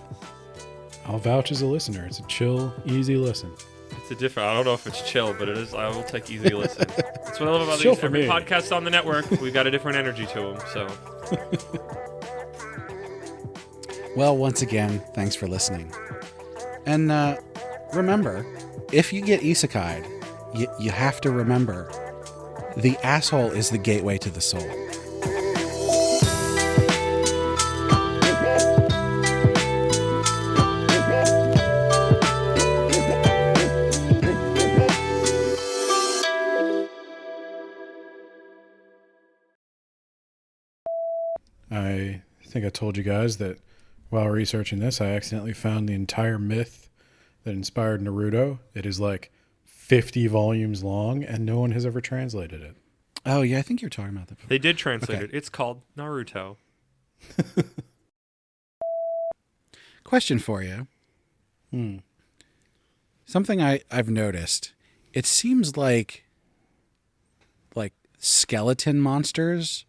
I'll vouch as a listener. It's a chill, easy listen. It's a different. I don't know if it's chill, but it is. I will take easy listen. That's what I love about Chill these. for Every me. podcast on the network, we've got a different energy to them. So Well, once again, thanks for listening. And remember, if you get isekai'd, you have to remember the asshole is the gateway to the soul. I think I told you guys that while researching this, I accidentally found the entire myth that inspired Naruto. It is like 50 volumes long, and no one has ever translated it. Oh, yeah, I think you're talking about that. They did translate Okay. it. It's called Naruto. Question for you. Something I've noticed. It seems like skeleton monsters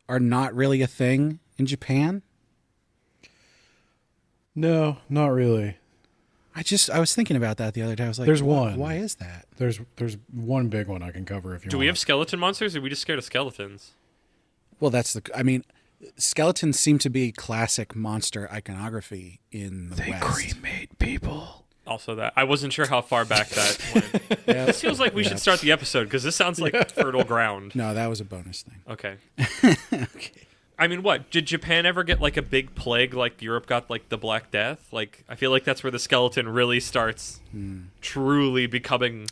are not really a thing in Japan. No, not really. I was thinking about that the other day. I was like, There's "Wh- one. Why is that? There's one big one I can cover if you Do want. we have skeleton monsters, or are we just scared of skeletons? Well, I mean, skeletons seem to be classic monster iconography in the West. cremate people. Also, that I wasn't sure how far back that went. This feels like we should start the episode because this sounds like fertile ground. No, that was a bonus thing. Okay. Okay. I mean, what? Did Japan ever get like a big plague like Europe got like the Black Death? Like, I feel like that's where the skeleton really starts truly becoming.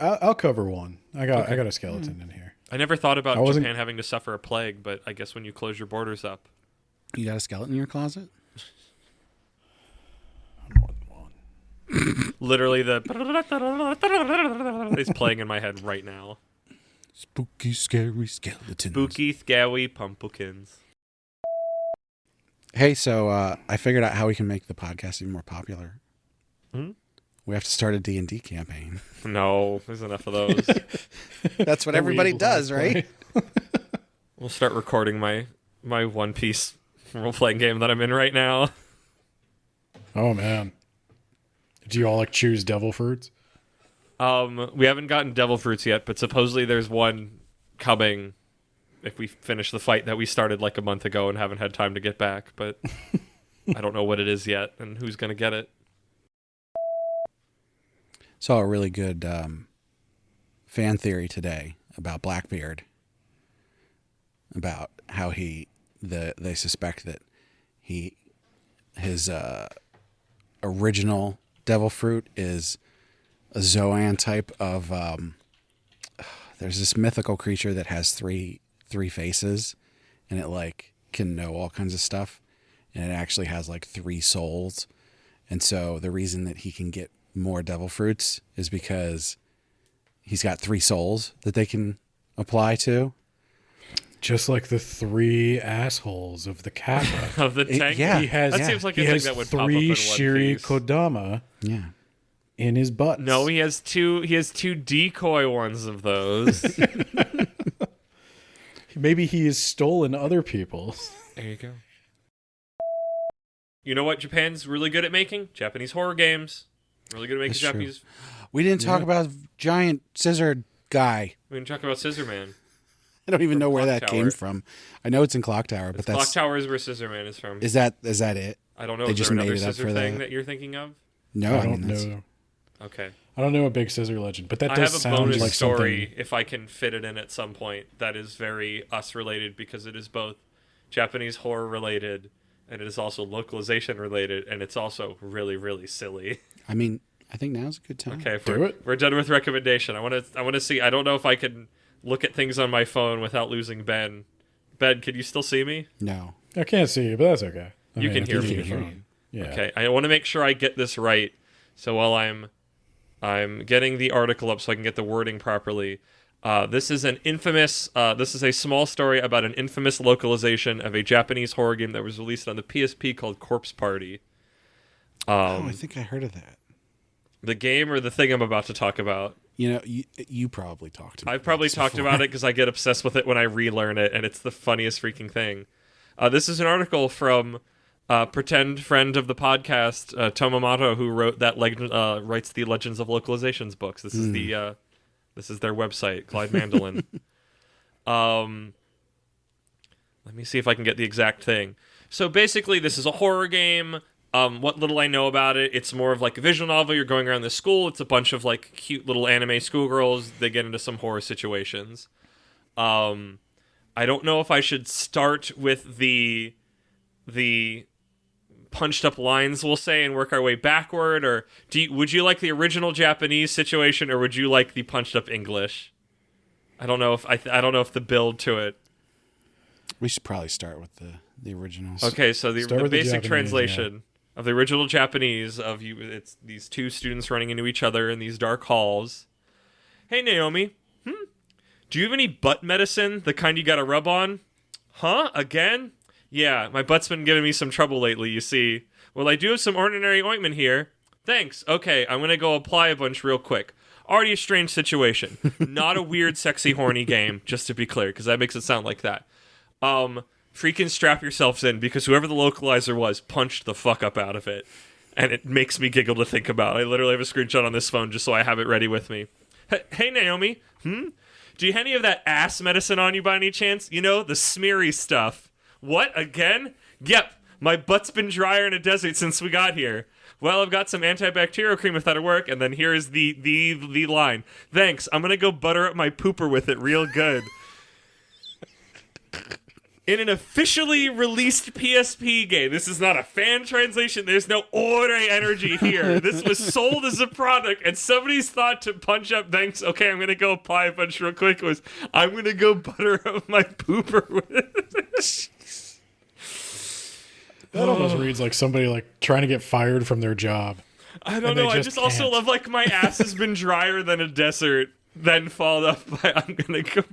I'll cover one. I got a skeleton in here. I never thought about I wasn't- Japan having to suffer a plague, but I guess when you close your borders up. You got a skeleton in your closet? More than one. Literally, the is playing in my head right now. Spooky, scary skeletons. Spooky, scary pumpkins. Hey, so I figured out how we can make the podcast even more popular. Hmm? We have to start a D&D campaign. No, there's enough of those. That's what everybody does, right? We'll start recording my One Piece role-playing game that I'm in right now. Oh man. Do you all like choose devil fruits? We haven't gotten devil fruits yet, but supposedly there's one coming if we finish the fight that we started like a month ago and haven't had time to get back, but I don't know what it is yet and who's going to get it. Saw a really good fan theory today about Blackbeard, about how they suspect that his original devil fruit is a Zoan type of there's this mythical creature that has three faces, and it like can know all kinds of stuff, and it actually has like 3 souls. And so the reason that he can get more devil fruits is because he's got 3 souls that they can apply to. Just like the 3 assholes of the Kappa. Of the tank? yeah. He has, That seems like a he thing has that would pop up 3 in One Shiri Piece. Kodama Yeah. in his butt. No, he has two decoy ones of those. Maybe he has stolen other people's. There you go. You know what Japan's really good at making? Japanese horror games. Really good at making That's true. Japanese. We didn't talk about giant scissor guy. We can talk about Scissor Man. I don't even know where Clock that Tower. came from. I know it's in Clock Tower, but Clock that's Tower is where Scissor Man is from. is that it? I don't know. they Is just there made another it up scissor for thing that? that you're thinking of? No, I I mean don't that's, know. Okay. I don't know a big scissor legend, but that I does have a sound bonus like story, something. if I can fit it in at some point, that is very us related because it is both Japanese horror related and it is also localization related and it's also really, really silly. I mean, I think now's a good time. Okay, if Do it. we're done with recommendation. I want to see. I don't know if I can look at things on my phone without losing Ben. Ben, can you still see me? No. I can't see you, but that's okay. You can if hear see me. your You can hear phone. Yeah. Okay, I want to make sure I get this right. So while I'm getting the article up so I can get the wording properly. This is this is a small story about an infamous localization of a Japanese horror game that was released on the PSP called Corpse Party. Oh, I think I heard of that. The game or the thing I'm about to talk about. You know, you probably talked to me. I've probably talked about it because I get obsessed with it when I relearn it, and it's the funniest freaking thing. This is an article from pretend friend of the podcast, Tomomato, who wrote that writes the Legends of Localizations books. This is this is their website, Clyde Mandolin. Let me see if I can get the exact thing. So basically, this is a horror game. What little I know about it, it's more of like a visual novel. You're going around the school. It's a bunch of like cute little anime schoolgirls. They get into some horror situations. I don't know if I should start with the punched up lines, we'll say, and work our way backward, or would you like the original Japanese situation, or would you like the punched up English? I don't know if I don't know if the build to it. We should probably start with the originals. Okay, so the Start with the basic Japanese, translation of the original Japanese of you, it's these two students running into each other in these dark halls. Hey, Naomi. Do you have any butt medicine, the kind you gotta rub on? Huh? Again? Yeah, my butt's been giving me some trouble lately, you see. Well, I do have some ordinary ointment here. Thanks. Okay, I'm gonna go apply a bunch real quick. Already a strange situation. Not a weird, sexy, horny game, just to be clear, because that makes it sound like that. Freaking strap yourselves in, because whoever the localizer was punched the fuck up out of it. And it makes me giggle to think about. I literally have a screenshot on this phone just so I have it ready with me. Hey, Naomi. Do you have any of that ass medicine on you by any chance? You know, the smeary stuff. What? Again? Yep. My butt's been drier in a desert since we got here. Well, I've got some antibacterial cream if that'll work, and then here's the line. Thanks. I'm gonna go butter up my pooper with it real good. In an officially released PSP game, this is not a fan translation, there's no ordinary energy here. This was sold as a product, and somebody's thought to punch up, thanks, okay, I'm going to go apply a bunch real quick, was, I'm going to go butter up my pooper with it. That almost reads like somebody like trying to get fired from their job. I don't And they know, I just just also can't. love, like, my ass has been drier than a desert, then followed up by, I'm going to go...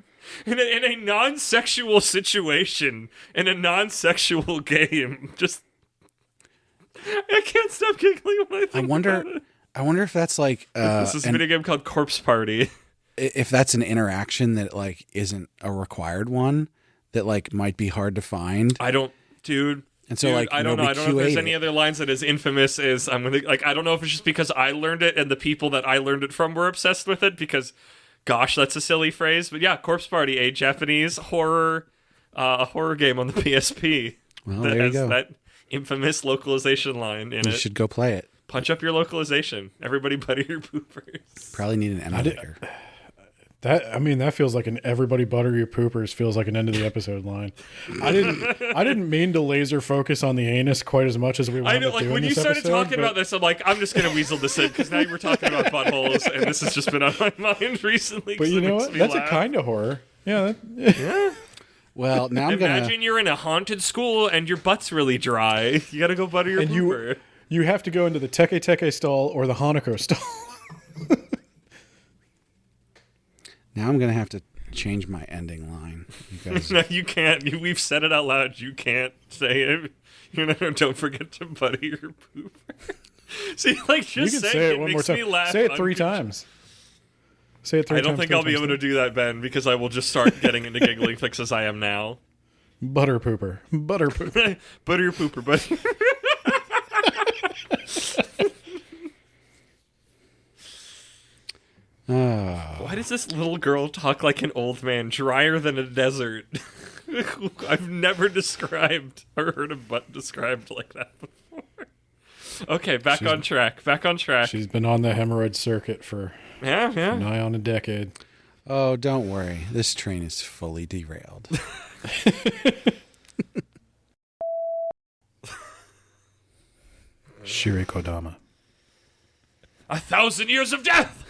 In a non-sexual situation, in a non-sexual game, just I can't stop giggling when I think about it. I wonder if that's like This is a video game called Corpse Party. if that's an interaction that like isn't a required one that like might be hard to find. I don't, dude. And so, like, I don't know. I nobody don't know if there's QA'd any it. other lines that is infamous. Is I'm gonna like. I don't know if it's just because I learned it and the people that I learned it from were obsessed with it. Because, gosh, that's a silly phrase. But yeah, Corpse Party, a Japanese horror game on the PSP. Well, that there you has go. that infamous localization line in You it. should go play it. Punch up your localization. Everybody, butter your poopers. Probably need an emulator. That feels like an everybody butter your poopers feels like an end of the episode line. I didn't mean to laser focus on the anus quite as much as we I wanted know, to like do when in you this started episode, talking but about this, I'm like, I'm just gonna weasel this in because now you were talking about buttholes, and this has just been on my mind recently. But 'cause you it know makes what? me That's laugh. a kind of horror. Yeah. Well, now I'm Imagine you're in a haunted school and your butt's really dry. You gotta go butter your And pooper. you have to go into the Teke Teke stall or the Hanako stall. I'm gonna have to change my ending line. You guys, No, you can't. We've said it out loud. You can't say it. Don't forget to butter your pooper. See, like You just can saying say it one more makes me time. laugh. Say it 3 times. Say it 3 I times. don't think I'll be able to do that, Ben, because I will just start getting into giggling fits as I am now. Butter pooper. Butter pooper. Butter your pooper, buddy. Why does this little girl talk like an old man, drier than a desert? I've never described or heard a butt described like that before. Okay, back on track. Back on track. She's been on the hemorrhoid circuit for Yeah. nigh on a decade. oh, don't worry. This train is fully derailed. Shiri Kodama. 1,000 years of death.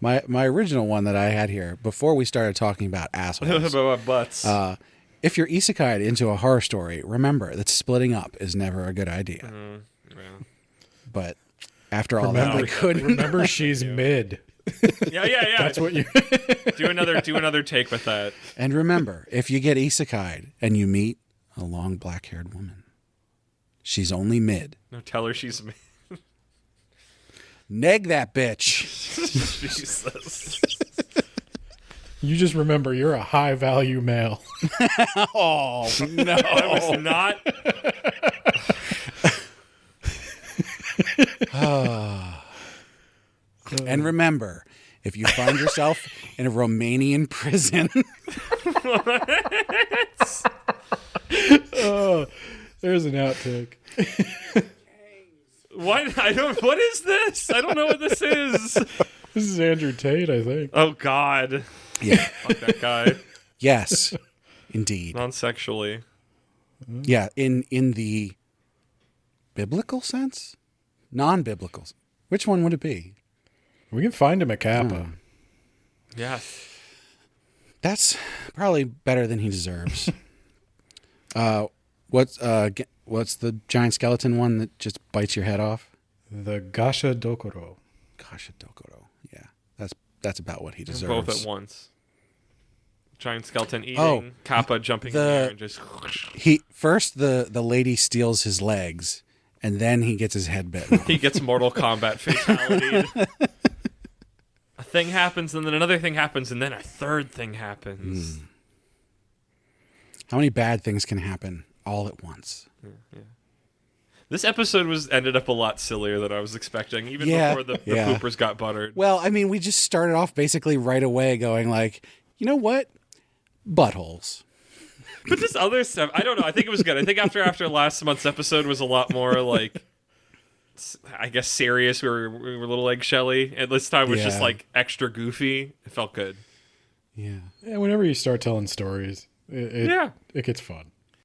My original one that I had here before we started talking about assholes. About butts. If you're isekai'd into a horror story, remember that splitting up is never a good idea. But after all that, I couldn't. Remember, she's mid. Yeah. That's what you. do another take with that. And remember, if you get isekai'd and you meet a long black-haired woman, she's only mid. No, tell her she's me. Neg that bitch. Jesus. You just remember you're a high value male. Oh no! I was not. And remember, if you find yourself in a Romanian prison, Oh, there's an outtake. What? What is this? I don't know what this is. This is Andrew Tate, I think. Oh God. yeah, Fuck that guy. yes, indeed, Non-sexually. yeah. In the biblical sense, non-biblical. Which one would it be? We can find him at Kappa. Yeah. That's probably better than he deserves. What's the giant skeleton one that just bites your head off? The Gasha Dokoro. Gosh, Dokoro. Yeah, that's about what he deserves. Both at once. Giant skeleton eating, Oh, Kappa jumping in the air and just. The lady steals his legs, and then he gets his head bitten off. He gets Mortal Kombat fatality. A thing happens, and then another thing happens, and then a third thing happens. How many bad things can happen all at once? This episode ended up a lot sillier than I was expecting, even Yeah, before the yeah. poopers got buttered. Well, I mean, we just started off basically right away going like, you know what? Buttholes. But this other stuff, I don't know. I think it was good. I think after last month's episode was a lot more like, I guess, serious. We were a little eggshelly, and this time was just Yeah. like extra goofy. It felt good. Yeah. Yeah, whenever you start telling stories, it Yeah. it gets fun.